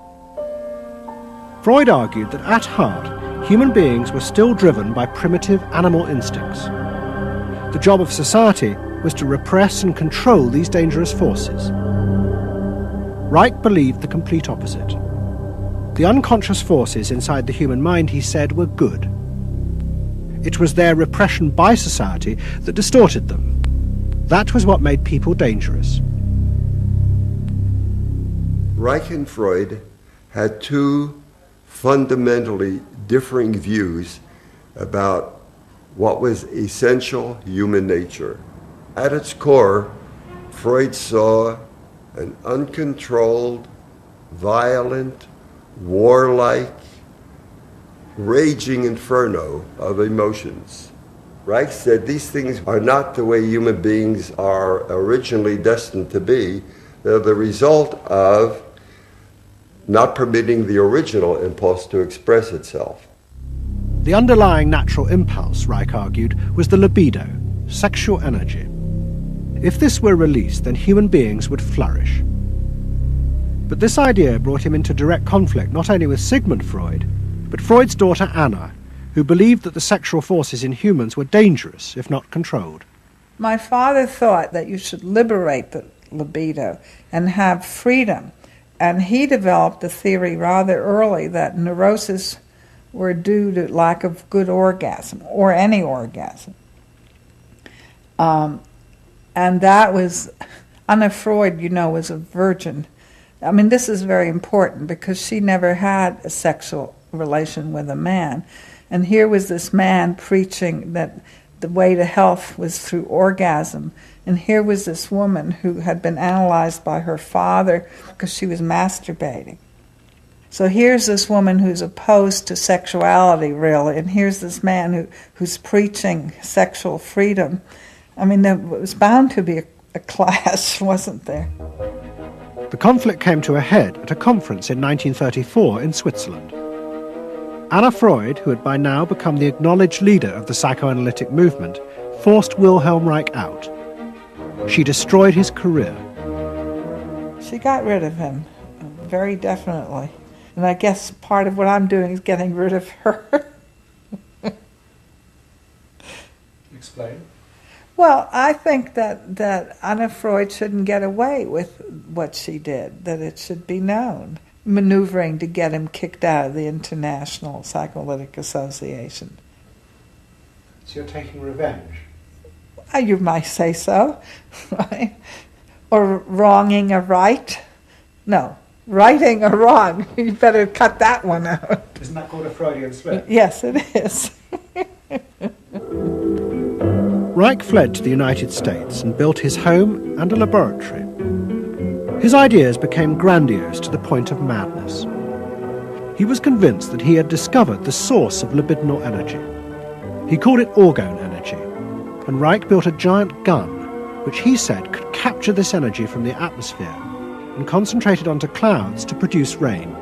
Freud argued that at heart, human beings were still driven by primitive animal instincts. The job of society was to repress and control these dangerous forces. Reich believed the complete opposite. The unconscious forces inside the human mind, he said, were good. It was their repression by society that distorted them. That was what made people dangerous. Reich and Freud had two fundamentally differing views about what was essential human nature. At its core, Freud saw an uncontrolled, violent, warlike, raging inferno of emotions. Reich said these things are not the way human beings are originally destined to be. They're the result of not permitting the original impulse to express itself. The underlying natural impulse, Reich argued, was the libido, sexual energy. If this were released, then human beings would flourish. But this idea brought him into direct conflict not only with Sigmund Freud, but Freud's daughter Anna, who believed that the sexual forces in humans were dangerous if not controlled. My father thought that you should liberate the libido and have freedom. And he developed a theory rather early that neuroses were due to lack of good orgasm, or any orgasm. And that was, Anna Freud, you know, was a virgin. I mean, this is very important because she never had a sexual relation with a man. And here was this man preaching that the way to health was through orgasm. And here was this woman who had been analyzed by her father because she was masturbating. So here's this woman who's opposed to sexuality, really, and here's this man who's preaching sexual freedom. I mean, there was bound to be a clash, wasn't there? The conflict came to a head at a conference in 1934 in Switzerland. Anna Freud, who had by now become the acknowledged leader of the psychoanalytic movement, forced Wilhelm Reich out. She destroyed his career. She got rid of him, very definitely. And I guess part of what I'm doing is getting rid of her. Explain. Well, I think that Anna Freud shouldn't get away with what she did, that it should be known. Maneuvering to get him kicked out of the International Psychoanalytic Association. So you're taking revenge? You might say so, right? Or wronging a right. No, righting a wrong. You better cut that one out. Isn't that called a Freudian slip? Yes, it is. Reich fled to the United States and built his home and a laboratory. His ideas became grandiose to the point of madness. He was convinced that he had discovered the source of libidinal energy. He called it orgone energy, and Reich built a giant gun, which he said could capture this energy from the atmosphere and concentrate it onto clouds to produce rain.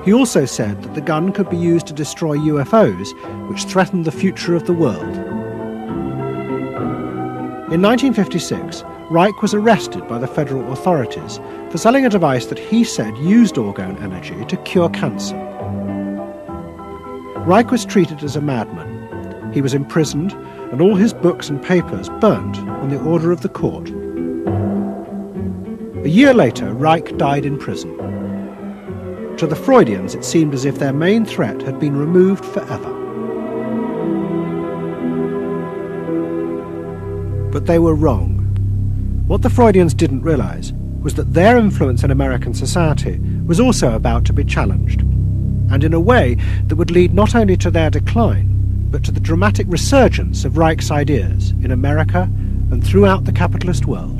He also said that the gun could be used to destroy UFOs, which threatened the future of the world. In 1956, Reich was arrested by the federal authorities for selling a device that he said used orgone energy to cure cancer. Reich was treated as a madman. He was imprisoned, and all his books and papers burnt on the order of the court. A year later, Reich died in prison. To the Freudians, it seemed as if their main threat had been removed forever. But they were wrong. What the Freudians didn't realize was that their influence in American society was also about to be challenged, and in a way that would lead not only to their decline, but to the dramatic resurgence of Reich's ideas in America and throughout the capitalist world.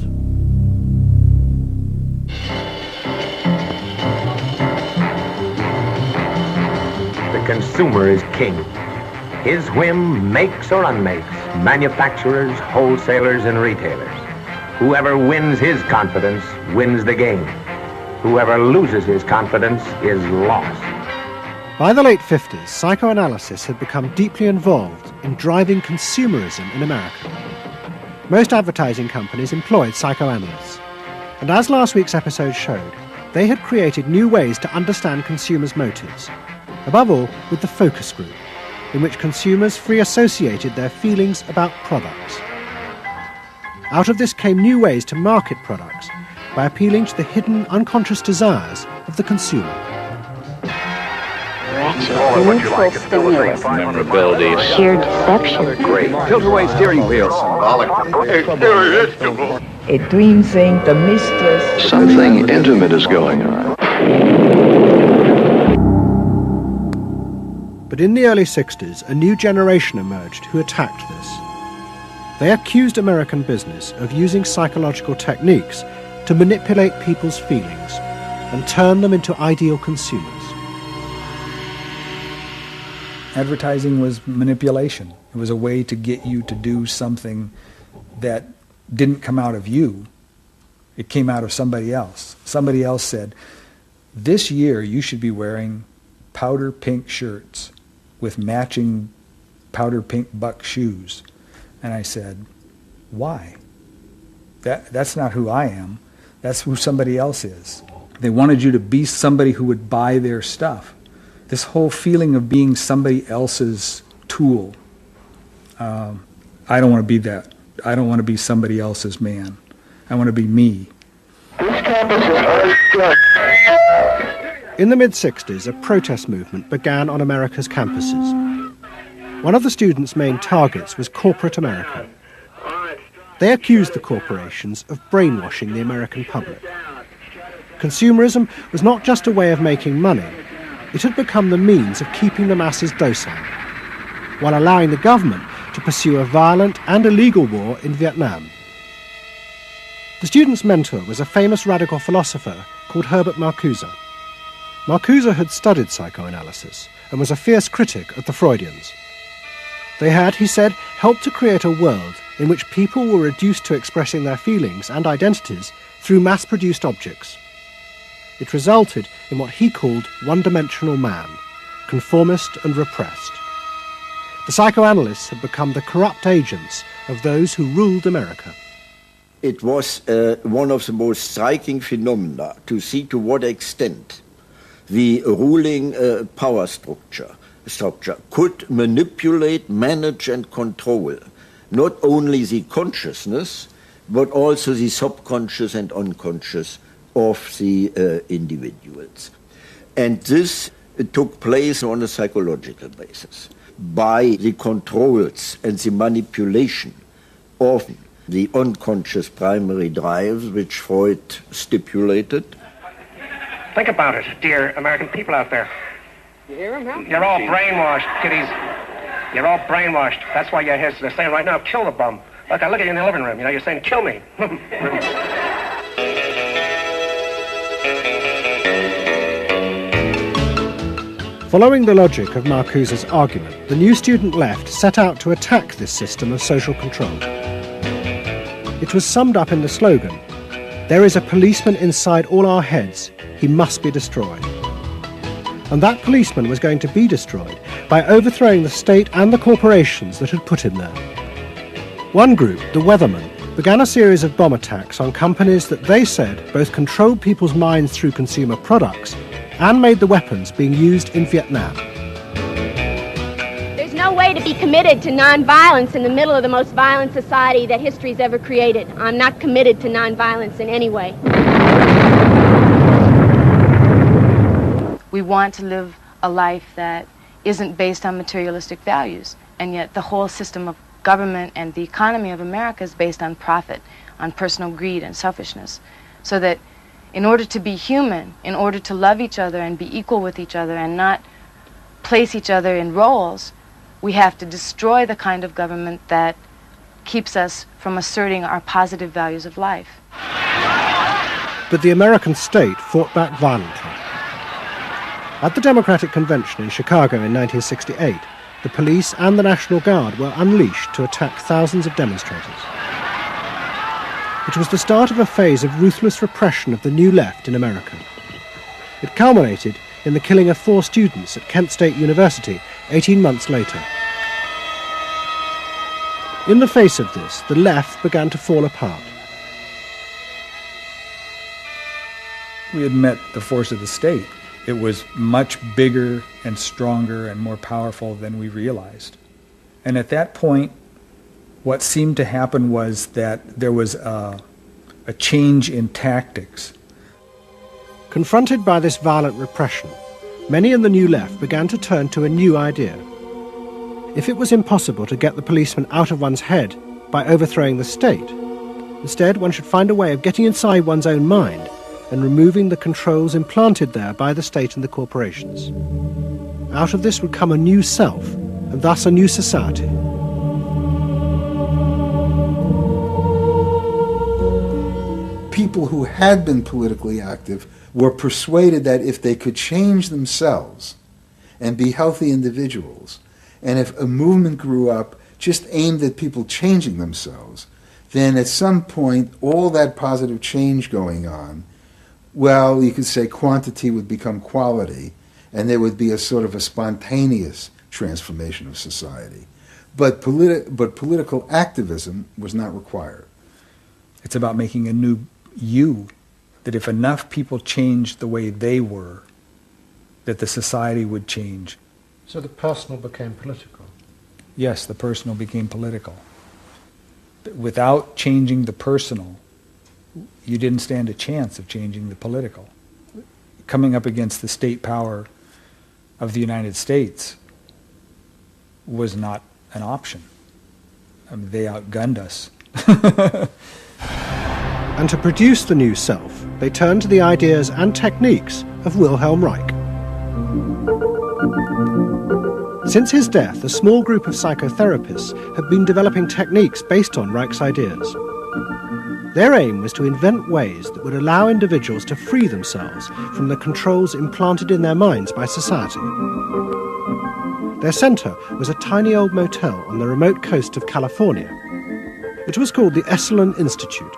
The consumer is king. His whim makes or unmakes manufacturers, wholesalers, and retailers. Whoever wins his confidence wins the game. Whoever loses his confidence is lost. By the late 50s, psychoanalysis had become deeply involved in driving consumerism in America. Most advertising companies employed psychoanalysts, and as last week's episode showed, they had created new ways to understand consumers' motives, above all with the focus group, in which consumers free associated their feelings about products. Out of this came new ways to market products by appealing to the hidden unconscious desires of the consumer. Neutral stimulus. Memorability. Sheer deception. Great. Tilt-away steering wheel. Symbolic. Irresistible. A dream thing, the mistress. Something intimate is going on. But in the early 60s, a new generation emerged who attacked this. They accused American business of using psychological techniques to manipulate people's feelings and turn them into ideal consumers. Advertising was manipulation. It was a way to get you to do something that didn't come out of you. It came out of somebody else. Somebody else said, this year you should be wearing powder pink shirts with matching powder pink buck shoes. And I said, why? That's not who I am. That's who somebody else is. They wanted you to be somebody who would buy their stuff. This whole feeling of being somebody else's tool. I don't want to be that. I don't want to be somebody else's man. I want to be me. In the mid-60s, a protest movement began on America's campuses. One of the students' main targets was corporate America. They accused the corporations of brainwashing the American public. Consumerism was not just a way of making money, it had become the means of keeping the masses docile, while allowing the government to pursue a violent and illegal war in Vietnam. The student's mentor was a famous radical philosopher called Herbert Marcuse. Marcuse had studied psychoanalysis and was a fierce critic of the Freudians. They had, he said, helped to create a world in which people were reduced to expressing their feelings and identities through mass-produced objects. It resulted in what he called one-dimensional man, conformist and repressed. The psychoanalysts had become the corrupt agents of those who ruled America. It was one of the most striking phenomena to see to what extent the ruling power structure could manipulate, manage and control not only the consciousness but also the subconscious and unconscious of the individuals. And this took place on a psychological basis by the controls and the manipulation of the unconscious primary drives which Freud stipulated. Think about it, dear American people out there. You hear him, huh? You're all brainwashed, kiddies. You're all brainwashed. That's why you're here. They're saying right now, kill the bum. Look, I look at you in the living room. You know, you're saying, kill me. Following the logic of Marcuse's argument, the new student left set out to attack this system of social control. It was summed up in the slogan, "There is a policeman inside all our heads. He must be destroyed." And that policeman was going to be destroyed by overthrowing the state and the corporations that had put him there. One group, the Weathermen, began a series of bomb attacks on companies that they said both controlled people's minds through consumer products and made the weapons being used in Vietnam. There's no way to be committed to nonviolence in the middle of the most violent society that history's ever created. I'm not committed to nonviolence in any way. We want to live a life that isn't based on materialistic values, and yet the whole system of government and the economy of America is based on profit, on personal greed and selfishness. So that in order to be human, in order to love each other and be equal with each other and not place each other in roles, we have to destroy the kind of government that keeps us from asserting our positive values of life. But the American state fought back violently. At the Democratic Convention in Chicago in 1968, the police and the National Guard were unleashed to attack thousands of demonstrators. It was the start of a phase of ruthless repression of the New Left in America. It culminated in the killing of 4 students at Kent State University 18 months later. In the face of this, the left began to fall apart. We had met the force of the state. It was much bigger and stronger and more powerful than we realized. And at that point, what seemed to happen was that there was a change in tactics. Confronted by this violent repression, many in the New Left began to turn to a new idea. If it was impossible to get the policeman out of one's head by overthrowing the state, instead one should find a way of getting inside one's own mind and removing the controls implanted there by the state and the corporations. Out of this would come a new self, and thus a new society. People who had been politically active were persuaded that if they could change themselves and be healthy individuals, and if a movement grew up just aimed at people changing themselves, then at some point all that positive change going on, well, you could say quantity would become quality, and there would be a sort of a spontaneous transformation of society. But political activism was not required. It's about making a new you, that if enough people changed the way they were, that the society would change. So the personal became political? Yes, the personal became political. Without changing the personal, you didn't stand a chance of changing the political. Coming up against the state power of the United States was not an option. I mean, they outgunned us. And to produce the new self, they turned to the ideas and techniques of Wilhelm Reich. Since his death, a small group of psychotherapists have been developing techniques based on Reich's ideas. Their aim was to invent ways that would allow individuals to free themselves from the controls implanted in their minds by society. Their center was a tiny old motel on the remote coast of California. It was called the Esalen Institute.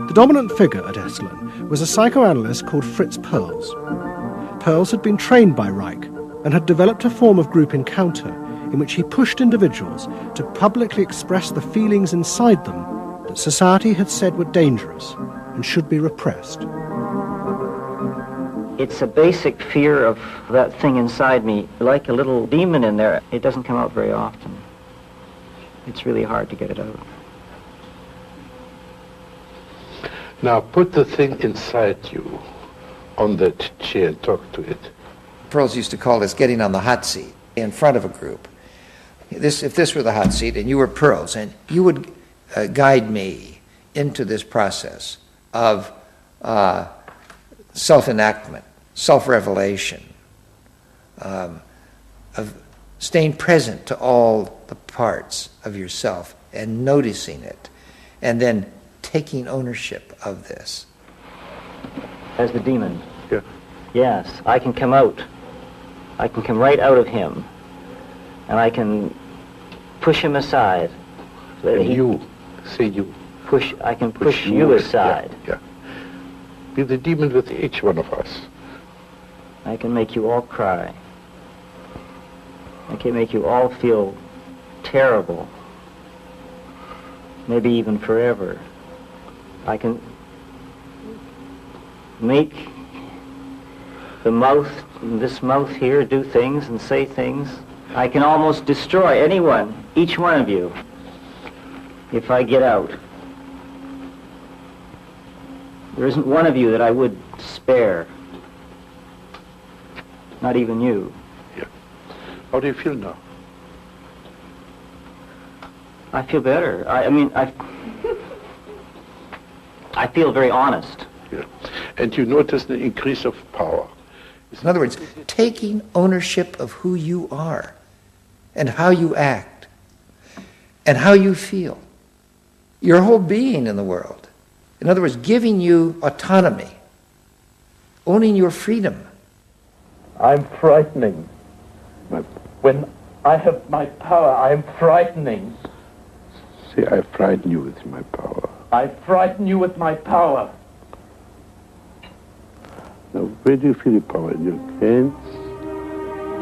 The dominant figure at Esalen was a psychoanalyst called Fritz Perls. Perls had been trained by Reich and had developed a form of group encounter in which he pushed individuals to publicly express the feelings inside them that society had said were dangerous and should be repressed. It's a basic fear of that thing inside me, like a little demon in there. It doesn't come out very often. It's really hard to get it out. Now put the thing inside you on that chair and talk to it. Perls used to call this getting on the hot seat in front of a group. If this were the hot seat and you were Perls, and you would guide me into this process of self-enactment, self-revelation, of staying present to all the parts of yourself and noticing it, and then taking ownership of this. As the demon? Yeah. Yes, I can come out. I can come right out of him, and I can push him aside. You, say you. I can push you aside. Yeah. Be the demon with each one of us. I can make you all cry. I can make you all feel terrible. Maybe even forever. I can make the mouth, this mouth here, do things and say things. I can almost destroy anyone, each one of you, if I get out. There isn't one of you that I would spare. Not even you. Yeah. How do you feel now? I feel better. I feel very honest. Yeah. And you notice the increase of power. In other words, taking ownership of who you are and how you act and how you feel. Your whole being in the world. In other words, giving you autonomy, owning your freedom. I'm frightening. When I have my power, I am frightening. See, I frighten you with my power. I frighten you with my power. Now, where do you feel your power? In your hands?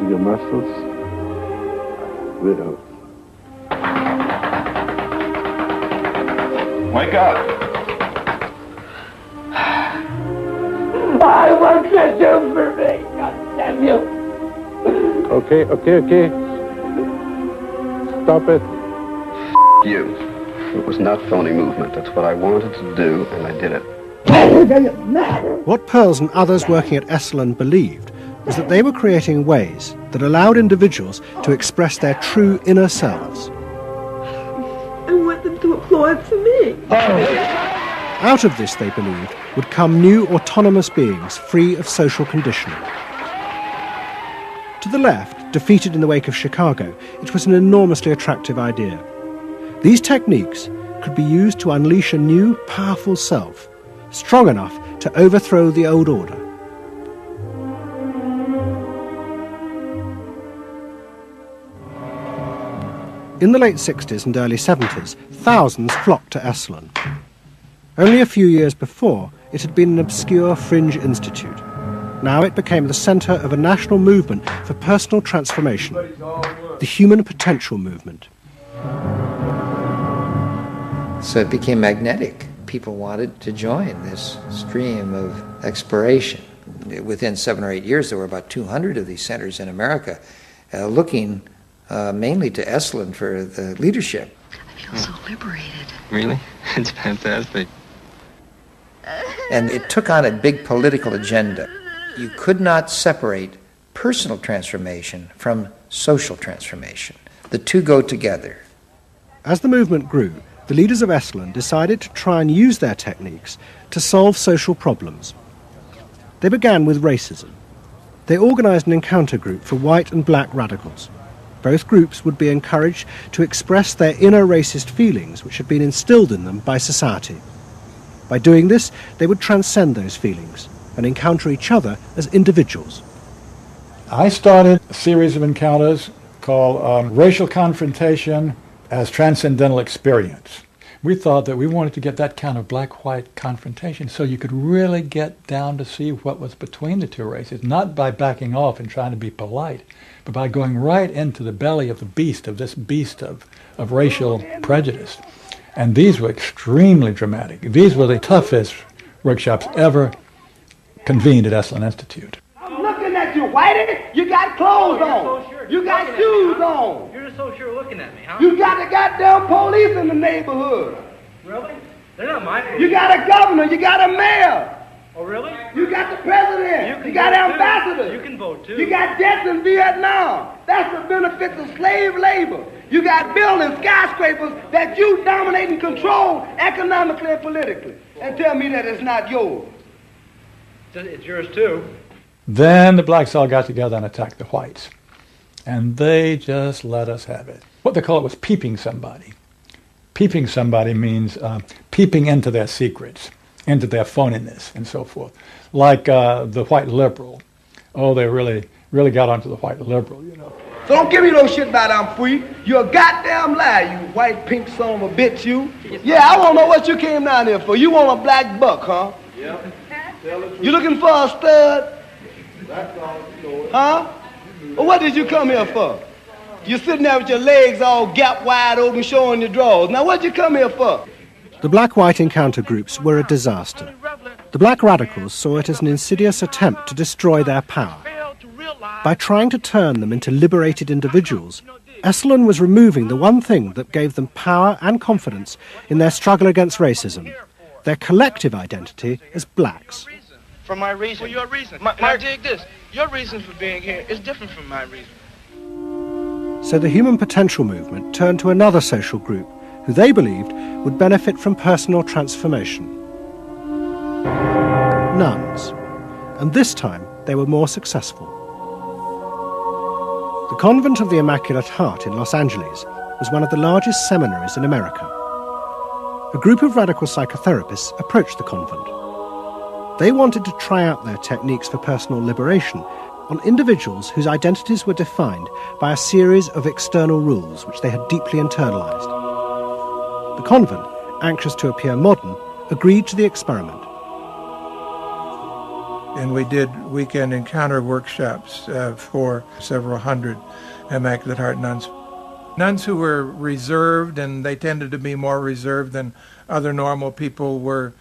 In your muscles? Where else? Wake up! I want you for me, God damn you! Okay. Stop it. You. It was not phony movement. That's what I wanted to do, and I did it. What Perls and others working at Esalen believed was that they were creating ways that allowed individuals to express their true inner selves. I want them to applaud for me. Out of this, they believed, would come new autonomous beings free of social conditioning. To the left, defeated in the wake of Chicago, it was an enormously attractive idea. These techniques could be used to unleash a new, powerful self, strong enough to overthrow the old order. In the late 60s and early 70s, thousands flocked to Esalen. Only a few years before, it had been an obscure fringe institute. Now it became the centre of a national movement for personal transformation, the human potential movement. So it became magnetic. People wanted to join this stream of exploration. Within 7 or 8 years, there were about 200 of these centers in America, looking mainly to Esalen for the leadership. I feel so liberated. Really? It's fantastic. And it took on a big political agenda. You could not separate personal transformation from social transformation. The two go together. As the movement grew, the leaders of Esalen decided to try and use their techniques to solve social problems. They began with racism. They organised an encounter group for white and black radicals. Both groups would be encouraged to express their inner racist feelings which had been instilled in them by society. By doing this, they would transcend those feelings and encounter each other as individuals. I started a series of encounters called Racial Confrontation as Transcendental Experience. We thought that we wanted to get that kind of black-white confrontation so you could really get down to see what was between the two races, not by backing off and trying to be polite, but by going right into the belly of the beast, of this beast of racial prejudice. And these were extremely dramatic. These were the toughest workshops ever convened at Esalen Institute. I'm looking at you, Whitey. You got clothes on. You got shoes on. You're so sure looking at me, huh? You got the goddamn police in the neighborhood. Really? They're not my police. You got a governor. You got a mayor. Oh, really? You got the president. You got ambassadors. You can vote, too. You got deaths in Vietnam. That's the benefits of slave labor. You got building skyscrapers that you dominate and control economically and politically. And tell me that it's not yours. It's yours, too. Then the blacks all got together and attacked the whites. And they just let us have it. What they call it was peeping somebody. Peeping somebody means peeping into their secrets, into their phoniness, and so forth. Like the white liberal. Oh, they really got onto the white liberal, you know. So don't give me no shit about I'm free. You're a goddamn liar, you white pink son of a bitch, you. Yeah, I want to know what you came down here for. You want a black buck, huh? Yeah. You looking for a stud? Huh? Well, what did you come here for? You're sitting there with your legs all gap wide open showing your drawers. Now what did you come here for? The black-white encounter groups were a disaster. The black radicals saw it as an insidious attempt to destroy their power. By trying to turn them into liberated individuals, Esalen was removing the one thing that gave them power and confidence in their struggle against racism, their collective identity as blacks. For my reason. For your reason. Now dig this. Your reason for being here is different from my reason. So the human potential movement turned to another social group who they believed would benefit from personal transformation. Nuns. And this time they were more successful. The Convent of the Immaculate Heart in Los Angeles was one of the largest seminaries in America. A group of radical psychotherapists approached the convent. They wanted to try out their techniques for personal liberation on individuals whose identities were defined by a series of external rules which they had deeply internalized. The convent, anxious to appear modern, agreed to the experiment. And we did weekend encounter workshops for several hundred Immaculate Heart nuns. Nuns who were reserved, and they tended to be more reserved than other normal people, were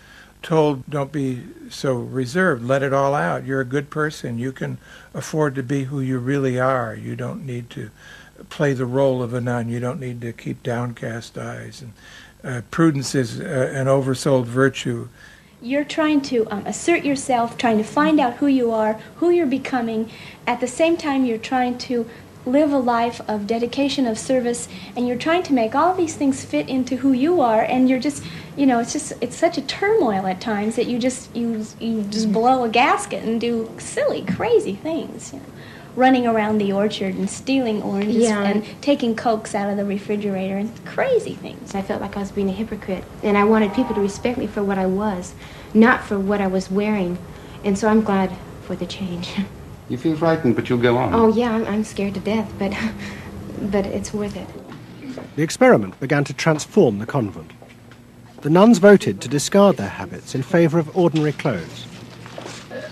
told, don't be so reserved, let it all out. You're a good person. You can afford to be who you really are. You don't need to play the role of a nun. You don't need to keep downcast eyes. And prudence is an oversold virtue. You're trying to assert yourself, trying to find out who you are, who you're becoming. At the same time, you're trying to live a life of dedication, of service, and you're trying to make all these things fit into who you are, and you're just, it's such a turmoil at times that you just blow a gasket and do silly, crazy things, running around the orchard and stealing oranges and taking Cokes out of the refrigerator and crazy things. I felt like I was being a hypocrite, and I wanted people to respect me for what I was, not for what I was wearing, and so I'm glad for the change. You feel frightened, but you'll go on. Oh, yeah, I'm scared to death, but it's worth it. The experiment began to transform the convent. The nuns voted to discard their habits in favor of ordinary clothes.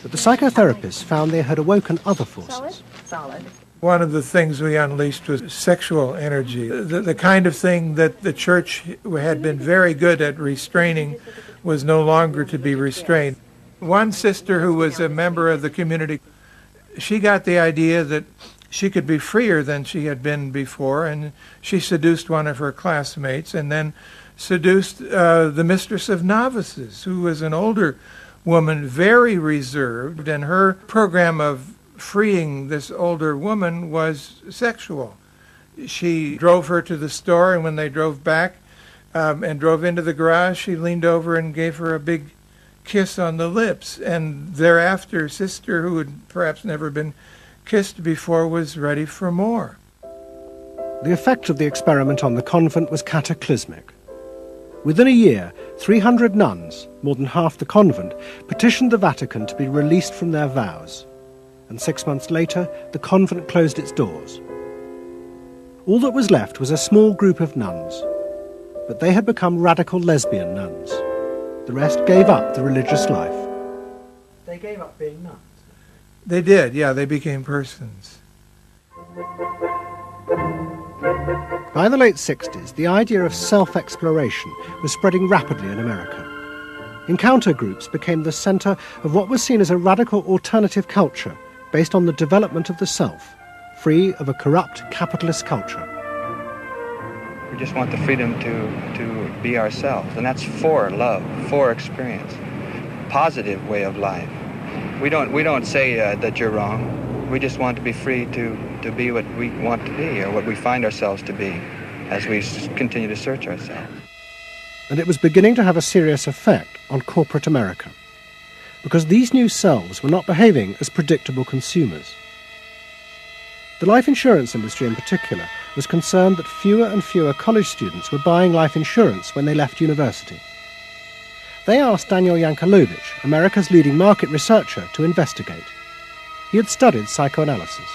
But the psychotherapists found they had awoken other forces. Solid. One of the things we unleashed was sexual energy. The kind of thing that the church had been very good at restraining was no longer to be restrained. One sister who was a member of the community, she got the idea that she could be freer than she had been before, and she seduced one of her classmates and then seduced the mistress of novices, who was an older woman, very reserved, and her program of freeing this older woman was sexual. She drove her to the store, and when they drove back and drove into the garage, she leaned over and gave her a big kiss on the lips, and thereafter sister, who had perhaps never been kissed before, was ready for more. The effect of the experiment on the convent was cataclysmic. Within a year, 300 nuns, more than half the convent, petitioned the Vatican to be released from their vows, and 6 months later the convent closed its doors. All that was left was a small group of nuns, but they had become radical lesbian nuns. The rest gave up the religious life. They gave up being nuns? They did, yeah, they became persons. By the late 60s, the idea of self-exploration was spreading rapidly in America. Encounter groups became the center of what was seen as a radical alternative culture based on the development of the self, free of a corrupt capitalist culture. We just want the freedom to be ourselves, and that's for love, for experience, positive way of life. We don't say that you're wrong. We just want to be free to be what we want to be, or what we find ourselves to be, as we continue to search ourselves. And it was beginning to have a serious effect on corporate America, because these new selves were not behaving as predictable consumers. The life insurance industry in particular was concerned that fewer and fewer college students were buying life insurance when they left university. They asked Daniel Yankelovich, America's leading market researcher, to investigate. He had studied psychoanalysis.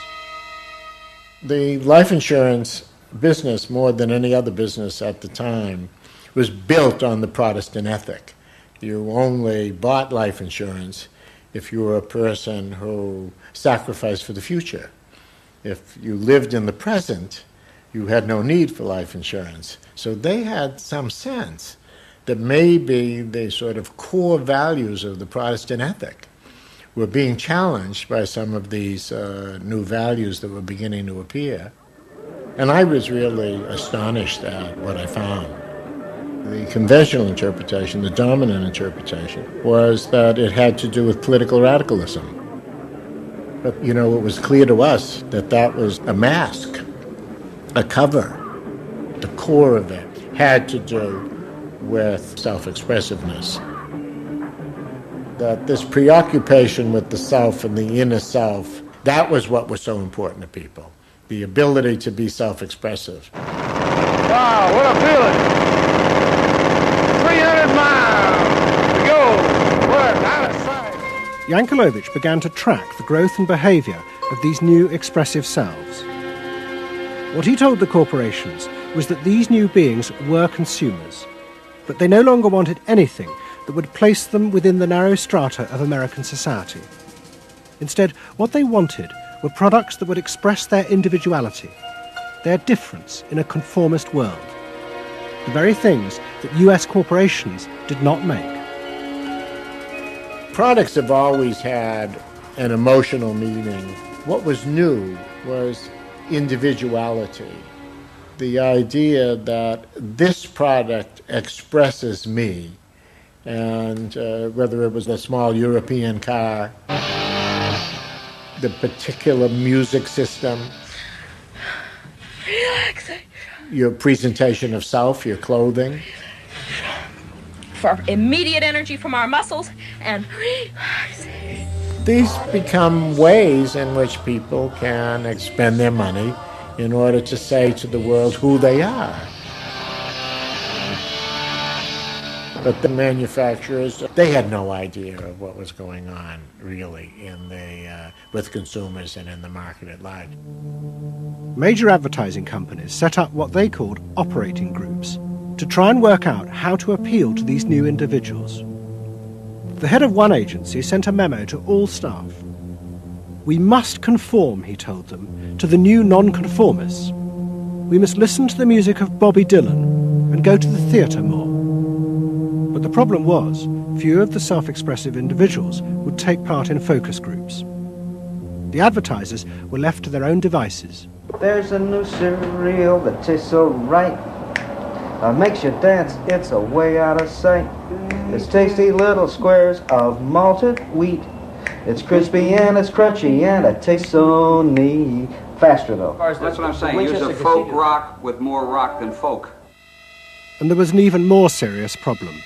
The life insurance business, more than any other business at the time, was built on the Protestant ethic. You only bought life insurance if you were a person who sacrificed for the future. If you lived in the present, you had no need for life insurance. So they had some sense that maybe the sort of core values of the Protestant ethic were being challenged by some of these new values that were beginning to appear. And I was really astonished at what I found. The conventional interpretation, the dominant interpretation, was that it had to do with political radicalism. But, it was clear to us that that was a mask, a cover. The core of it had to do with self-expressiveness. That this preoccupation with the self and the inner self, that was what was so important to people. The ability to be self-expressive. Wow, what a feeling! 300 miles to go. What out of sight. Yankelovich began to track the growth and behavior of these new expressive selves. What he told the corporations was that these new beings were consumers, but they no longer wanted anything that would place them within the narrow strata of American society. Instead, what they wanted were products that would express their individuality, their difference in a conformist world, the very things that US corporations did not make. Products have always had an emotional meaning. What was new was individuality. The idea that this product expresses me, and whether it was a small European car, the particular music system, Relaxation. your presentation of self, your clothing. For immediate energy from our muscles and relaxation. These become ways in which people can expend their money in order to say to the world who they are. But the manufacturers, they had no idea of what was going on, really, with consumers and in the market at large. Major advertising companies set up what they called operating groups to try and work out how to appeal to these new individuals. The head of one agency sent a memo to all staff. We must conform, he told them, to the new nonconformists. We must listen to the music of Bobby Dylan and go to the theatre more. But the problem was, few of the self-expressive individuals would take part in focus groups. The advertisers were left to their own devices. There's a new cereal that tastes so right. Makes you dance, it's a way out of sight. It's tasty little squares of malted wheat. It's crispy and it's crunchy and it tastes so neat. Faster though. That's what I'm saying. Here's a folk rock with more rock than folk. And there was an even more serious problem.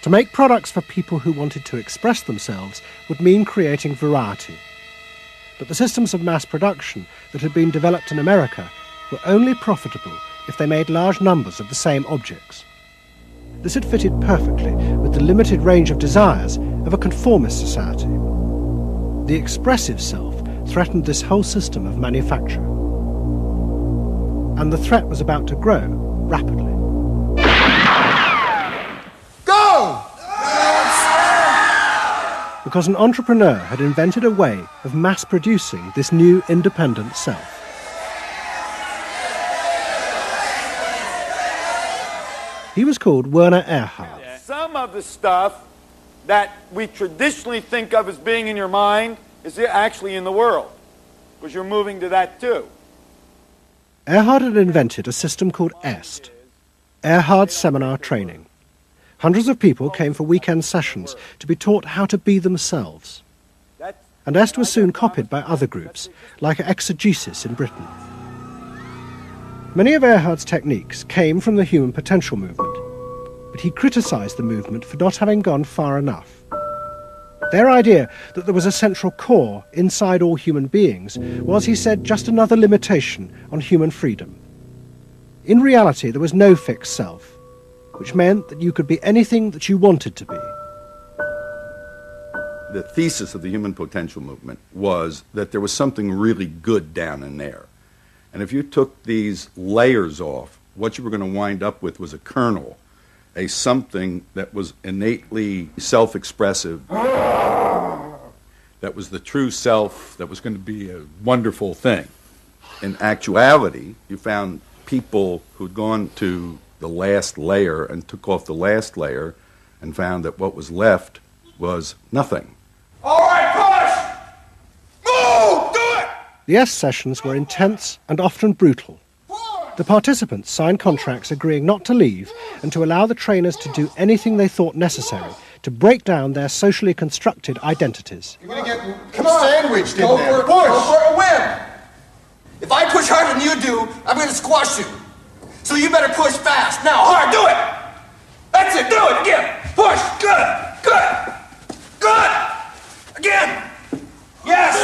To make products for people who wanted to express themselves would mean creating variety. But the systems of mass production that had been developed in America were only profitable if they made large numbers of the same objects. This had fitted perfectly with the limited range of desires of a conformist society. The expressive self threatened this whole system of manufacture. And the threat was about to grow rapidly. Go! Because an entrepreneur had invented a way of mass-producing this new independent self. He was called Werner Erhard. Some of the stuff that we traditionally think of as being in your mind is actually in the world, because you're moving to that too. Erhard had invented a system called EST, Erhard Seminar Training. Hundreds of people came for weekend sessions to be taught how to be themselves. And EST was soon copied by other groups, like Exegesis in Britain. Many of Erhard's techniques came from the human potential movement, but he criticised the movement for not having gone far enough. Their idea that there was a central core inside all human beings was, he said, just another limitation on human freedom. In reality, there was no fixed self, which meant that you could be anything that you wanted to be. The thesis of the human potential movement was that there was something really good down in there. And if you took these layers off, what you were going to wind up with was a kernel, a something that was innately self-expressive, that was the true self, that was going to be a wonderful thing. In actuality, you found people who'd gone to the last layer and took off the last layer and found that what was left was nothing. All right, push! Move! Do it! The EST sessions were intense and often brutal. The participants signed contracts agreeing not to leave and to allow the trainers to do anything they thought necessary to break down their socially constructed identities. You're gonna get sandwiched in there. Push! Go for a win! If I push harder than you do, I'm gonna squash you. So you better push fast. Now, hard, do it! That's it, do it again! Push! Good! Good! Good! Again! Yes!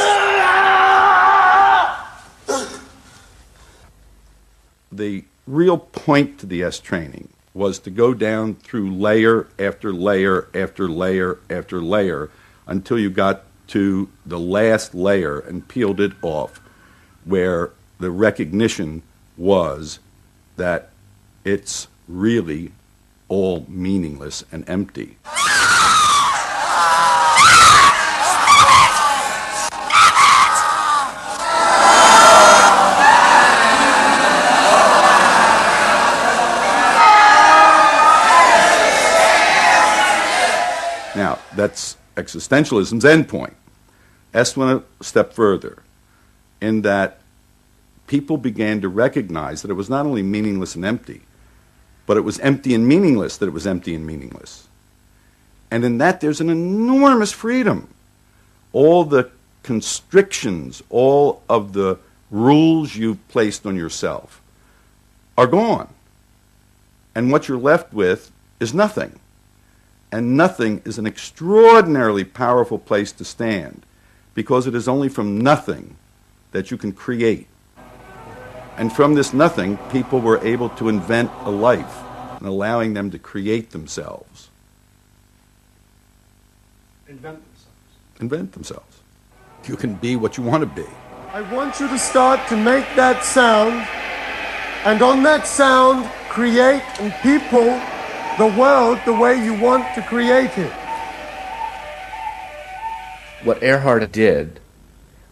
The real point to the EST training was to go down through layer after layer after layer after layer until you got to the last layer and peeled it off, where the recognition was that it's really all meaningless and empty. Now, that's existentialism's endpoint. S went a step further in that people began to recognize that it was not only meaningless and empty, but it was empty and meaningless that it was empty and meaningless. And in that, there's an enormous freedom. All the constrictions, all of the rules you've placed on yourself are gone. And what you're left with is nothing. And nothing is an extraordinarily powerful place to stand, because it is only from nothing that you can create. And from this nothing, people were able to invent a life, and allowing them to create themselves. Invent themselves. You can be what you want to be. I want you to start to make that sound, and on that sound, create and people the world the way you want to create it. What Earhart did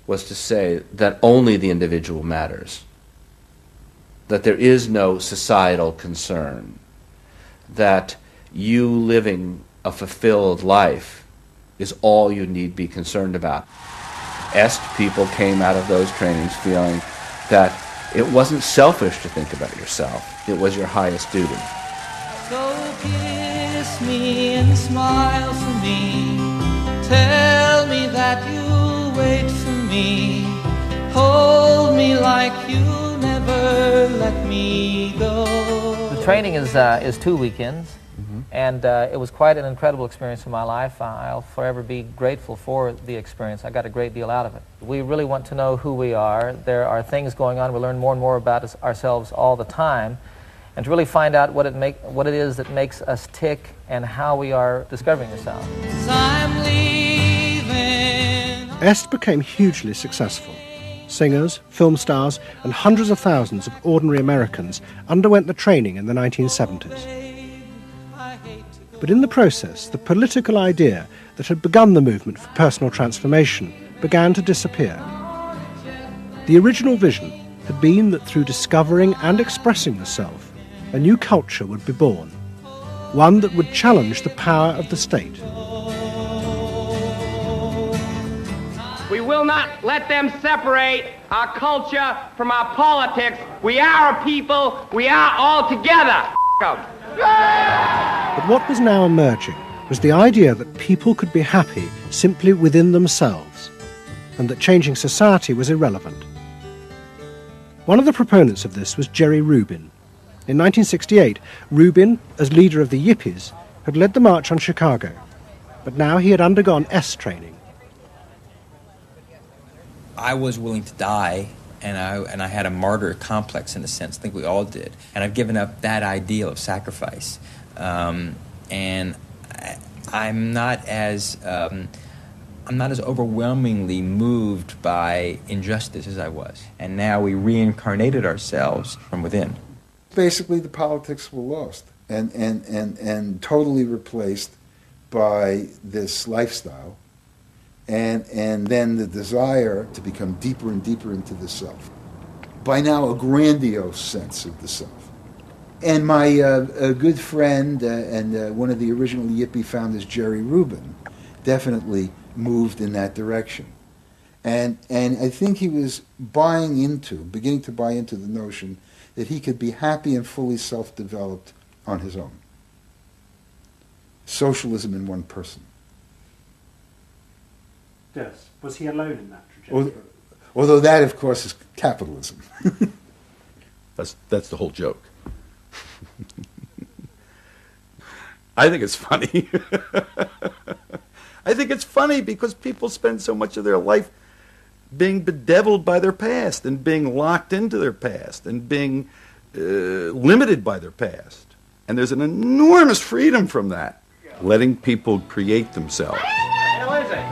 was to say that only the individual matters, that there is no societal concern, that you living a fulfilled life is all you need be concerned about. Est people came out of those trainings feeling that it wasn't selfish to think about yourself, it was your highest duty. So kiss me and smile for me. Tell me that you'll wait for me. Hold me like you'll never let me go. The training is 2 weekends, and it was quite an incredible experience in my life. I'll forever be grateful for the experience. I got a great deal out of it. We really want to know who we are. There are things going on. We learn more and more about ourselves all the time. And to really find out what it is that makes us tick and how we are discovering ourselves. Est became hugely successful. Singers, film stars, and hundreds of thousands of ordinary Americans underwent the training in the 1970s. But in the process, the political idea that had begun the movement for personal transformation began to disappear. The original vision had been that through discovering and expressing the self, a new culture would be born, one that would challenge the power of the state. We will not let them separate our culture from our politics. We are a people. We are all together. But what was now emerging was the idea that people could be happy simply within themselves, and that changing society was irrelevant. One of the proponents of this was Jerry Rubin. In 1968, Rubin, as leader of the Yippies, had led the march on Chicago, but now he had undergone S training. I was willing to die, and I had a martyr complex in a sense. I think we all did. And I've given up that ideal of sacrifice. And I'm not as overwhelmingly moved by injustice as I was. And now we reincarnated ourselves from within. Basically, the politics were lost and totally replaced by this lifestyle, and then the desire to become deeper and deeper into the self. By now, a grandiose sense of the self. And my good friend and one of the original Yippie founders, Jerry Rubin, definitely moved in that direction. And I think he was beginning to buy into the notion that he could be happy and fully self-developed on his own. Socialism in one person. Yes. Was he alone in that trajectory? Although that, of course, is capitalism. That's the whole joke. I think it's funny. I think it's funny because people spend so much of their life being bedeviled by their past and being locked into their past and being limited by their past. And there's an enormous freedom from that, letting people create themselves. What is it?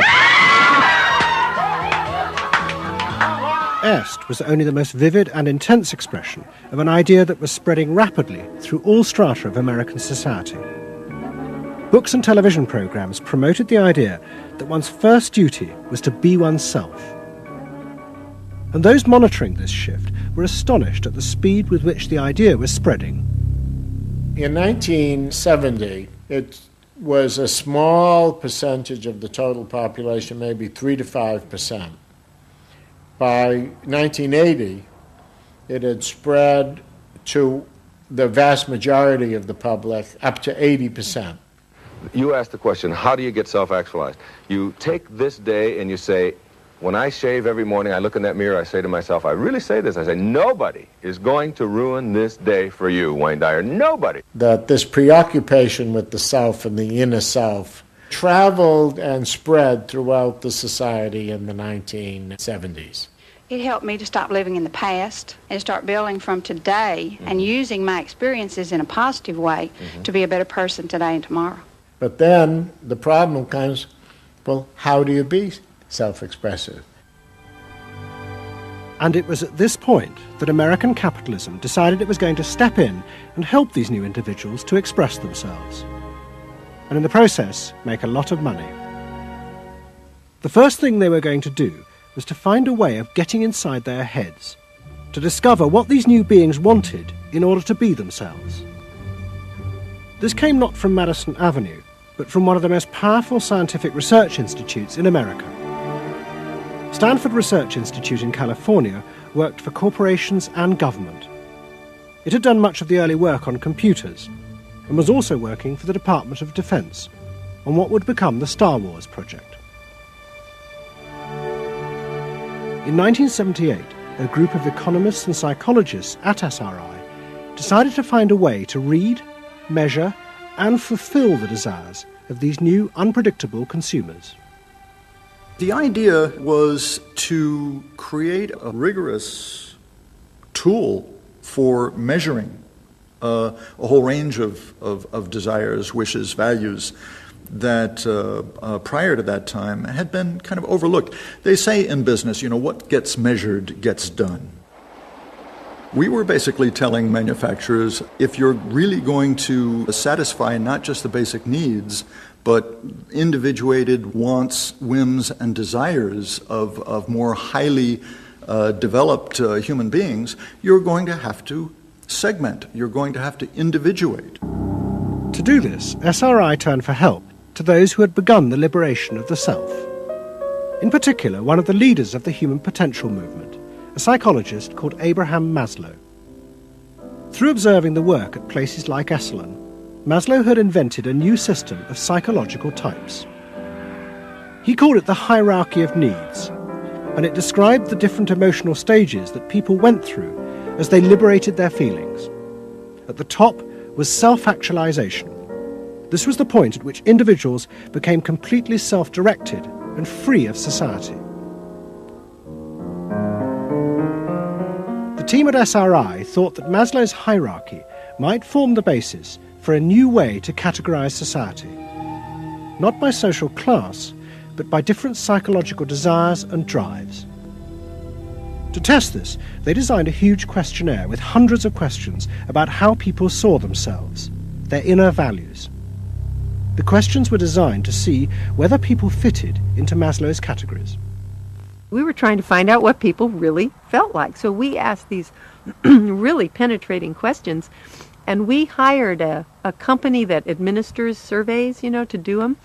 Est was only the most vivid and intense expression of an idea that was spreading rapidly through all strata of American society. Books and television programs promoted the idea that one's first duty was to be oneself. And those monitoring this shift were astonished at the speed with which the idea was spreading. In 1970, it was a small percentage of the total population, maybe 3 to 5%. By 1980, it had spread to the vast majority of the public, up to 80%. You asked the question, how do you get self-actualized? You take this day and you say, when I shave every morning, I look in that mirror, I say to myself, I really say this, I say, nobody is going to ruin this day for you, Wayne Dyer, nobody. That this preoccupation with the self and the inner self traveled and spread throughout the society in the 1970s. It helped me to stop living in the past and start building from today and using my experiences in a positive way to be a better person today and tomorrow. But then the problem comes, well, how do you be self-expressive? And it was at this point that American capitalism decided it was going to step in and help these new individuals to express themselves, and in the process make a lot of money. The first thing they were going to do was to find a way of getting inside their heads, to discover what these new beings wanted in order to be themselves. This came not from Madison Avenue, but from one of the most powerful scientific research institutes in America. Stanford Research Institute in California worked for corporations and government. It had done much of the early work on computers and was also working for the Department of Defense on what would become the Star Wars project. In 1978, a group of economists and psychologists at SRI decided to find a way to read, measure, and fulfill the desires of these new unpredictable consumers. The idea was to create a rigorous tool for measuring a whole range of desires, wishes, values that prior to that time had been kind of overlooked. They say in business, what gets measured gets done. We were basically telling manufacturers, if you're really going to satisfy not just the basic needs, but individuated wants, whims, and desires of more highly developed human beings, you're going to have to segment. You're going to have to individuate. To do this, SRI turned for help to those who had begun the liberation of the self. In particular, one of the leaders of the human potential movement, a psychologist called Abraham Maslow. Through observing the work at places like Esalen, Maslow had invented a new system of psychological types. He called it the hierarchy of needs, and it described the different emotional stages that people went through as they liberated their feelings. At the top was self-actualization. This was the point at which individuals became completely self-directed and free of society. The team at SRI thought that Maslow's hierarchy might form the basis for a new way to categorize society, not by social class, but by different psychological desires and drives. To test this, they designed a huge questionnaire with hundreds of questions about how people saw themselves, their inner values. The questions were designed to see whether people fitted into Maslow's categories. We were trying to find out what people really felt like. So we asked these really penetrating questions, and we hired a company that administers surveys, to do them.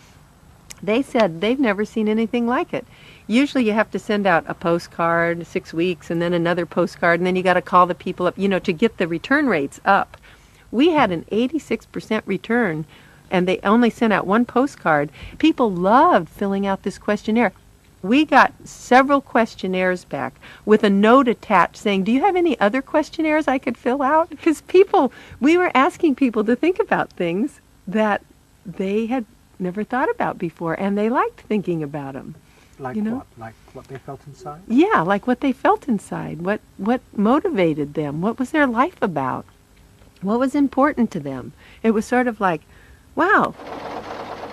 They said they've never seen anything like it. Usually you have to send out a postcard 6 weeks and then another postcard, and then you got to call the people up, to get the return rates up. We had an 86% return, and they only sent out one postcard. People loved filling out this questionnaire. We got several questionnaires back with a note attached saying, do you have any other questionnaires I could fill out? Because we were asking people to think about things that they had never thought about before, and they liked thinking about them. Like what? Like what they felt inside? Yeah, like what they felt inside. What motivated them? What was their life about? What was important to them? It was sort of like, wow.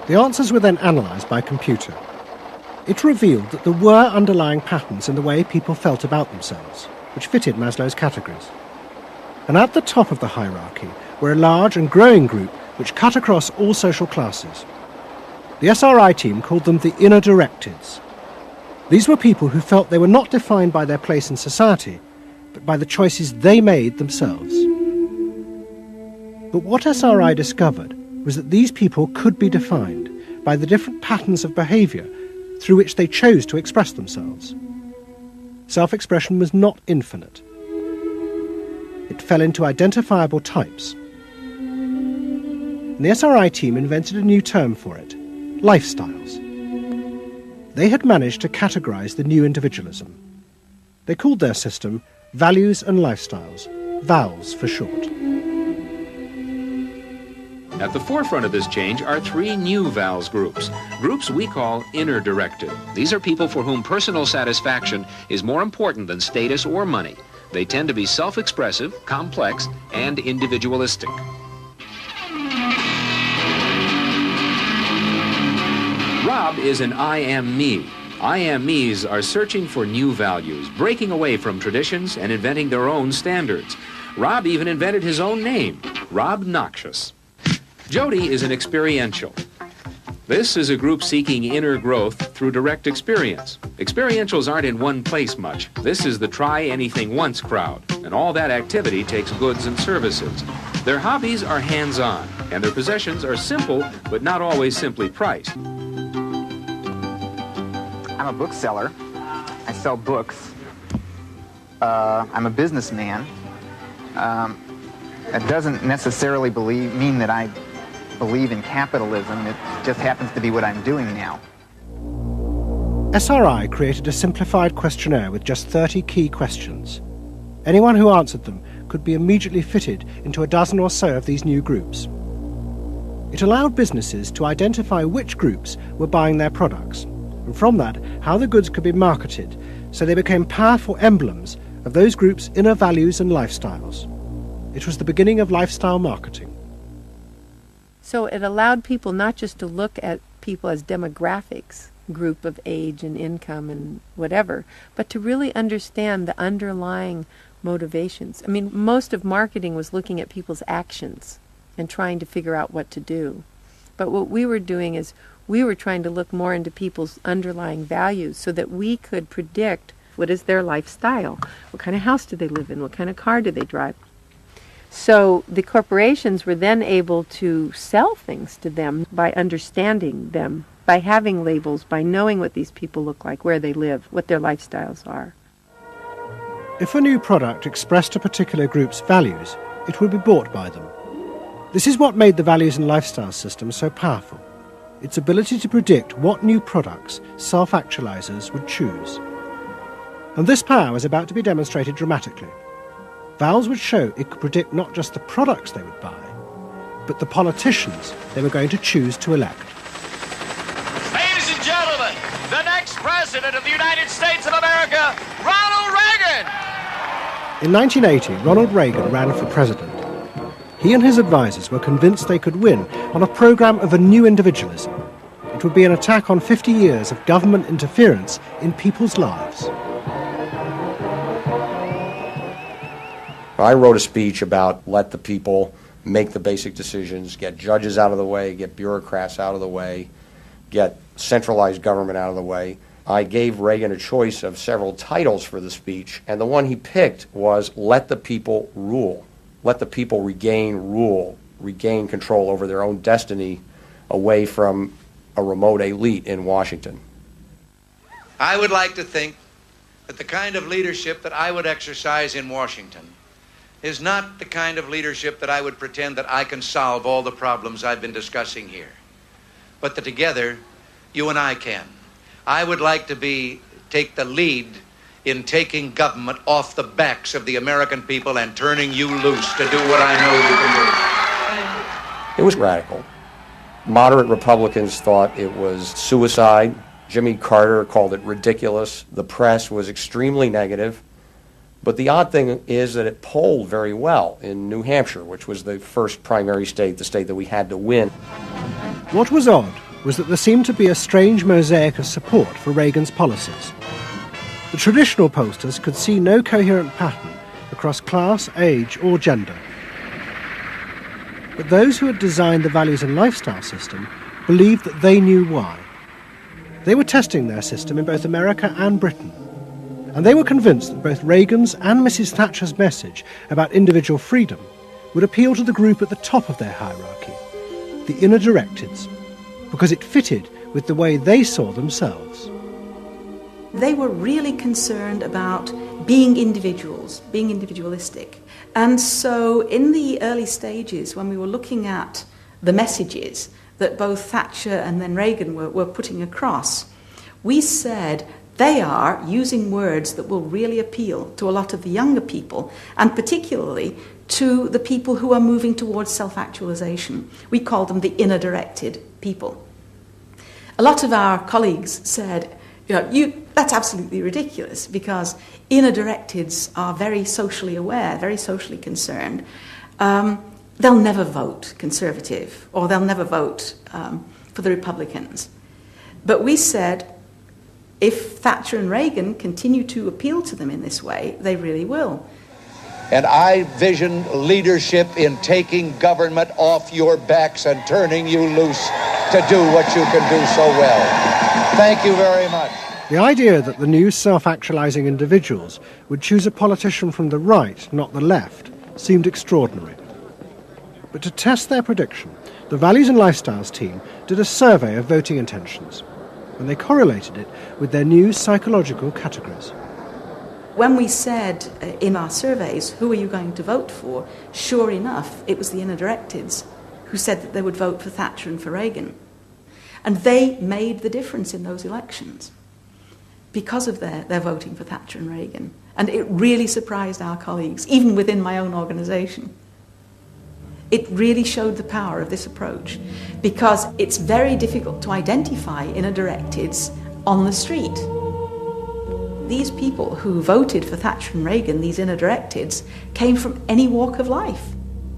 The answers were then analyzed by computer. It revealed that there were underlying patterns in the way people felt about themselves, which fitted Maslow's categories. And at the top of the hierarchy were a large and growing group which cut across all social classes. The SRI team called them the inner directeds. These were people who felt they were not defined by their place in society, but by the choices they made themselves. But what SRI discovered was that these people could be defined by the different patterns of behaviour through which they chose to express themselves. Self-expression was not infinite. It fell into identifiable types. And the SRI team invented a new term for it: lifestyles. They had managed to categorise the new individualism. They called their system Values and Lifestyles, VALS for short. At the forefront of this change are three new VALS groups we call inner directed. These are people for whom personal satisfaction is more important than status or money. They tend to be self-expressive, complex, and individualistic. Rob is an I am me. I am me's are searching for new values, breaking away from traditions and inventing their own standards. Rob even invented his own name, Rob Noxious. Jody is an experiential. This is a group seeking inner growth through direct experience. Experientials aren't in one place much. This is the try-anything-once crowd, and all that activity takes goods and services. Their hobbies are hands-on, and their possessions are simple, but not always simply priced. I'm a bookseller. I sell books. I'm a businessman. That doesn't necessarily mean that I believe in capitalism. It just happens to be what I'm doing now. SRI created a simplified questionnaire with just 30 key questions. Anyone who answered them could be immediately fitted into a dozen or so of these new groups. It allowed businesses to identify which groups were buying their products, and from that, how the goods could be marketed, so they became powerful emblems of those groups' inner values and lifestyles. It was the beginning of lifestyle marketing. So it allowed people not just to look at people as demographics, group of age and income and whatever, but to really understand the underlying motivations. I mean, most of marketing was looking at people's actions and trying to figure out what to do. But what we were doing is we were trying to look more into people's underlying values so that we could predict what is their lifestyle, what kind of house do they live in, what kind of car do they drive. So the corporations were then able to sell things to them by understanding them, by having labels, by knowing what these people look like, where they live, what their lifestyles are. If a new product expressed a particular group's values, it would be bought by them. This is what made the values and lifestyle system so powerful: its ability to predict what new products self-actualizers would choose. And this power was about to be demonstrated dramatically. VALS would show it could predict not just the products they would buy, but the politicians they were going to choose to elect. Ladies and gentlemen, the next president of the United States of America, Ronald Reagan! In 1980, Ronald Reagan ran for president. He and his advisors were convinced they could win on a program of a new individualism. It would be an attack on 50 years of government interference in people's lives. I wrote a speech about let the people make the basic decisions, get judges out of the way, get bureaucrats out of the way, get centralized government out of the way. I gave Reagan a choice of several titles for the speech, and the one he picked was let the people rule. Let the people regain rule, regain control over their own destiny away from a remote elite in Washington. I would like to think that the kind of leadership that I would exercise in Washington is not the kind of leadership that I would pretend that I can solve all the problems I've been discussing here, but that together, you and I can. I would like to take the lead in taking government off the backs of the American people and turning you loose to do what I know you can do. It was radical. Moderate Republicans thought it was suicide. Jimmy Carter called it ridiculous. The press was extremely negative. But the odd thing is that it polled very well in New Hampshire, which was the first primary state, the state that we had to win. What was odd was that there seemed to be a strange mosaic of support for Reagan's policies. The traditional pollsters could see no coherent pattern across class, age or gender. But those who had designed the values and lifestyle system believed that they knew why. They were testing their system in both America and Britain, and they were convinced that both Reagan's and Mrs. Thatcher's message about individual freedom would appeal to the group at the top of their hierarchy, the inner directeds, because it fitted with the way they saw themselves. They were really concerned about being individuals, being individualistic. And so in the early stages, when we were looking at the messages that both Thatcher and then Reagan were putting across, we said they are using words that will really appeal to a lot of the younger people, and particularly to the people who are moving towards self-actualization. We call them the inner-directed people. A lot of our colleagues said, that's absolutely ridiculous, because inner-directeds are very socially aware, very socially concerned. They'll never vote Conservative, or they'll never vote for the Republicans. But we said, if Thatcher and Reagan continue to appeal to them in this way, they really will. And I vision leadership in taking government off your backs and turning you loose to do what you can do so well. Thank you very much. The idea that the new self-actualizing individuals would choose a politician from the right, not the left, seemed extraordinary. But to test their prediction, the Values and Lifestyles team did a survey of voting intentions, and they correlated it with their new psychological categories. When we said in our surveys, who are you going to vote for, sure enough, it was the inner-directeds who said that they would vote for Thatcher and for Reagan. And they made the difference in those elections because of their voting for Thatcher and Reagan. And it really surprised our colleagues, even within my own organisation. It really showed the power of this approach, because it's very difficult to identify inner-directeds on the street. These people who voted for Thatcher and Reagan, these inner-directeds, came from any walk of life.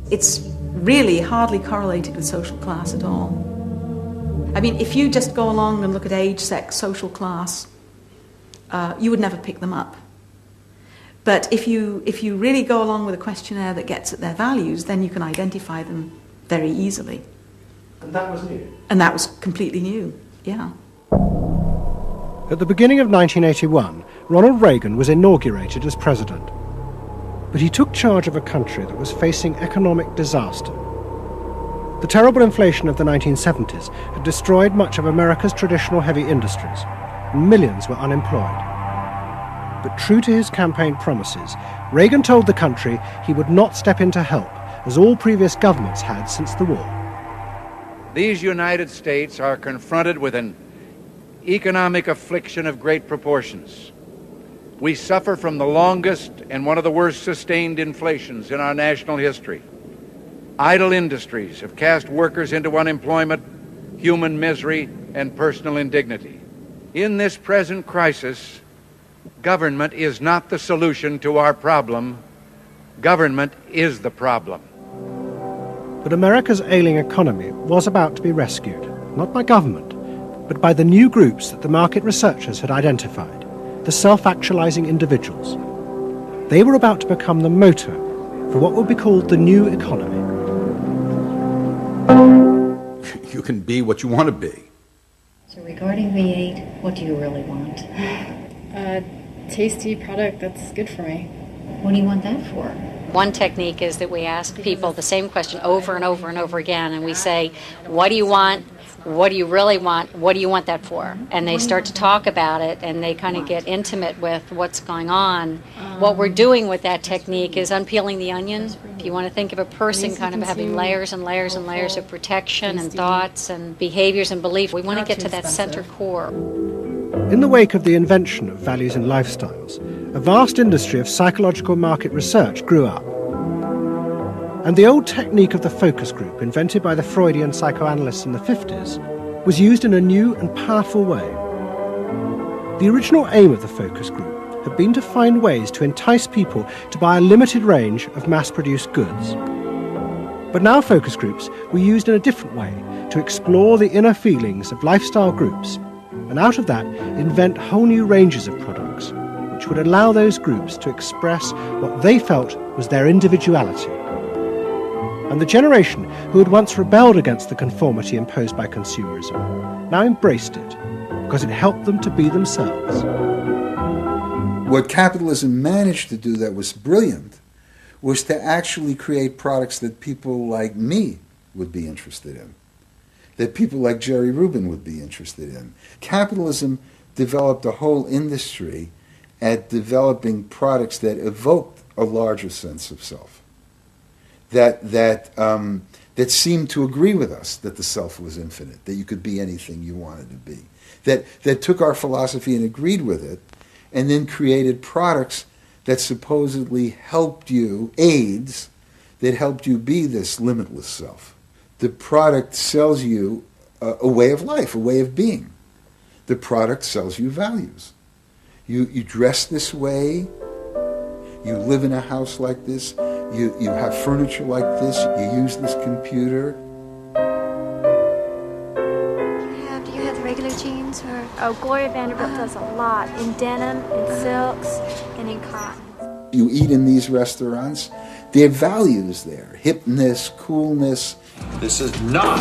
It's really hardly correlated with social class at all. I mean, if you just go along and look at age, sex, social class, you would never pick them up. But if you really go along with a questionnaire that gets at their values, then you can identify them very easily. And that was new? And that was completely new, yeah. At the beginning of 1981, Ronald Reagan was inaugurated as president. But he took charge of a country that was facing economic disaster. The terrible inflation of the 1970s had destroyed much of America's traditional heavy industries, and millions were unemployed. But true to his campaign promises, Reagan told the country he would not step in to help, as all previous governments had since the war. These United States are confronted with an economic affliction of great proportions. We suffer from the longest and one of the worst sustained inflations in our national history. Idle industries have cast workers into unemployment, human misery, and personal indignity. In this present crisis, government is not the solution to our problem. Government is the problem. But America's ailing economy was about to be rescued, not by government, but by the new groups that the market researchers had identified, the self-actualizing individuals. They were about to become the motor for what would be called the new economy. You can be what you want to be. So regarding V8, what do you really want? A tasty product that's good for me. What do you want that for? One technique is that we ask people the same question over and over and over again, and we say, what do you want? What do you really want? What do you want that for? And they start to talk about it, and they kind of get intimate with what's going on. What we're doing with that technique is unpeeling the onion. If you want to think of a person kind of having layers and layers and layers of protection and thoughts and behaviors and beliefs, we want to get to that center core. In the wake of the invention of values and lifestyles, a vast industry of psychological market research grew up. And the old technique of the focus group, invented by the Freudian psychoanalysts in the 50s, was used in a new and powerful way. The original aim of the focus group had been to find ways to entice people to buy a limited range of mass-produced goods. But now focus groups were used in a different way to explore the inner feelings of lifestyle groups, and out of that invent whole new ranges of products, which would allow those groups to express what they felt was their individuality. And the generation who had once rebelled against the conformity imposed by consumerism now embraced it, because it helped them to be themselves. What capitalism managed to do that was brilliant was to actually create products that people like me would be interested in, that people like Jerry Rubin would be interested in. Capitalism developed a whole industry at developing products that evoked a larger sense of self, that seemed to agree with us that the self was infinite, that you could be anything you wanted to be, that took our philosophy and agreed with it, and then created products that supposedly helped you, aids, that helped you be this limitless self. The product sells you a way of life, a way of being. The product sells you values. You dress this way, you live in a house like this, you have furniture like this, you use this computer. Do you have the regular jeans? Or? Oh, Gloria Vanderbilt does a lot in denim, in silks, and in cotton. You eat in these restaurants, there are values there, hipness, coolness. This is not,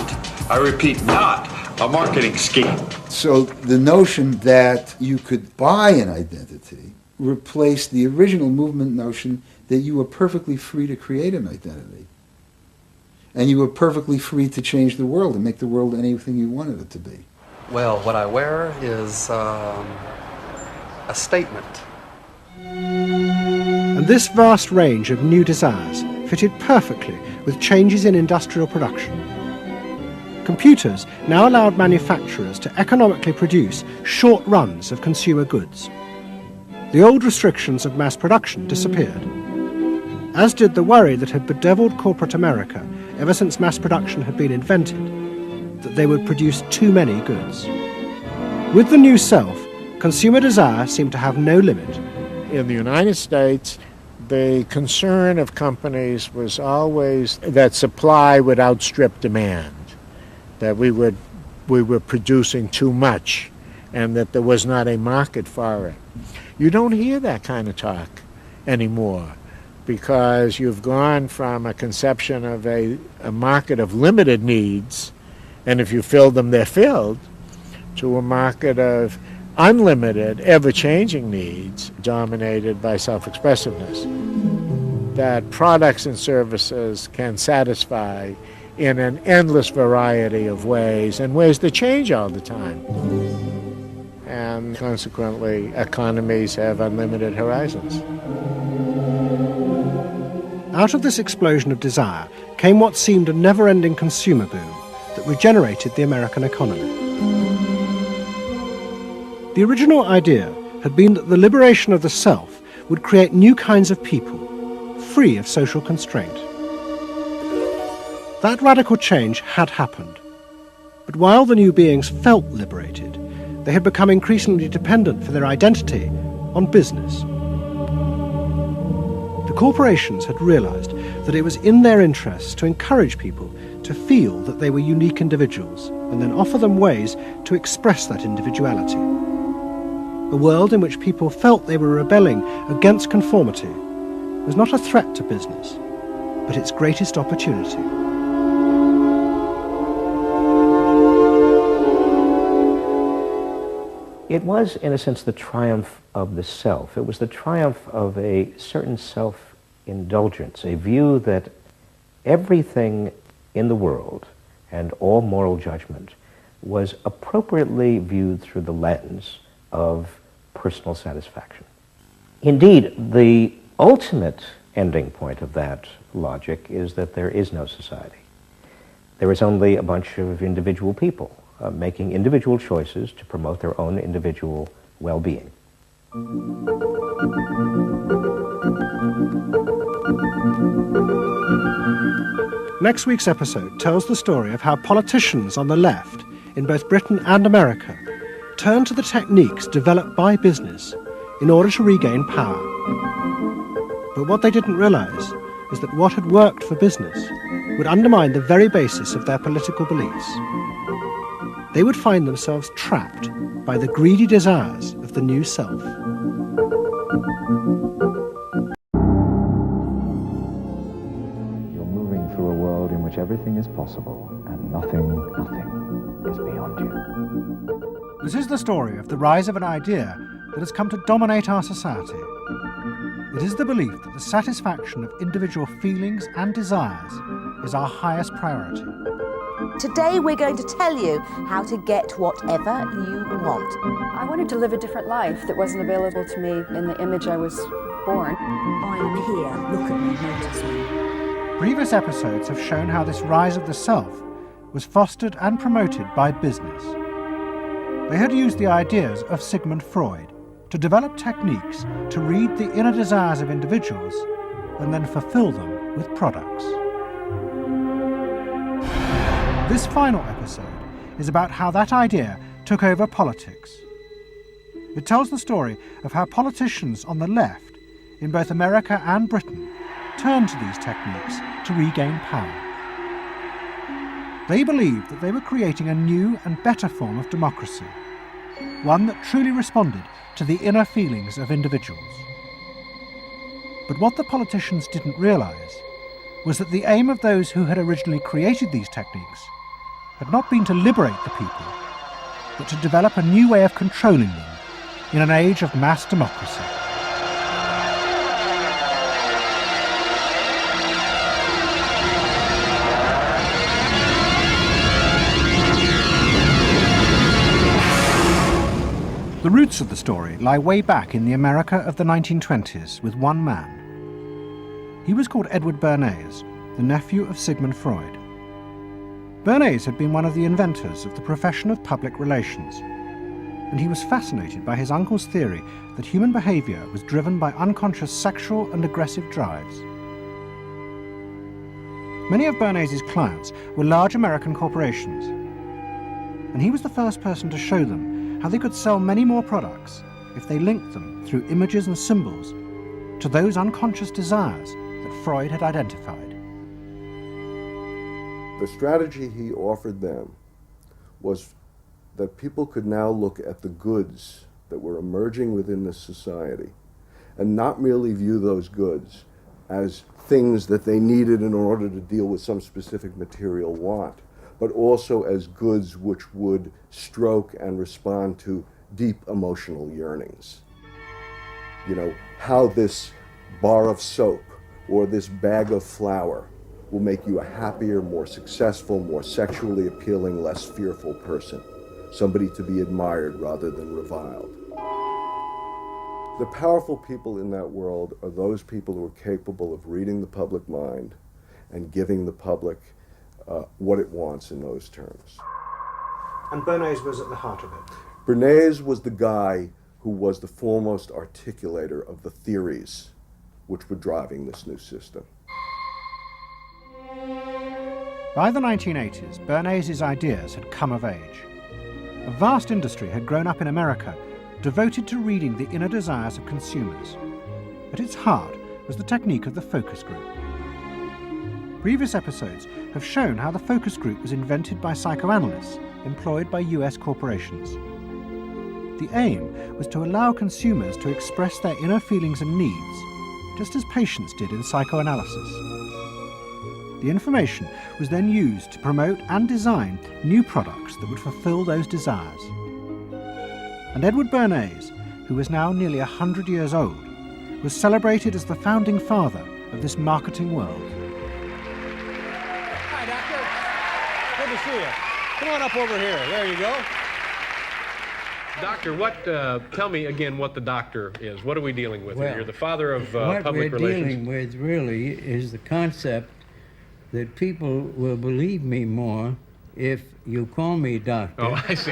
I repeat, not a marketing scheme. So the notion that you could buy an identity replaced the original movement notion that you were perfectly free to create an identity. And you were perfectly free to change the world and make the world anything you wanted it to be. Well, what I wear is a statement. And this vast range of new desires fitted perfectly with changes in industrial production. Computers now allowed manufacturers to economically produce short runs of consumer goods. The old restrictions of mass production disappeared, as did the worry that had bedeviled corporate America ever since mass production had been invented, that they would produce too many goods. With the new self, consumer desire seemed to have no limit. In the United States, the concern of companies was always that supply would outstrip demand, that we were producing too much, and that there was not a market for it. You don't hear that kind of talk anymore, because you've gone from a conception of a market of limited needs, and if you fill them, they're filled, to a market of unlimited, ever-changing needs dominated by self-expressiveness, that products and services can satisfy in an endless variety of ways, and ways that change all the time. And consequently, economies have unlimited horizons. Out of this explosion of desire came what seemed a never-ending consumer boom that regenerated the American economy. The original idea had been that the liberation of the self would create new kinds of people, free of social constraint. That radical change had happened, but while the new beings felt liberated, they had become increasingly dependent for their identity on business. The corporations had realized that it was in their interests to encourage people to feel that they were unique individuals and then offer them ways to express that individuality. A world in which people felt they were rebelling against conformity was not a threat to business, but its greatest opportunity. It was, in a sense, the triumph of the self. It was the triumph of a certain self-indulgence, a view that everything in the world and all moral judgment was appropriately viewed through the lens of personal satisfaction. Indeed, the ultimate ending point of that logic is that there is no society. There is only a bunch of individual people making individual choices to promote their own individual well-being. Next week's episode tells the story of how politicians on the left, in both Britain and America, turned to the techniques developed by business in order to regain power. But what they didn't realize is that what had worked for business would undermine the very basis of their political beliefs. They would find themselves trapped by the greedy desires of the new self. You're moving through a world in which everything is possible and nothing is beyond you. This is the story of the rise of an idea that has come to dominate our society. It is the belief that the satisfaction of individual feelings and desires is our highest priority. Today we're going to tell you how to get whatever you want. I wanted to live a different life that wasn't available to me in the image I was born. I am here, look at me, notice me. Previous episodes have shown how this rise of the self was fostered and promoted by business. They had used the ideas of Sigmund Freud to develop techniques to read the inner desires of individuals and then fulfill them with products. This final episode is about how that idea took over politics. It tells the story of how politicians on the left, in both America and Britain, turned to these techniques to regain power. They believed that they were creating a new and better form of democracy, one that truly responded to the inner feelings of individuals. But what the politicians didn't realise was that the aim of those who had originally created these techniques had not been to liberate the people, but to develop a new way of controlling them in an age of mass democracy. The roots of the story lie way back in the America of the 1920s with one man. He was called Edward Bernays, the nephew of Sigmund Freud. Bernays had been one of the inventors of the profession of public relations, and he was fascinated by his uncle's theory that human behaviour was driven by unconscious sexual and aggressive drives. Many of Bernays' clients were large American corporations, and he was the first person to show them how they could sell many more products if they linked them through images and symbols to those unconscious desires that Freud had identified. The strategy he offered them was that people could now look at the goods that were emerging within this society and not merely view those goods as things that they needed in order to deal with some specific material want, but also as goods which would stroke and respond to deep emotional yearnings. You know, how this bar of soap or this bag of flour will make you a happier, more successful, more sexually appealing, less fearful person. Somebody to be admired rather than reviled. The powerful people in that world are those people who are capable of reading the public mind and giving the public what it wants in those terms. And Bernays was at the heart of it. Bernays was the guy who was the foremost articulator of the theories which were driving this new system. By the 1980s, Bernays' ideas had come of age. A vast industry had grown up in America, devoted to reading the inner desires of consumers. At its heart was the technique of the focus group. Previous episodes have shown how the focus group was invented by psychoanalysts employed by US corporations. The aim was to allow consumers to express their inner feelings and needs, just as patients did in psychoanalysis. The information was then used to promote and design new products that would fulfill those desires. And Edward Bernays, who was now nearly 100 years old, was celebrated as the founding father of this marketing world. Hi, Doctor. Good to see you. Come on up over here. There you go. Doctor, tell me again what the doctor is. What are we dealing with here? You're the father of public relations. What we're dealing with really is the concept that people will believe me more if you call me doctor. Oh, I see.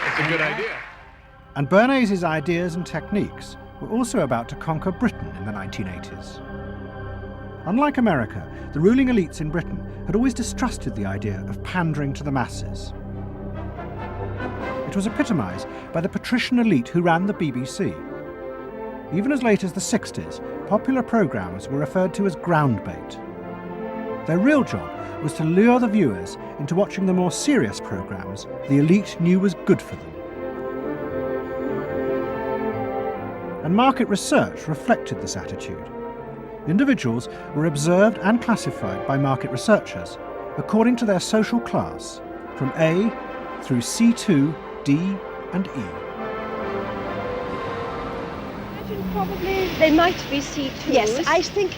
That's a good idea. And Bernays' ideas and techniques were also about to conquer Britain in the 1980s. Unlike America, the ruling elites in Britain had always distrusted the idea of pandering to the masses. It was epitomised by the patrician elite who ran the BBC. Even as late as the 60s, popular programmes were referred to as ground bait. Their real job was to lure the viewers into watching the more serious programmes the elite knew was good for them. And market research reflected this attitude. Individuals were observed and classified by market researchers according to their social class, from A through C2, D and E. Probably they might be C2s. Yes, I think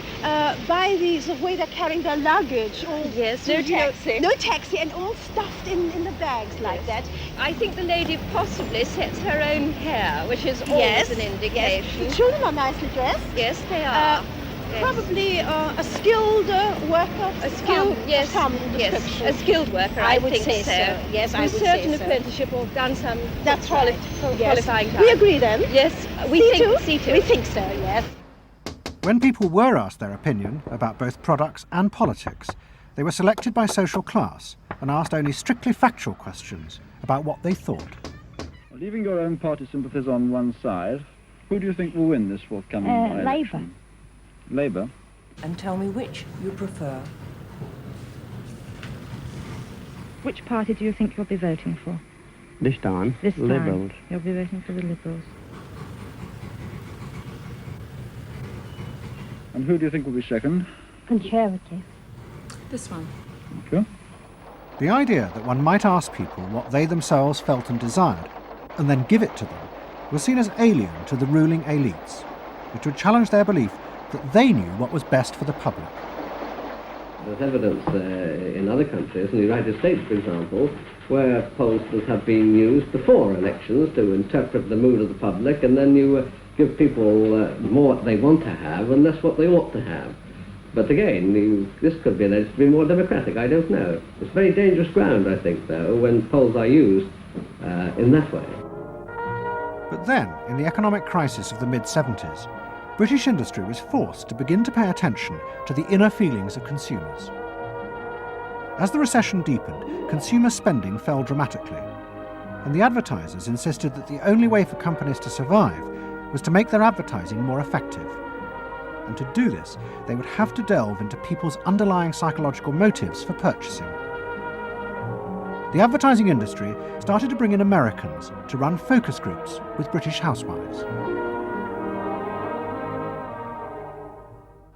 by the way they're carrying their luggage. Or yes, no taxi. No taxi, and all stuffed in the bags like that. I think the lady possibly sets her own hair, which is always an indication. Yes. The children are nicely dressed. Yes, they are. Probably a skilled worker. A skilled, yes, a skilled worker. I would think say so. Yes, I would With say certain so. apprenticeship or done some. That's right. Qualifying time. We agree then. Yes, we think C2. We think so. Yes. When people were asked their opinion about both products and politics, they were selected by social class and asked only strictly factual questions about what they thought. Leaving your own party sympathies on one side, who do you think will win this forthcoming election? Labour. Labour? And tell me which you prefer. Which party do you think you'll be voting for? This time, This time, Liberals. you'll be voting for the Liberals. And who do you think will be second? Conservative. This one. Thank you. The idea that one might ask people what they themselves felt and desired, and then give it to them, was seen as alien to the ruling elites, which would challenge their belief that they knew what was best for the public. There's evidence in other countries, in the United States, for example, where pollsters have been used before elections to interpret the mood of the public, and then you give people more what they want to have and less what they ought to have. But again, this could be alleged to be more democratic, I don't know. It's very dangerous ground, I think, though, when polls are used in that way. But then, in the economic crisis of the mid-70s, British industry was forced to begin to pay attention to the inner feelings of consumers. As the recession deepened, consumer spending fell dramatically, and the advertisers insisted that the only way for companies to survive was to make their advertising more effective. And to do this, they would have to delve into people's underlying psychological motives for purchasing. The advertising industry started to bring in Americans to run focus groups with British housewives.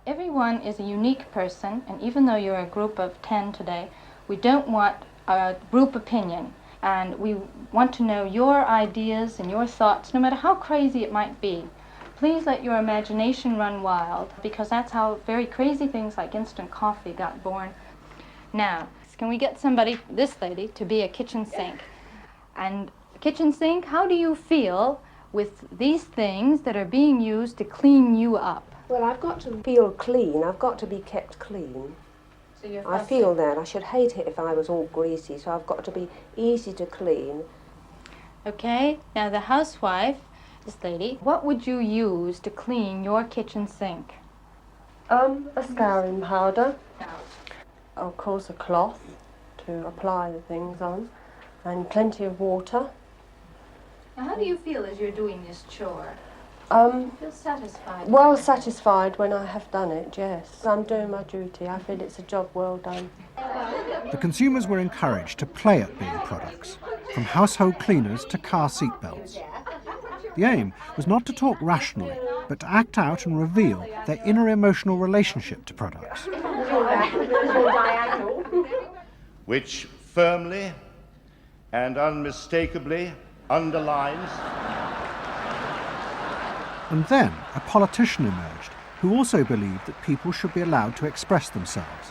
Everyone is a unique person, and even though you're a group of 10 today, we don't want a group opinion. And we want to know your ideas and your thoughts, no matter how crazy it might be. Please let your imagination run wild, because that's how very crazy things like instant coffee got born. Now, can we get somebody, this lady, to be a kitchen sink? And kitchen sink, how do you feel with these things that are being used to clean you up? Well, I've got to feel clean. I've got to be kept clean. So you're I feel that. I should hate it if I was all greasy, so I've got to be easy to clean. Okay, now the housewife, this lady, what would you use to clean your kitchen sink? A scouring powder. Of course, a cloth to apply the things on, and plenty of water. Now, how do you feel as you're doing this chore? Feel satisfied? Well satisfied when I have done it, yes. I'm doing my duty. I feel it's a job well done. The consumers were encouraged to play at being products, from household cleaners to car seat belts. The aim was not to talk rationally, but to act out and reveal their inner emotional relationship to products. Which firmly and unmistakably underlines. And then a politician emerged who also believed that people should be allowed to express themselves.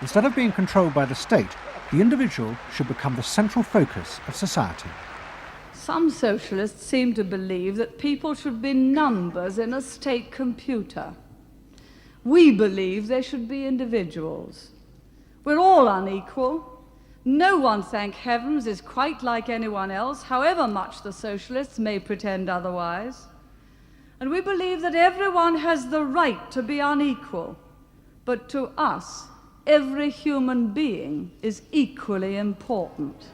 Instead of being controlled by the state, the individual should become the central focus of society. Some socialists seem to believe that people should be numbers in a state computer. We believe they should be individuals. We're all unequal. No one, thank heavens, is quite like anyone else, however much the socialists may pretend otherwise. And we believe that everyone has the right to be unequal, but to us, every human being is equally important.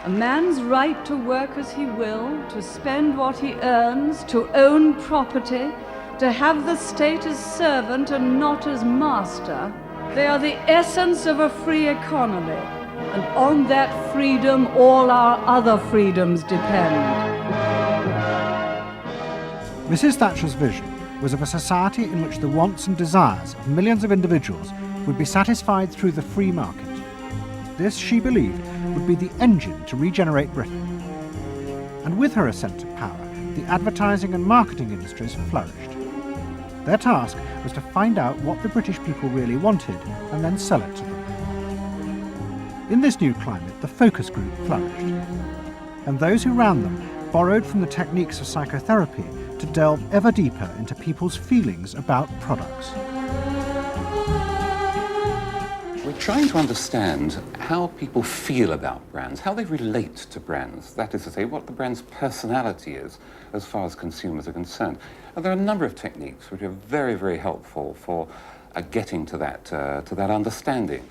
A man's right to work as he will, to spend what he earns, to own property, to have the state as servant and not as master. They are the essence of a free economy, and on that freedom all our other freedoms depend. Mrs. Thatcher's vision was of a society in which the wants and desires of millions of individuals would be satisfied through the free market. This, she believed, would be the engine to regenerate Britain. And with her ascent to power, the advertising and marketing industries flourished. Their task was to find out what the British people really wanted and then sell it to them. In this new climate, the focus group flourished. And those who ran them borrowed from the techniques of psychotherapy to delve ever deeper into people's feelings about products. We're trying to understand how people feel about brands, how they relate to brands. That is to say, what the brand's personality is as far as consumers are concerned. And there are a number of techniques which are very, very helpful for getting to that understanding.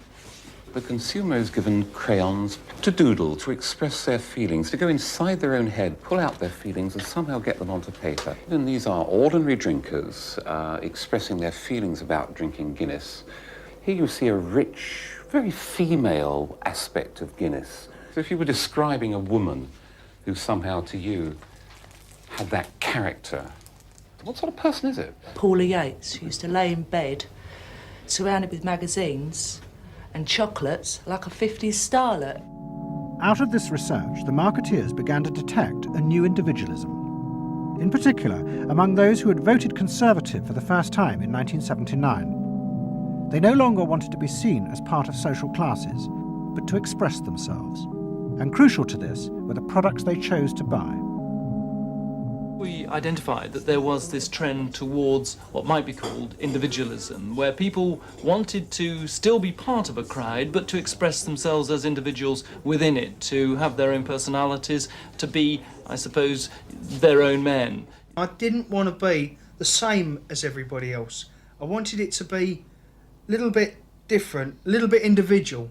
The consumer is given crayons to doodle, to express their feelings, to go inside their own head, pull out their feelings and somehow get them onto paper. And these are ordinary drinkers expressing their feelings about drinking Guinness. Here you see a rich, very female aspect of Guinness. So if you were describing a woman who somehow to you had that character, what sort of person is it? Paula Yates, who used to lay in bed, surrounded with magazines and chocolates like a 50s starlet. Out of this research, the marketeers began to detect a new individualism. In particular, among those who had voted Conservative for the first time in 1979. They no longer wanted to be seen as part of social classes, but to express themselves. And crucial to this were the products they chose to buy. We identified that there was this trend towards what might be called individualism, where people wanted to still be part of a crowd, but to express themselves as individuals within it, to have their own personalities, to be, I suppose, their own men. I didn't want to be the same as everybody else. I wanted it to be a little bit different, a little bit individual.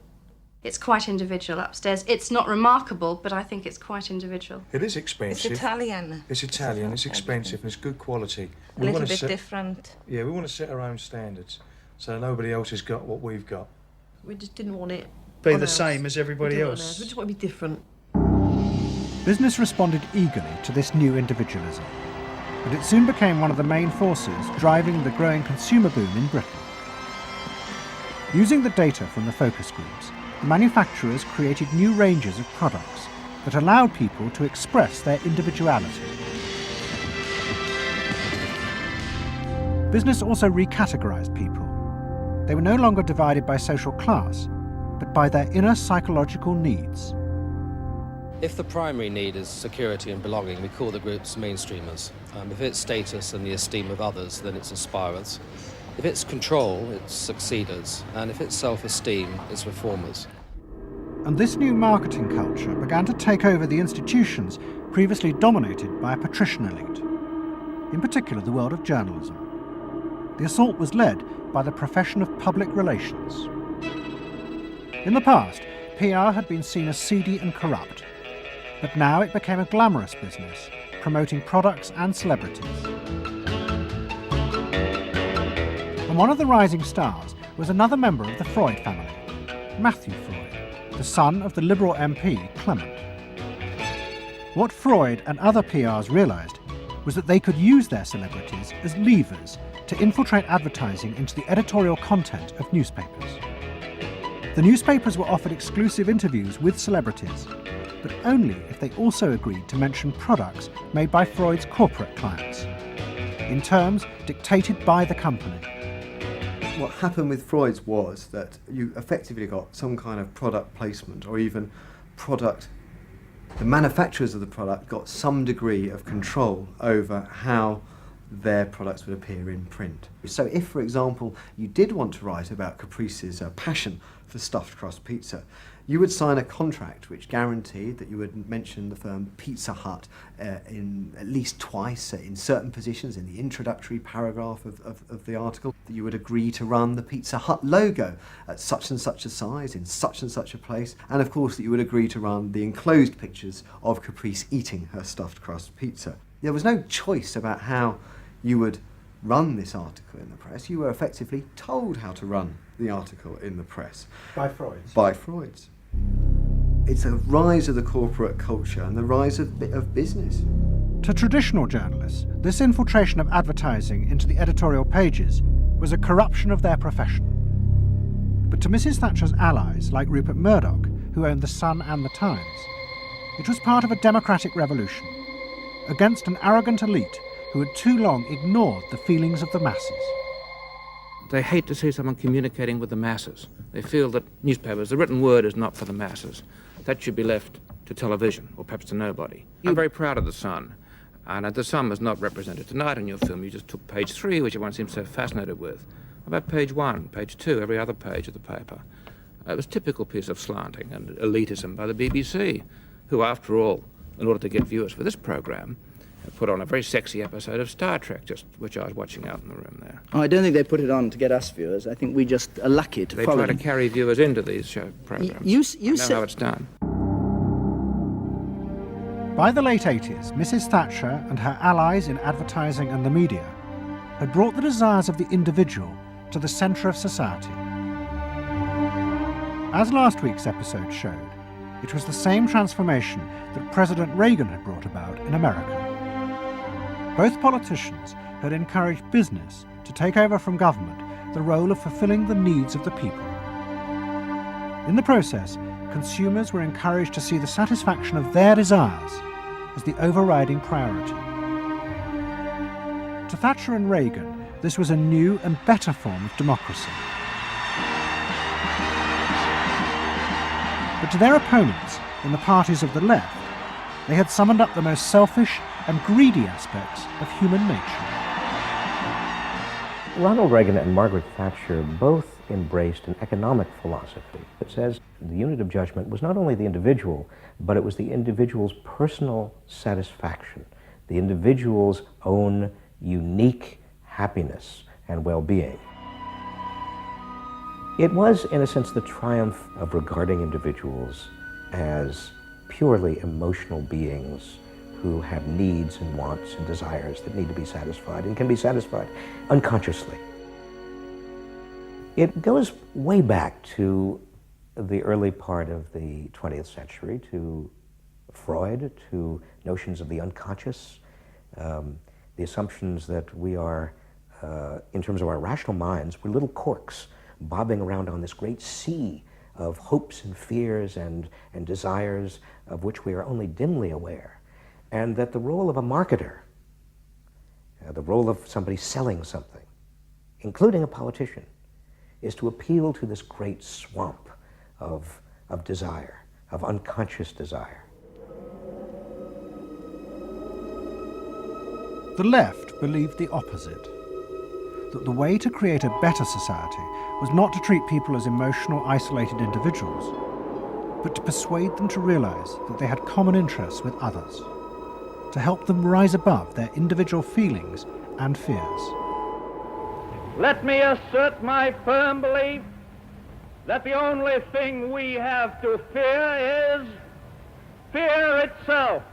It's quite individual upstairs. It's not remarkable, but I think it's quite individual. It is expensive. It's Italian. It's Italian, it's expensive, and it's good quality. A little bit different. Yeah, we want to set our own standards, so nobody else has got what we've got. We just didn't want it be the same as everybody else. We just want to be different. Business responded eagerly to this new individualism, and it soon became one of the main forces driving the growing consumer boom in Britain. Using the data from the focus groups, the manufacturers created new ranges of products that allowed people to express their individuality. Business also recategorized people. They were no longer divided by social class, but by their inner psychological needs. If the primary need is security and belonging, we call the groups mainstreamers. If it's status and the esteem of others, then it's aspirers. If it's control, it's succeeders. And if it's self-esteem, it's reformers. And this new marketing culture began to take over the institutions previously dominated by a patrician elite, in particular the world of journalism. The assault was led by the profession of public relations. In the past, PR had been seen as seedy and corrupt, but now it became a glamorous business, promoting products and celebrities. And one of the rising stars was another member of the Freud family, Matthew Freud, the son of the Liberal MP Clement. What Freud and other PRs realised was that they could use their celebrities as levers to infiltrate advertising into the editorial content of newspapers. The newspapers were offered exclusive interviews with celebrities, but only if they also agreed to mention products made by Freud's corporate clients, in terms dictated by the company. What happened with Freud's was that you effectively got some kind of product placement, or even product, the manufacturers of the product got some degree of control over how their products would appear in print. So if, for example, you did want to write about Caprice's passion for stuffed crust pizza, you would sign a contract which guaranteed that you would mention the firm Pizza Hut in at least twice in certain positions in the introductory paragraph of the article, that you would agree to run the Pizza Hut logo at such and such a size in such and such a place, and of course that you would agree to run the enclosed pictures of Caprice eating her stuffed crust pizza. There was no choice about how you would run this article in the press. You were effectively told how to run the article in the press. By Freud's? By Freud's. It's a rise of the corporate culture and the rise of business. To traditional journalists, this infiltration of advertising into the editorial pages was a corruption of their profession. But to Mrs. Thatcher's allies, like Rupert Murdoch, who owned The Sun and The Times, it was part of a democratic revolution against an arrogant elite who had too long ignored the feelings of the masses. They hate to see someone communicating with the masses. They feel that newspapers, the written word, is not for the masses. That should be left to television, or perhaps to nobody. I'm very proud of The Sun, and The Sun was not represented tonight in your film. You just took page 3, which everyone seems so fascinated with. About page 1, page 2, every other page of the paper. It was a typical piece of slanting and elitism by the BBC, who, after all, in order to get viewers for this program, put on a very sexy episode of Star Trek, which I was watching out in the room there. Oh, I don't think they put it on to get us viewers. I think we just are lucky to follow They try them. to carry viewers into these show programs. You I know how it's done. By the late 80s, Mrs. Thatcher and her allies in advertising and the media had brought the desires of the individual to the centre of society. As last week's episode showed, it was the same transformation that President Reagan had brought about in America. Both politicians had encouraged business to take over from government the role of fulfilling the needs of the people. In the process, consumers were encouraged to see the satisfaction of their desires as the overriding priority. To Thatcher and Reagan, this was a new and better form of democracy. But to their opponents in the parties of the left, they had summoned up the most selfish and greedy aspects of human nature. Ronald Reagan and Margaret Thatcher both embraced an economic philosophy that says the unit of judgment was not only the individual, but it was the individual's personal satisfaction, the individual's own unique happiness and well-being. It was, in a sense, the triumph of regarding individuals as purely emotional beings who have needs and wants and desires that need to be satisfied and can be satisfied unconsciously. It goes way back to the early part of the 20th century, to Freud, to notions of the unconscious, the assumptions that we are, in terms of our rational minds, we're little corks bobbing around on this great sea of hopes and fears and desires of which we are only dimly aware. And that the role of a marketer, the role of somebody selling something, including a politician, is to appeal to this great swamp of desire, of unconscious desire. The left believed the opposite, that the way to create a better society was not to treat people as emotional, isolated individuals, but to persuade them to realize that they had common interests with others, to help them rise above their individual feelings and fears. Let me assert my firm belief that the only thing we have to fear is fear itself.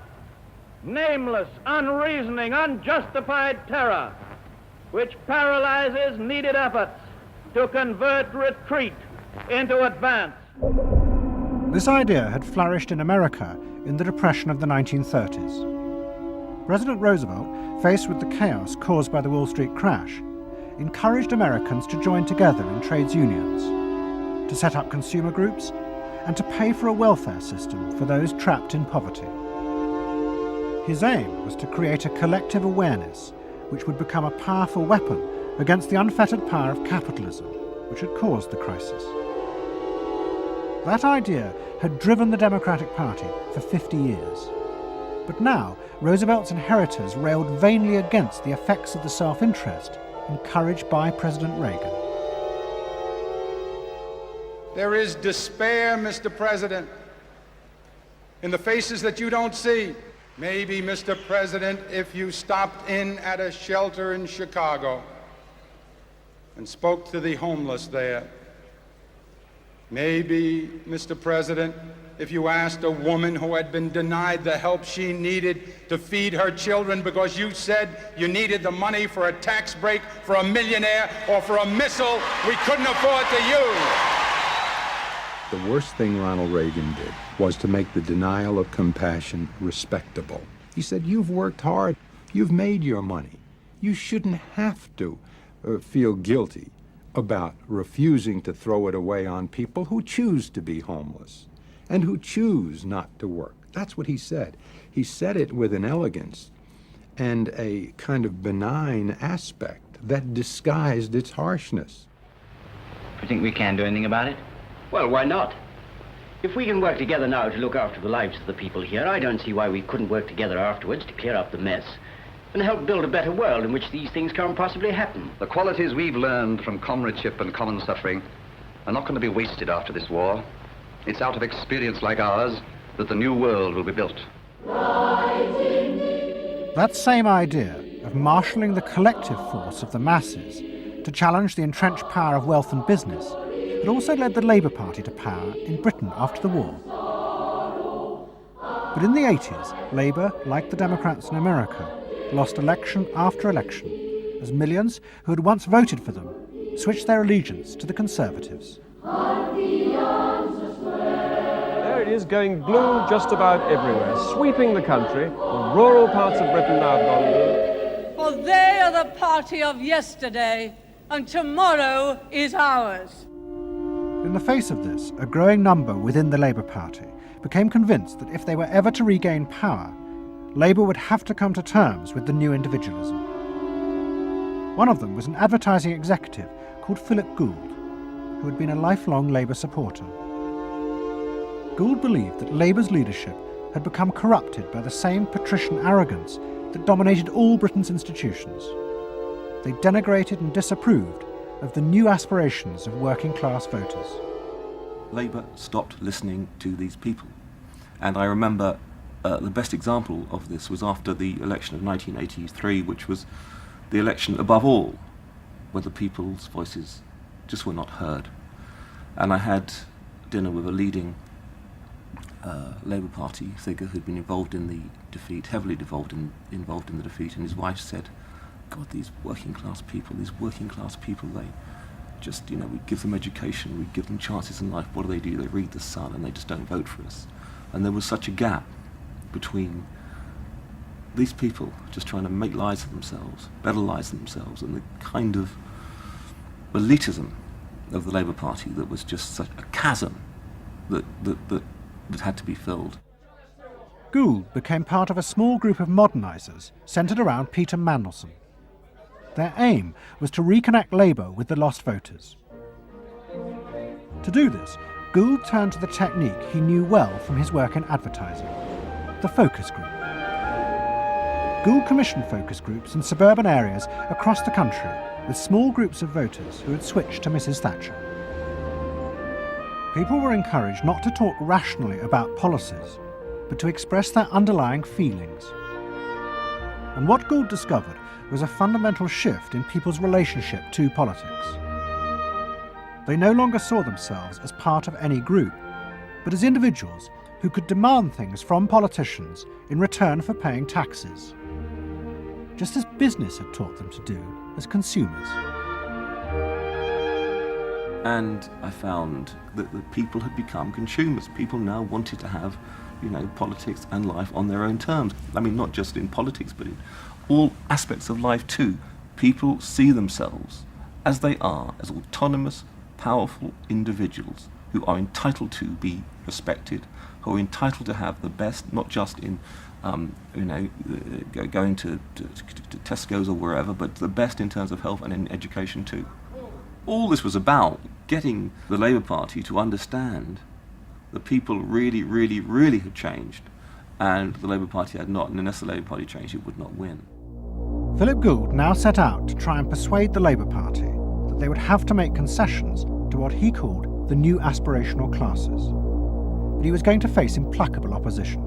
Nameless, unreasoning, unjustified terror, which paralyzes needed efforts to convert retreat into advance. This idea had flourished in America in the Depression of the 1930s. President Roosevelt, faced with the chaos caused by the Wall Street crash, encouraged Americans to join together in trades unions, to set up consumer groups, and to pay for a welfare system for those trapped in poverty. His aim was to create a collective awareness which would become a powerful weapon against the unfettered power of capitalism, which had caused the crisis. That idea had driven the Democratic Party for 50 years. But now, Roosevelt's inheritors railed vainly against the effects of the self-interest encouraged by President Reagan. There is despair, Mr. President, in the faces that you don't see. Maybe, Mr. President, if you stopped in at a shelter in Chicago and spoke to the homeless there. Maybe, Mr. President, if you asked a woman who had been denied the help she needed to feed her children because you said you needed the money for a tax break for a millionaire or for a missile we couldn't afford to use. The worst thing Ronald Reagan did was to make the denial of compassion respectable. He said, you've worked hard, you've made your money. You shouldn't have to feel guilty about refusing to throw it away on people who choose to be homeless and who choose not to work. That's what he said. He said it with an elegance and a kind of benign aspect that disguised its harshness. Do you think we can do anything about it? Well, why not? If we can work together now to look after the lives of the people here, I don't see why we couldn't work together afterwards to clear up the mess and help build a better world in which these things can't possibly happen. The qualities we've learned from comradeship and common suffering are not going to be wasted after this war. It's out of experience like ours that the new world will be built. That same idea of marshalling the collective force of the masses to challenge the entrenched power of wealth and business had also led the Labour Party to power in Britain after the war. But in the 80s, Labour, like the Democrats in America, lost election after election as millions who had once voted for them switched their allegiance to the Conservatives. There it is, going blue just about everywhere, sweeping the country. The rural parts of Britain now have gone blue. For they are the party of yesterday, and tomorrow is ours. In the face of this, a growing number within the Labour Party became convinced that if they were ever to regain power, Labour would have to come to terms with the new individualism. One of them was an advertising executive called Philip Gould, who had been a lifelong Labour supporter. Gould believed that Labour's leadership had become corrupted by the same patrician arrogance that dominated all Britain's institutions. They denigrated and disapproved of the new aspirations of working-class voters. Labour stopped listening to these people. And I remember the best example of this was after the election of 1983, which was the election above all, where the people's voices just were not heard. And I had dinner with a leading Labour Party figure who'd been involved in the defeat, heavily involved in the defeat, and his wife said, God, these working class people, they just, we give them education, we give them chances in life, what do? They read the Sun and they just don't vote for us. And there was such a gap between these people just trying to make lives for themselves, better lives for themselves, and the kind of elitism of the Labour Party that was just such a chasm that had to be filled. Gould became part of a small group of modernisers centred around Peter Mandelson. Their aim was to reconnect Labour with the lost voters. To do this, Gould turned to the technique he knew well from his work in advertising, the focus group. Gould commissioned focus groups in suburban areas across the country with small groups of voters who had switched to Mrs. Thatcher. People were encouraged not to talk rationally about policies, but to express their underlying feelings. And what Gould discovered was a fundamental shift in people's relationship to politics. They no longer saw themselves as part of any group, but as individuals who could demand things from politicians in return for paying taxes, just as business had taught them to do as consumers. And I found that the people had become consumers. People now wanted to have, politics and life on their own terms. I mean, not just in politics, but in all aspects of life too. People see themselves as they are, as autonomous, powerful individuals who are entitled to be respected, who are entitled to have the best, not just in, going to Tesco's or wherever, but the best in terms of health and in education too. All this was about getting the Labour Party to understand that people really, really, really had changed, and the Labour Party had not, and unless the Labour Party changed, it would not win. Philip Gould now set out to try and persuade the Labour Party that they would have to make concessions to what he called the new aspirational classes. But he was going to face implacable opposition.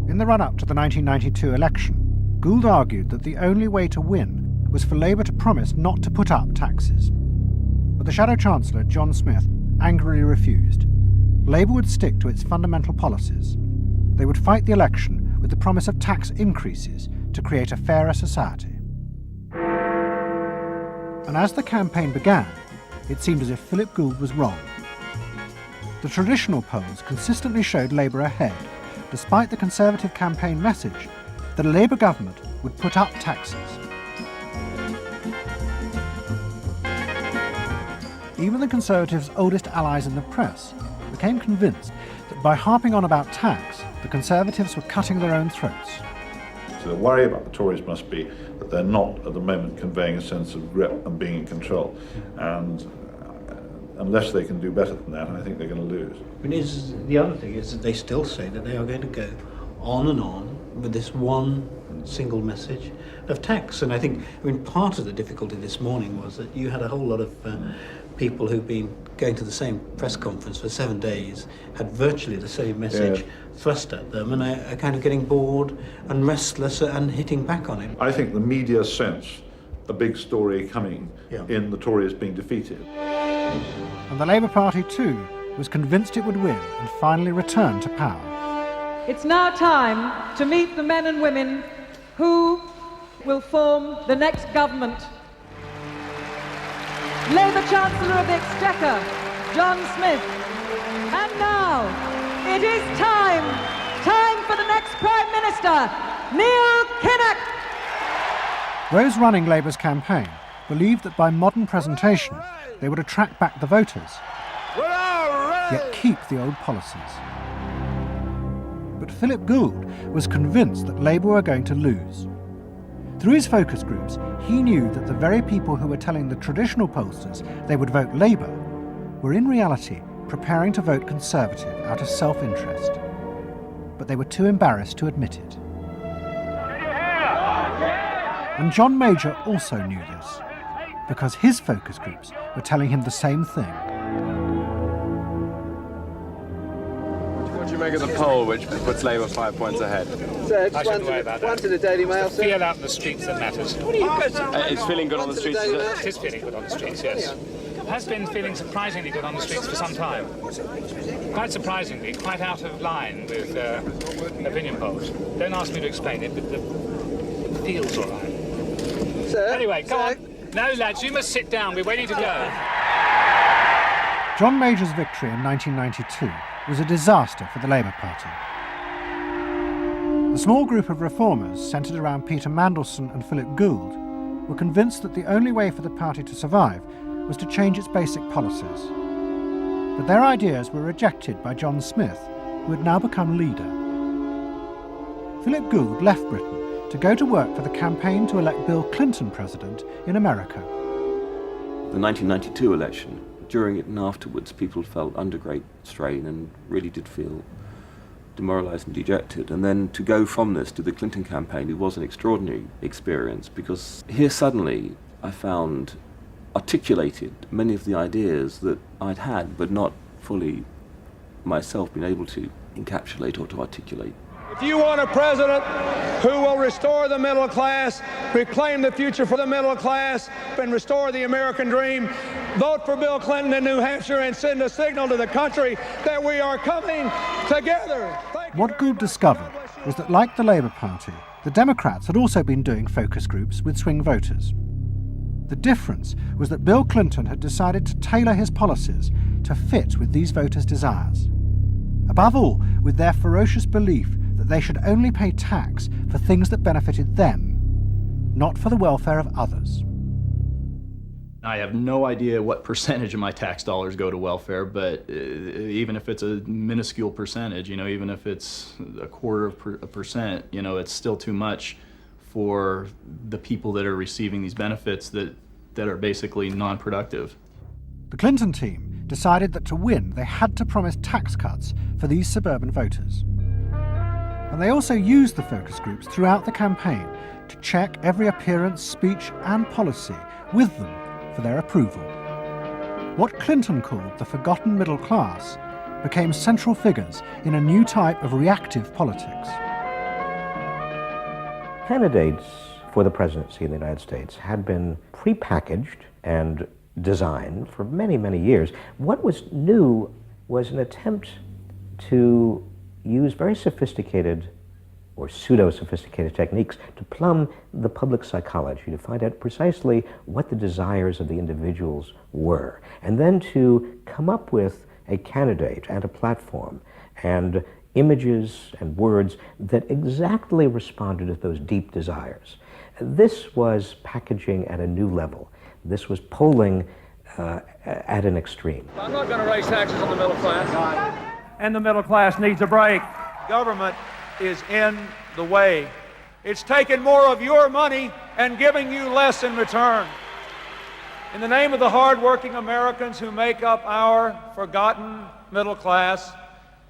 In the run-up to the 1992 election, Gould argued that the only way to win was for Labour to promise not to put up taxes. But the Shadow Chancellor, John Smith, angrily refused. Labour would stick to its fundamental policies. They would fight the election with the promise of tax increases to create a fairer society. And as the campaign began, it seemed as if Philip Gould was wrong. The traditional polls consistently showed Labour ahead, despite the Conservative campaign message that a Labour government would put up taxes. Even the Conservatives' oldest allies in the press became convinced that by harping on about tax, the Conservatives were cutting their own throats. So the worry about the Tories must be that they're not at the moment conveying a sense of grip and being in control. And unless they can do better than that, I think they're going to lose. The other thing is that they still say that they are going to go on and on with this one single message of tax. And I think, part of the difficulty this morning was that you had a whole lot of people who've been going to the same press conference for 7 days, had virtually the same message thrust at them, and are kind of getting bored and restless and hitting back on it. I think the media sense a big story coming in the Tories being defeated. And the Labour Party, too, was convinced it would win and finally return to power. It's now time to meet the men and women who will form the next government. Labour Chancellor of the Exchequer, John Smith. And now, it is time for the next Prime Minister, Neil Kinnock. Those running Labour's campaign believed that by modern presentation, they would attract back the voters, yet keep the old policies. But Philip Gould was convinced that Labour were going to lose. Through his focus groups, he knew that the very people who were telling the traditional pollsters they would vote Labour were in reality preparing to vote Conservative out of self-interest. But they were too embarrassed to admit it. And John Major also knew this, because his focus groups were telling him the same thing. What do you make of the poll, which puts Labour 5 points ahead? So I shouldn't worry about that. One to the Daily Mail, sir. Feel out in the streets that matters. It's feeling good on the streets, is it? It is feeling good on the streets, yes. It has been feeling surprisingly good on the streets for some time. Quite surprisingly, quite out of line with opinion polls. Don't ask me to explain it, but it feels all right. Sir? Anyway, go on. No, lads, you must sit down. We're waiting to go. John Major's victory in 1992 was a disaster for the Labour Party. The small group of reformers centred around Peter Mandelson and Philip Gould were convinced that the only way for the party to survive was to change its basic policies. But their ideas were rejected by John Smith, who had now become leader. Philip Gould left Britain to go to work for the campaign to elect Bill Clinton president in America. The 1992 election, during it and afterwards, people felt under great strain and really did feel demoralised and dejected. And then to go from this to the Clinton campaign, it was an extraordinary experience, because here suddenly I found articulated many of the ideas that I'd had but not fully myself been able to encapsulate or to articulate. If you want a president who will restore the middle class, reclaim the future for the middle class, and restore the American dream, vote for Bill Clinton in New Hampshire and send a signal to the country that we are coming together. What Gould discovered was that, like the Labour Party, the Democrats had also been doing focus groups with swing voters. The difference was that Bill Clinton had decided to tailor his policies to fit with these voters' desires. Above all, with their ferocious belief that they should only pay tax for things that benefited them, not for the welfare of others. I have no idea what percentage of my tax dollars go to welfare, but even if it's a minuscule percentage, even if it's 0.25%, it's still too much for the people that are receiving these benefits that are basically non-productive. The Clinton team decided that to win, they had to promise tax cuts for these suburban voters. And they also used the focus groups throughout the campaign to check every appearance, speech and policy with them for their approval. What Clinton called the forgotten middle class became central figures in a new type of reactive politics. Candidates for the presidency of the United States had been prepackaged and designed for many, many years. What was new was an attempt to use very sophisticated or pseudo-sophisticated techniques to plumb the public psychology, to find out precisely what the desires of the individuals were, and then to come up with a candidate and a platform and images and words that exactly responded to those deep desires. This was packaging at a new level. This was polling at an extreme. I'm not going to raise taxes on the middle class. And the middle class needs a break. Government is in the way. It's taking more of your money and giving you less in return. In the name of the hard-working Americans who make up our forgotten middle class,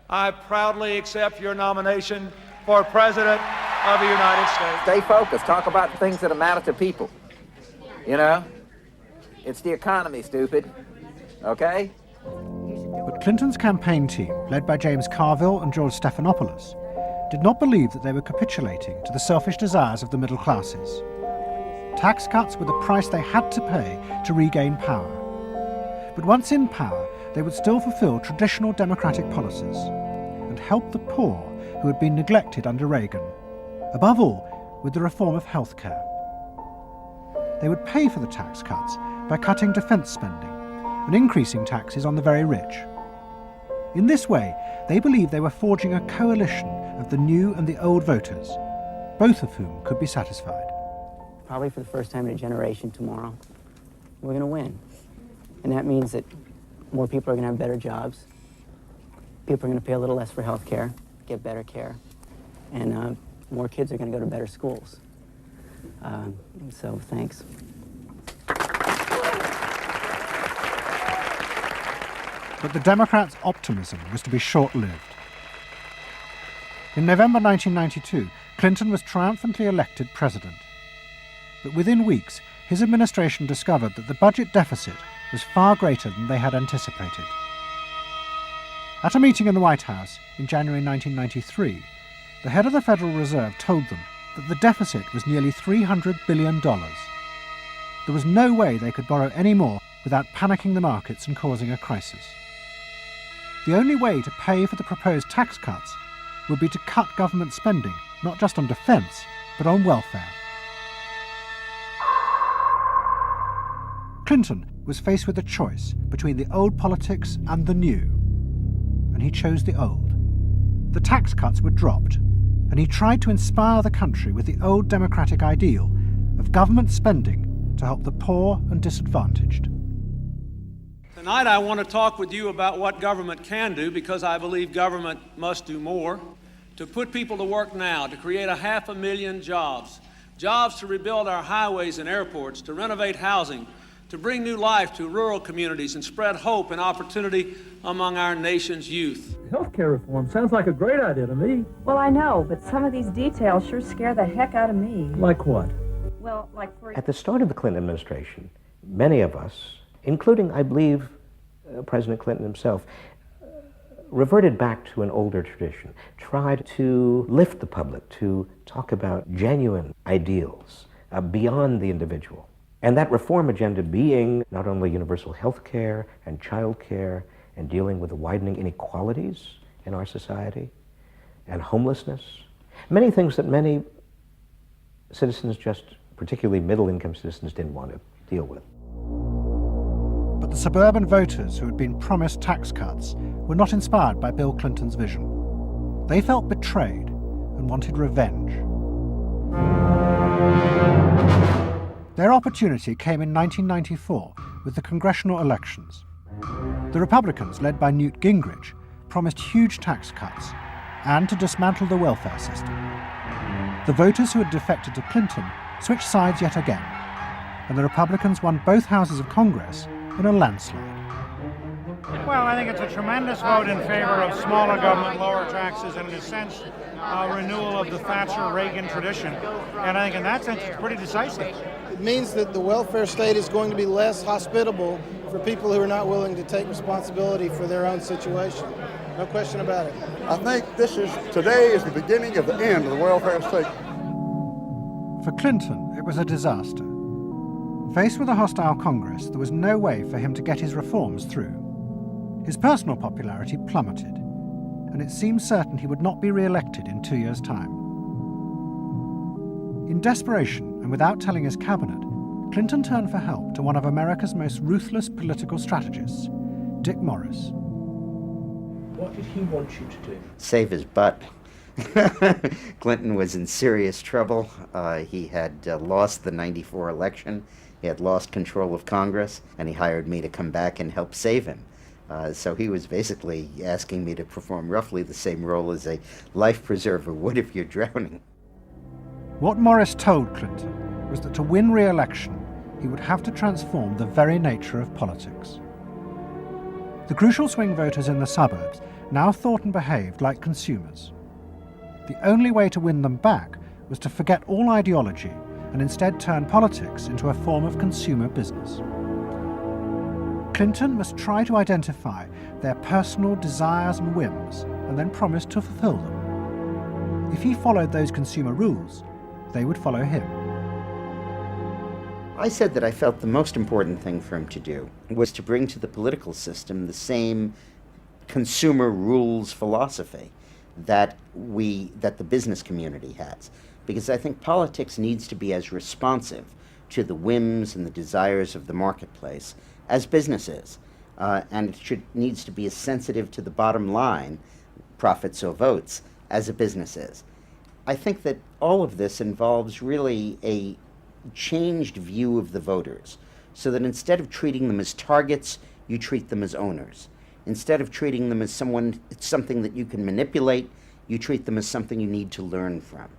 I proudly accept your nomination for President of the United States. Stay focused. Talk about things that matter to people. You know? It's the economy, stupid. Okay? But Clinton's campaign team, led by James Carville and George Stephanopoulos, did not believe that they were capitulating to the selfish desires of the middle classes. Tax cuts were the price they had to pay to regain power. But once in power, they would still fulfill traditional democratic policies and help the poor who had been neglected under Reagan, above all with the reform of health care. They would pay for the tax cuts by cutting defence spending and increasing taxes on the very rich. In this way, they believed they were forging a coalition of the new and the old voters, both of whom could be satisfied. Probably for the first time in a generation tomorrow, we're going to win. And that means that more people are going to have better jobs. People are going to pay a little less for health care, get better care, and more kids are going to go to better schools. So thanks. But the Democrats' optimism was to be short-lived. In November 1992, Clinton was triumphantly elected president. But within weeks, his administration discovered that the budget deficit was far greater than they had anticipated. At a meeting in the White House in January 1993, the head of the Federal Reserve told them that the deficit was nearly $300 billion. There was no way they could borrow any more without panicking the markets and causing a crisis. The only way to pay for the proposed tax cuts would be to cut government spending, not just on defence, but on welfare. Clinton was faced with a choice between the old politics and the new, and he chose the old. The tax cuts were dropped, and he tried to inspire the country with the old democratic ideal of government spending to help the poor and disadvantaged. Tonight I want to talk with you about what government can do, because I believe government must do more. To put people to work now, to create 500,000 jobs, jobs to rebuild our highways and airports, to renovate housing, to bring new life to rural communities and spread hope and opportunity among our nation's youth. Healthcare reform sounds like a great idea to me. Well, I know, but some of these details sure scare the heck out of me. Like what? Well, like for... At the start of the Clinton administration, many of us, including, I believe, President Clinton himself, reverted back to an older tradition, tried to lift the public, to talk about genuine ideals beyond the individual. And that reform agenda being not only universal health care and child care and dealing with the widening inequalities in our society and homelessness, many things that many citizens, just particularly middle-income citizens, didn't want to deal with. But the suburban voters who had been promised tax cuts were not inspired by Bill Clinton's vision. They felt betrayed and wanted revenge. Their opportunity came in 1994 with the congressional elections. The Republicans, led by Newt Gingrich, promised huge tax cuts and to dismantle the welfare system. The voters who had defected to Clinton switched sides yet again, and the Republicans won both houses of Congress in a landslide. Well, I think it's a tremendous vote in favor of smaller government, lower taxes, and in a sense, renewal of the Thatcher-Reagan tradition. And I think in that sense, it's pretty decisive. It means that the welfare state is going to be less hospitable for people who are not willing to take responsibility for their own situation. No question about it. I think today is the beginning of the end of the welfare state. For Clinton, it was a disaster. Faced with a hostile Congress, there was no way for him to get his reforms through. His personal popularity plummeted, and it seemed certain he would not be re-elected in 2 years' time. In desperation, and without telling his cabinet, Clinton turned for help to one of America's most ruthless political strategists, Dick Morris. What did he want you to do? Save his butt. Clinton was in serious trouble. He had lost the '94 election. He had lost control of Congress, and he hired me to come back and help save him. So he was basically asking me to perform roughly the same role as a life preserver would if you're drowning. What Morris told Clinton was that to win re-election, he would have to transform the very nature of politics. The crucial swing voters in the suburbs now thought and behaved like consumers. The only way to win them back was to forget all ideology and instead turn politics into a form of consumer business. Clinton must try to identify their personal desires and whims and then promise to fulfill them. If he followed those consumer rules, they would follow him. I said that I felt the most important thing for him to do was to bring to the political system the same consumer rules philosophy that the business community has. Because I think politics needs to be as responsive to the whims and the desires of the marketplace as business is. And it needs to be as sensitive to the bottom line, profits or votes, as a business is. I think that all of this involves really a changed view of the voters, so that instead of treating them as targets, you treat them as owners. Instead of treating them as something that you can manipulate, you treat them as something you need to learn from.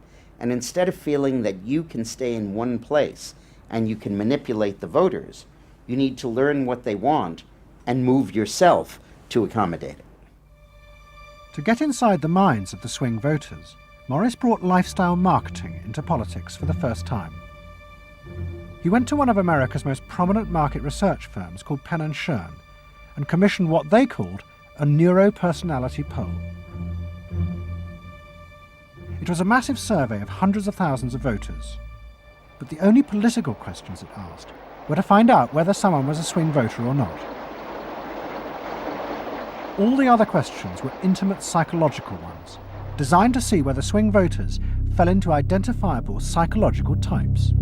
And instead of feeling that you can stay in one place and you can manipulate the voters, you need to learn what they want and move yourself to accommodate it. To get inside the minds of the swing voters, Morris brought lifestyle marketing into politics for the first time. He went to one of America's most prominent market research firms called Penn & Shern and commissioned what they called a neuropersonality poll. It was a massive survey of hundreds of thousands of voters, but the only political questions it asked were to find out whether someone was a swing voter or not. All the other questions were intimate psychological ones, designed to see whether swing voters fell into identifiable psychological types.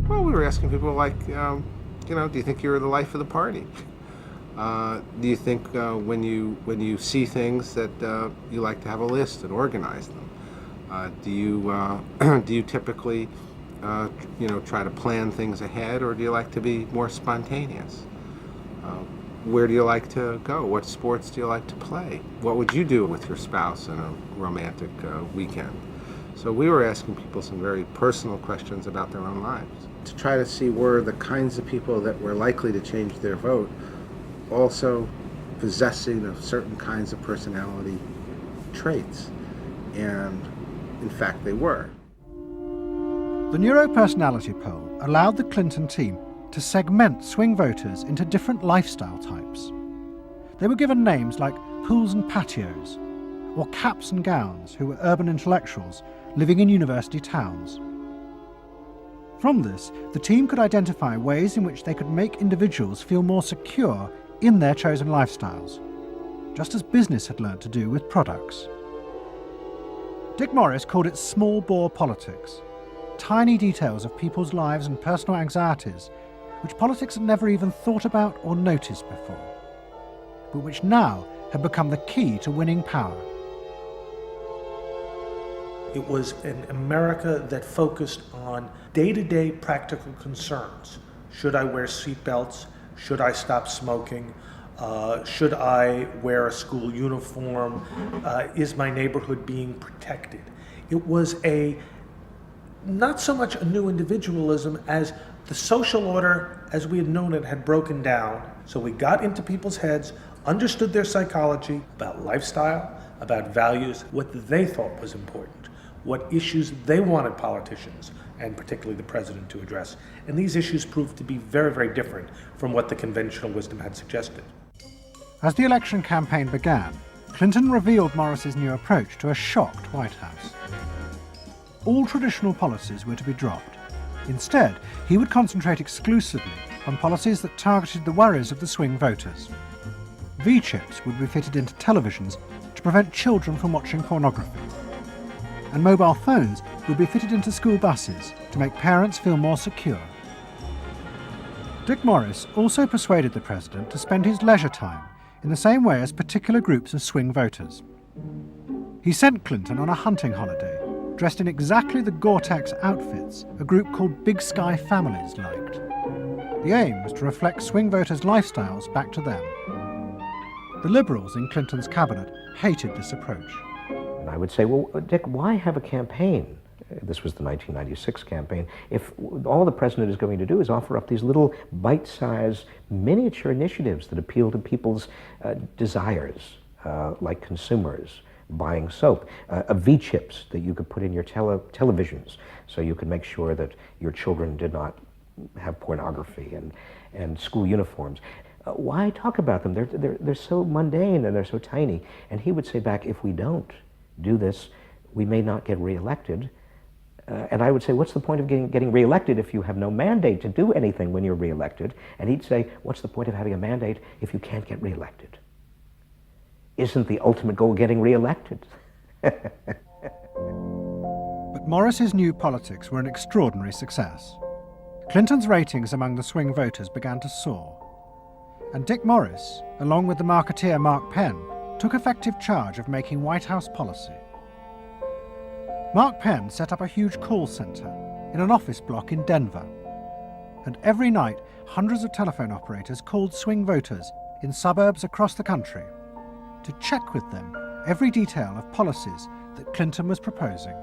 Well, we were asking people like, do you think you're the life of the party? Do you think when you see things that you like to have a list and organize them? Do you typically try to plan things ahead, or do you like to be more spontaneous? Where do you like to go? What sports do you like to play? What would you do with your spouse in a romantic weekend? So we were asking people some very personal questions about their own lives to try to see were the kinds of people that were likely to change their vote also possessing of certain kinds of personality traits. And in fact, they were. The neuropersonality poll allowed the Clinton team to segment swing voters into different lifestyle types. They were given names like pools and patios, or caps and gowns, who were urban intellectuals living in university towns. From this, the team could identify ways in which they could make individuals feel more secure in their chosen lifestyles, just as business had learned to do with products. Dick Morris called it small bore politics, tiny details of people's lives and personal anxieties which politics had never even thought about or noticed before, but which now had become the key to winning power. It was an America that focused on day-to-day practical concerns. Should I wear seatbelts? Should I stop smoking? Should I wear a school uniform? Is my neighborhood being protected? It was not so much a new individualism as the social order as we had known it had broken down. So we got into people's heads, understood their psychology about lifestyle, about values, what they thought was important, what issues they wanted politicians, and particularly the president, to address. And these issues proved to be very, very different from what the conventional wisdom had suggested. As the election campaign began, Clinton revealed Morris's new approach to a shocked White House. All traditional policies were to be dropped. Instead, he would concentrate exclusively on policies that targeted the worries of the swing voters. V-chips would be fitted into televisions to prevent children from watching pornography. And mobile phones would be fitted into school buses to make parents feel more secure. Dick Morris also persuaded the president to spend his leisure time in the same way as particular groups of swing voters. He sent Clinton on a hunting holiday, dressed in exactly the Gore-Tex outfits a group called Big Sky Families liked. The aim was to reflect swing voters' lifestyles back to them. The liberals in Clinton's cabinet hated this approach. And I would say, well, Dick, why have a campaign? This was the 1996 campaign. If all the president is going to do is offer up these little bite-sized miniature initiatives that appeal to people's desires, like consumers, buying soap, V-chips that you could put in your televisions so you could make sure that your children did not have pornography, and school uniforms. Why talk about them? They're so mundane and they're so tiny. And he would say back, if we don't do this, we may not get reelected. And I would say, what's the point of getting reelected if you have no mandate to do anything when you're reelected? And he'd say, what's the point of having a mandate if you can't get reelected? Isn't the ultimate goal getting reelected? But Morris's new politics were an extraordinary success. Clinton's ratings among the swing voters began to soar. And Dick Morris, along with the marketeer Mark Penn, took effective charge of making White House policy. Mark Penn set up a huge call center in an office block in Denver. And every night, hundreds of telephone operators called swing voters in suburbs across the country to check with them every detail of policies that Clinton was proposing.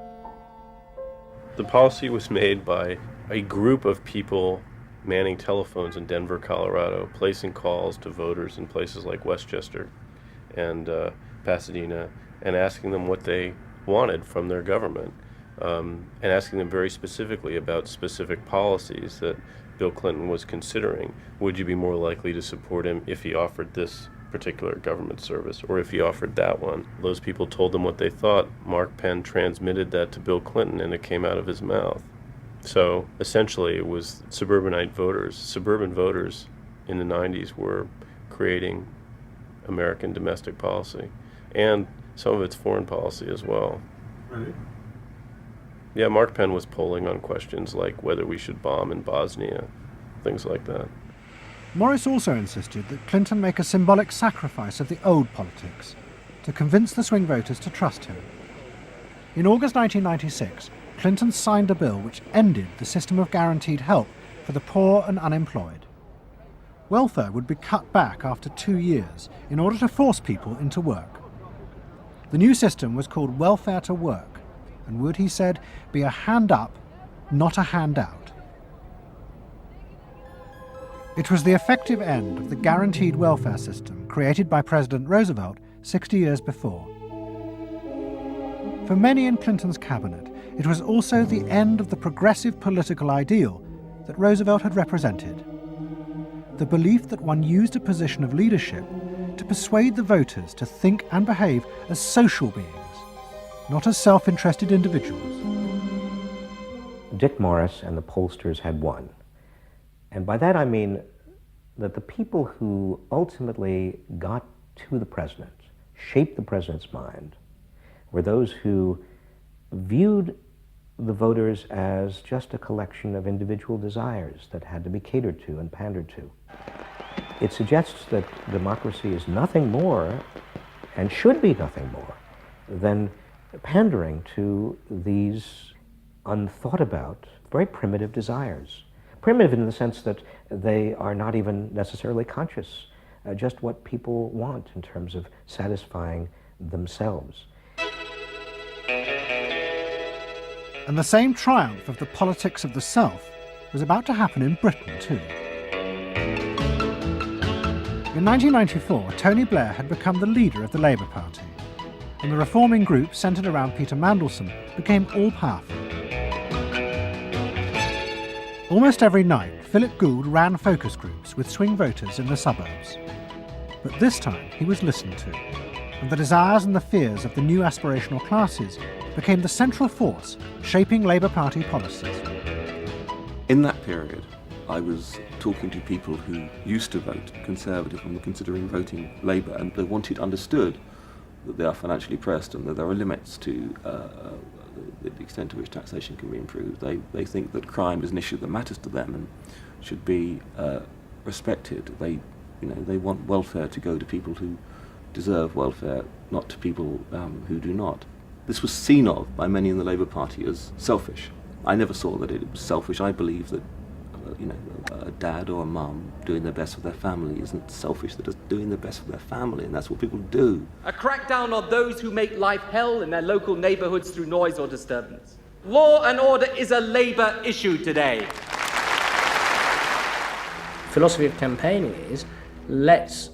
The policy was made by a group of people manning telephones in Denver, Colorado, placing calls to voters in places like Westchester and Pasadena, and asking them what they wanted from their government, and asking them very specifically about specific policies that Bill Clinton was considering. Would you be more likely to support him if he offered this particular government service, or if he offered that one? Those people told them what they thought. Mark Penn transmitted that to Bill Clinton, and it came out of his mouth. So essentially it was suburban voters in the 90s were creating American domestic policy, and some of its foreign policy as well. Right. Yeah, Mark Penn was polling on questions like whether we should bomb in Bosnia, things like that. Morris also insisted that Clinton make a symbolic sacrifice of the old politics to convince the swing voters to trust him. In August 1996, Clinton signed a bill which ended the system of guaranteed help for the poor and unemployed. Welfare would be cut back after 2 years in order to force people into work. The new system was called welfare to work, and would, he said, be a hand up, not a handout. It was the effective end of the guaranteed welfare system created by President Roosevelt 60 years before. For many in Clinton's cabinet, it was also the end of the progressive political ideal that Roosevelt had represented. The belief that one used a position of leadership to persuade the voters to think and behave as social beings, not as self-interested individuals. Dick Morris and the pollsters had won. And by that I mean that the people who ultimately got to the president, shaped the president's mind, were those who viewed the voters as just a collection of individual desires that had to be catered to and pandered to. It suggests that democracy is nothing more, and should be nothing more, than pandering to these unthought about, very primitive desires. Primitive in the sense that they are not even necessarily conscious, just what people want in terms of satisfying themselves. And the same triumph of the politics of the self was about to happen in Britain too. In 1994, Tony Blair had become the leader of the Labour Party, and the reforming group centred around Peter Mandelson became all-powerful. Almost every night, Philip Gould ran focus groups with swing voters in the suburbs. But this time he was listened to, and the desires and the fears of the new aspirational classes became the central force shaping Labour Party policies. In that period, I was talking to people who used to vote Conservative and were considering voting Labour, and they wanted understood that they are financially pressed and that there are limits to the extent to which taxation can be improved. They think that crime is an issue that matters to them and should be respected. They want welfare to go to people who deserve welfare, not to people who do not. This was seen of by many in the Labour Party as selfish. I never saw that it was selfish. I believe that a dad or a mum doing their best for their family isn't selfish. They're just doing their best for their family, and that's what people do. A crackdown on those who make life hell in their local neighbourhoods through noise or disturbance. Law and order is a Labour issue today. Philosophy of campaigning is, let's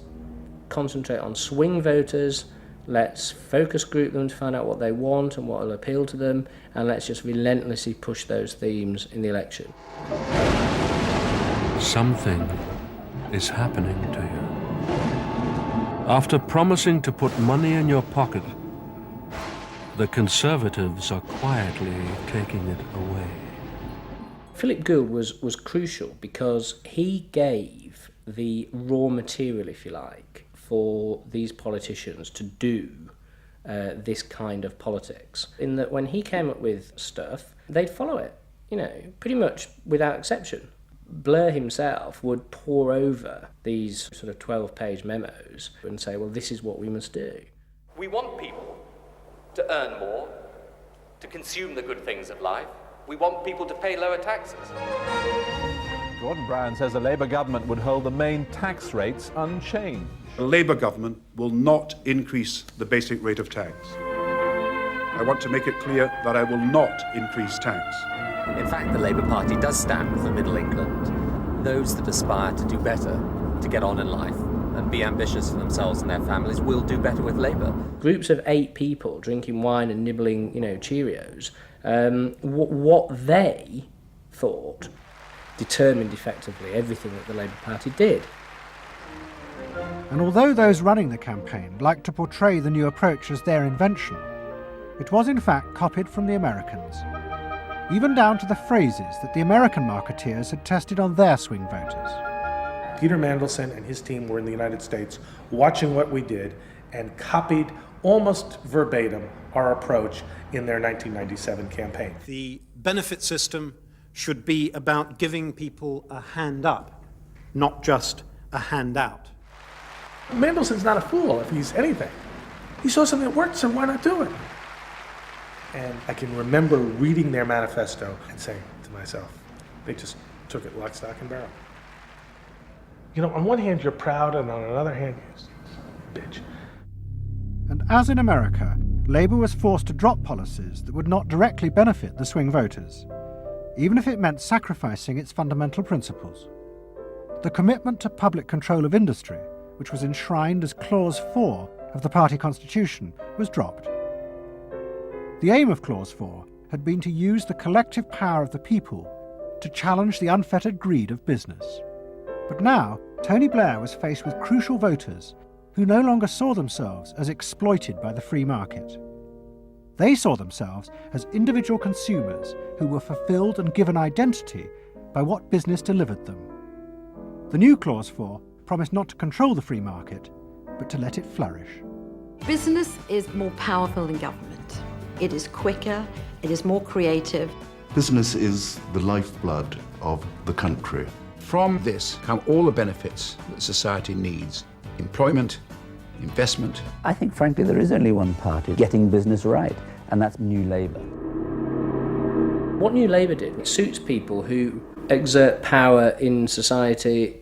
concentrate on swing voters, let's focus group them to find out what they want and what will appeal to them, and let's just relentlessly push those themes in the election. Something is happening to you. After promising to put money in your pocket, the Conservatives are quietly taking it away. Philip Gould was crucial because he gave the raw material, if you like, for these politicians to do this kind of politics. In that when he came up with stuff, they'd follow it, pretty much without exception. Blair himself would pore over these sort of 12-page memos and say, well, this is what we must do. We want people to earn more, to consume the good things of life. We want people to pay lower taxes. Gordon Brown says a Labour government would hold the main tax rates unchanged. The Labour government will not increase the basic rate of tax. I want to make it clear that I will not increase tax. In fact, the Labour Party does stand for Middle England. Those that aspire to do better, to get on in life, and be ambitious for themselves and their families will do better with Labour. Groups of 8 people drinking wine and nibbling, Cheerios, what they thought determined effectively everything that the Labour Party did. And although those running the campaign liked to portray the new approach as their invention, it was in fact copied from the Americans, even down to the phrases that the American marketeers had tested on their swing voters. Peter Mandelson and his team were in the United States watching what we did and copied almost verbatim our approach in their 1997 campaign. The benefit system should be about giving people a hand up, not just a handout. Mandelson's not a fool if he's anything. He saw something that worked, so why not do it? And I can remember reading their manifesto and saying to myself, they just took it lock, stock, and barrel. On one hand you're proud, and on another hand you're bitch. And as in America, Labour was forced to drop policies that would not directly benefit the swing voters, even if it meant sacrificing its fundamental principles. The commitment to public control of industry, which was enshrined as Clause 4 of the party constitution, was dropped. The aim of Clause 4 had been to use the collective power of the people to challenge the unfettered greed of business. But now, Tony Blair was faced with crucial voters who no longer saw themselves as exploited by the free market. They saw themselves as individual consumers who were fulfilled and given identity by what business delivered them. The new Clause 4 promised not to control the free market, but to let it flourish. Business is more powerful than government. It is quicker, it is more creative. Business is the lifeblood of the country. From this come all the benefits that society needs. Employment, investment. I think, frankly, there is only one party getting business right, and that's New Labour. What New Labour did, it suits people who exert power in society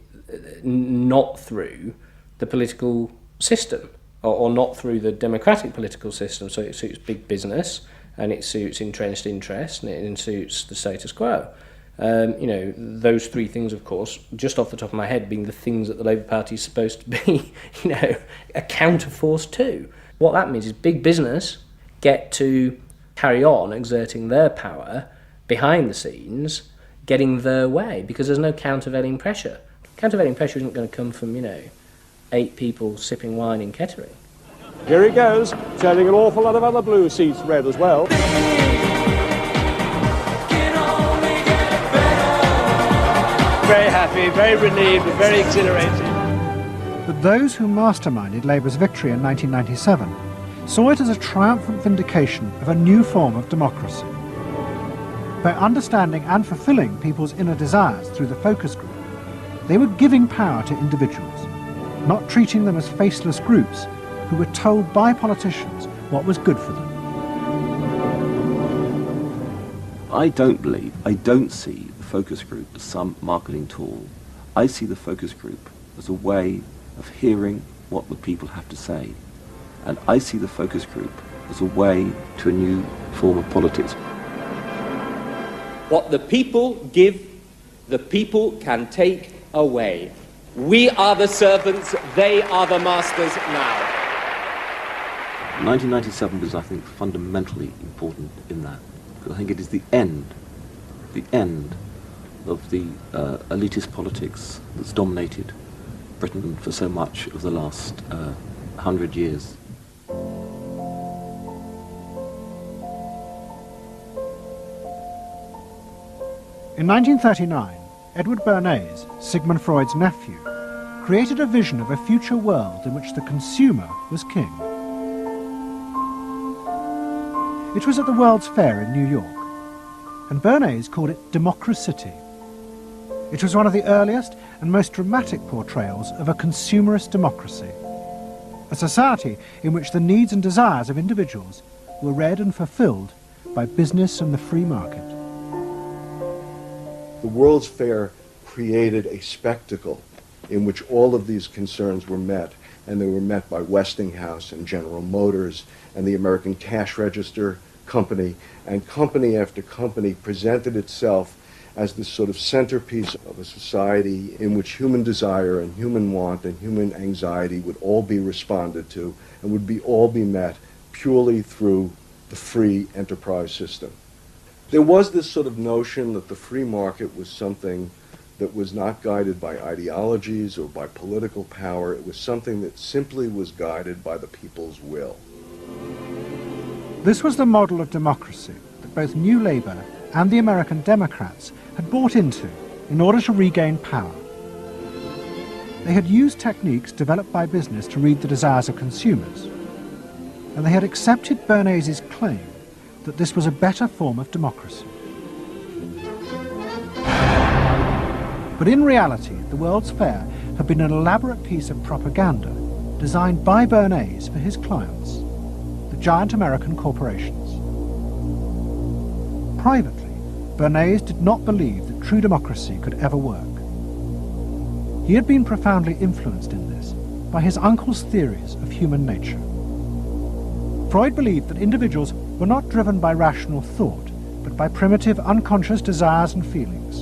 not through the political system, or not through the democratic political system. So it suits big business, and it suits entrenched interest, and it suits the status quo. Those 3 things, of course, just off the top of my head, being the things that the Labour Party is supposed to be, a counterforce to. What that means is big business get to carry on exerting their power behind the scenes, getting their way, because there's no countervailing pressure. Countervailing pressure isn't going to come from, 8 people sipping wine in Kettering. Here he goes, turning an awful lot of other blue seats red as well. Very happy, very relieved, and very exhilarated. But those who masterminded Labour's victory in 1997 saw it as a triumphant vindication of a new form of democracy. By understanding and fulfilling people's inner desires through the focus group, they were giving power to individuals, not treating them as faceless groups who were told by politicians what was good for them. I don't see the focus group as some marketing tool. I see the focus group as a way of hearing what the people have to say. And I see the focus group as a way to a new form of politics. What the people give, the people can take away. We are the servants, they are the masters now. 1997 was, I think, fundamentally important in that, because I think it is the end of the elitist politics that's dominated Britain for so much of the last 100 years. In 1939, Edward Bernays, Sigmund Freud's nephew, created a vision of a future world in which the consumer was king. It was at the World's Fair in New York, and Bernays called it Democracity. It was one of the earliest and most dramatic portrayals of a consumerist democracy, a society in which the needs and desires of individuals were read and fulfilled by business and the free market. The World's Fair created a spectacle in which all of these concerns were met, and they were met by Westinghouse and General Motors and the American Cash Register Company, and company after company presented itself as this sort of centerpiece of a society in which human desire and human want and human anxiety would all be responded to and would all be met purely through the free enterprise system. There was this sort of notion that the free market was something that was not guided by ideologies or by political power. It was something that simply was guided by the people's will. This was the model of democracy that both New Labour and the American Democrats had bought into in order to regain power. They had used techniques developed by business to read the desires of consumers, and they had accepted Bernays' claim that this was a better form of democracy. But in reality, the World's Fair had been an elaborate piece of propaganda designed by Bernays for his clients, the giant American corporations. Privately, Bernays did not believe that true democracy could ever work. He had been profoundly influenced in this by his uncle's theories of human nature. Freud believed that individuals were not driven by rational thought, but by primitive unconscious desires and feelings.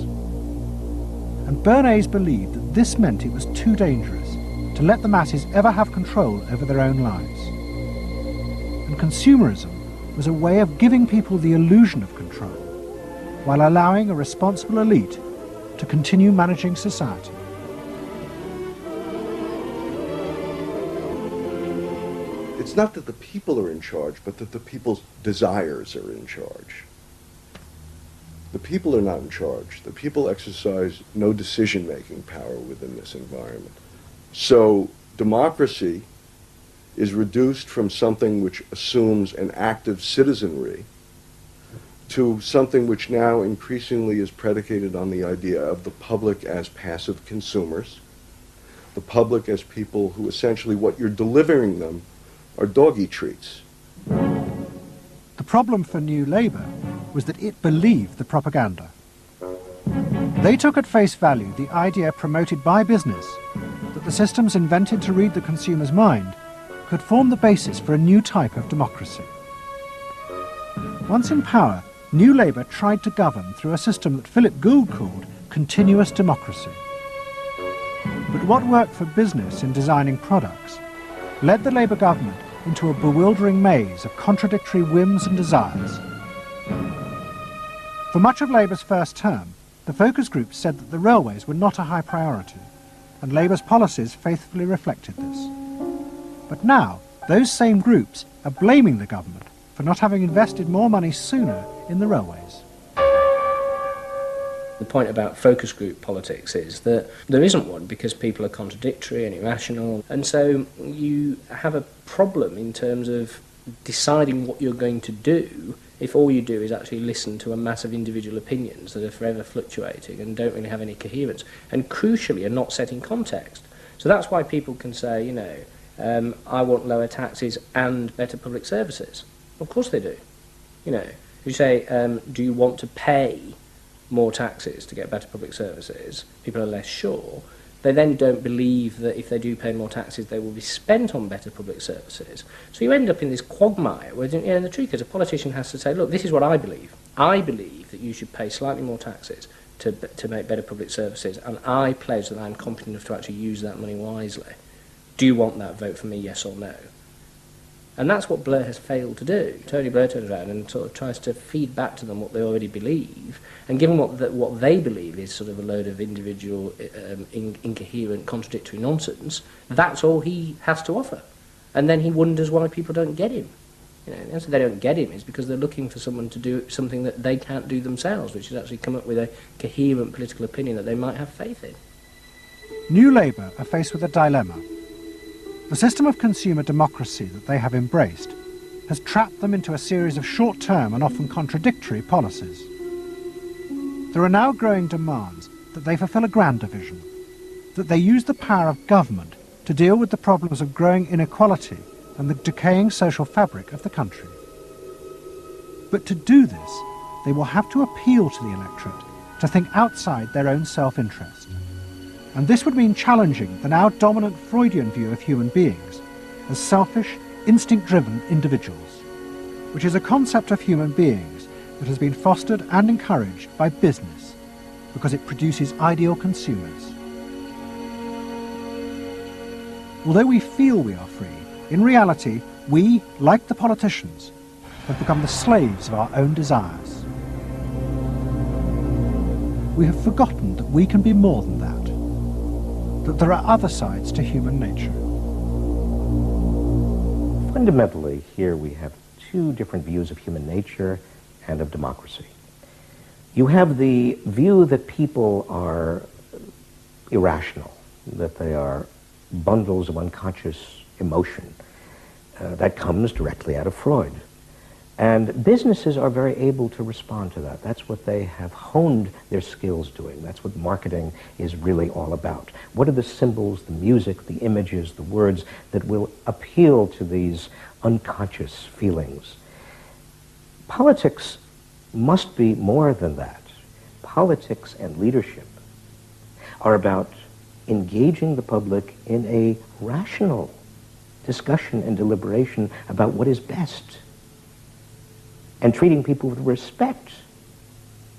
And Bernays believed that this meant it was too dangerous to let the masses ever have control over their own lives. And consumerism was a way of giving people the illusion of control, while allowing a responsible elite to continue managing society. It's not that the people are in charge, but that the people's desires are in charge. The people are not in charge. The people exercise no decision-making power within this environment. So democracy is reduced from something which assumes an active citizenry to something which now increasingly is predicated on the idea of the public as passive consumers, the public as people who essentially what you're delivering them are doggy treats. The problem for New Labour was that it believed the propaganda. They took at face value the idea promoted by business that the systems invented to read the consumer's mind could form the basis for a new type of democracy. Once in power, New Labour tried to govern through a system that Philip Gould called continuous democracy. But what worked for business in designing products led the Labour government into a bewildering maze of contradictory whims and desires. For much of Labour's first term, the focus groups said that the railways were not a high priority, and Labour's policies faithfully reflected this. But now, those same groups are blaming the government for not having invested more money sooner in the railways. The point about focus group politics is that there isn't one because people are contradictory and irrational, and so you have a problem in terms of deciding what you're going to do if all you do is actually listen to a mass of individual opinions that are forever fluctuating and don't really have any coherence, and crucially are not set in context. So that's why people can say, I want lower taxes and better public services. Of course they do. You say, do you want to pay more taxes to get better public services? People are less sure. They then don't believe that if they do pay more taxes, they will be spent on better public services. So you end up in this quagmire where, the truth is, a politician has to say, look, this is what I believe. I believe that you should pay slightly more taxes to make better public services, and I pledge that I'm competent enough to actually use that money wisely. Do you want that? Vote for me, yes or no. And that's what Blair has failed to do. Tony Blair turns around and sort of tries to feed back to them what they already believe, and given what they believe is sort of a load of individual, incoherent, contradictory nonsense, that's all he has to offer. And then he wonders why people don't get him. The answer they don't get him is because they're looking for someone to do something that they can't do themselves, which is actually come up with a coherent political opinion that they might have faith in. New Labour are faced with a dilemma. The system of consumer democracy that they have embraced has trapped them into a series of short-term and often contradictory policies. There are now growing demands that they fulfil a grander vision, that they use the power of government to deal with the problems of growing inequality and the decaying social fabric of the country. But to do this, they will have to appeal to the electorate to think outside their own self-interest. And this would mean challenging the now dominant Freudian view of human beings as selfish, instinct-driven individuals, which is a concept of human beings that has been fostered and encouraged by business because it produces ideal consumers. Although we feel we are free, in reality, we, like the politicians, have become the slaves of our own desires. We have forgotten that we can be more than that there are other sides to human nature. Fundamentally, here we have two different views of human nature and of democracy. You have the view that people are irrational, that they are bundles of unconscious emotion. That comes directly out of Freud. And businesses are very able to respond to that. That's what they have honed their skills doing. That's what marketing is really all about. What are the symbols, the music, the images, the words that will appeal to these unconscious feelings? Politics must be more than that. Politics and leadership are about engaging the public in a rational discussion and deliberation about what is best, and treating people with respect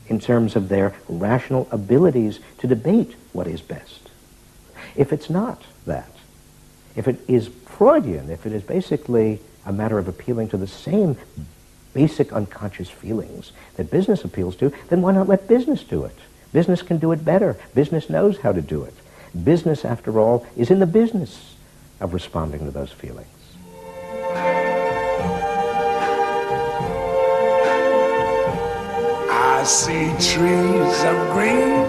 in terms of their rational abilities to debate what is best. If it's not that, if it is Freudian, if it is basically a matter of appealing to the same basic unconscious feelings that business appeals to, then why not let business do it? Business can do it better. Business knows how to do it. Business, after all, is in the business of responding to those feelings. I see trees of green,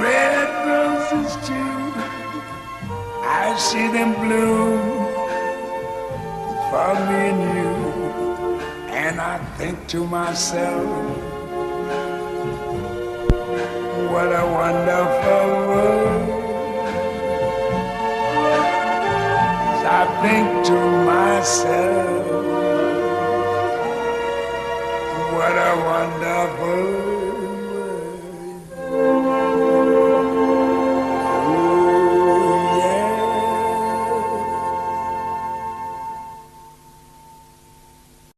red roses too. I see them bloom for me and you. And I think to myself, what a wonderful world. I think to myself, what a wonderful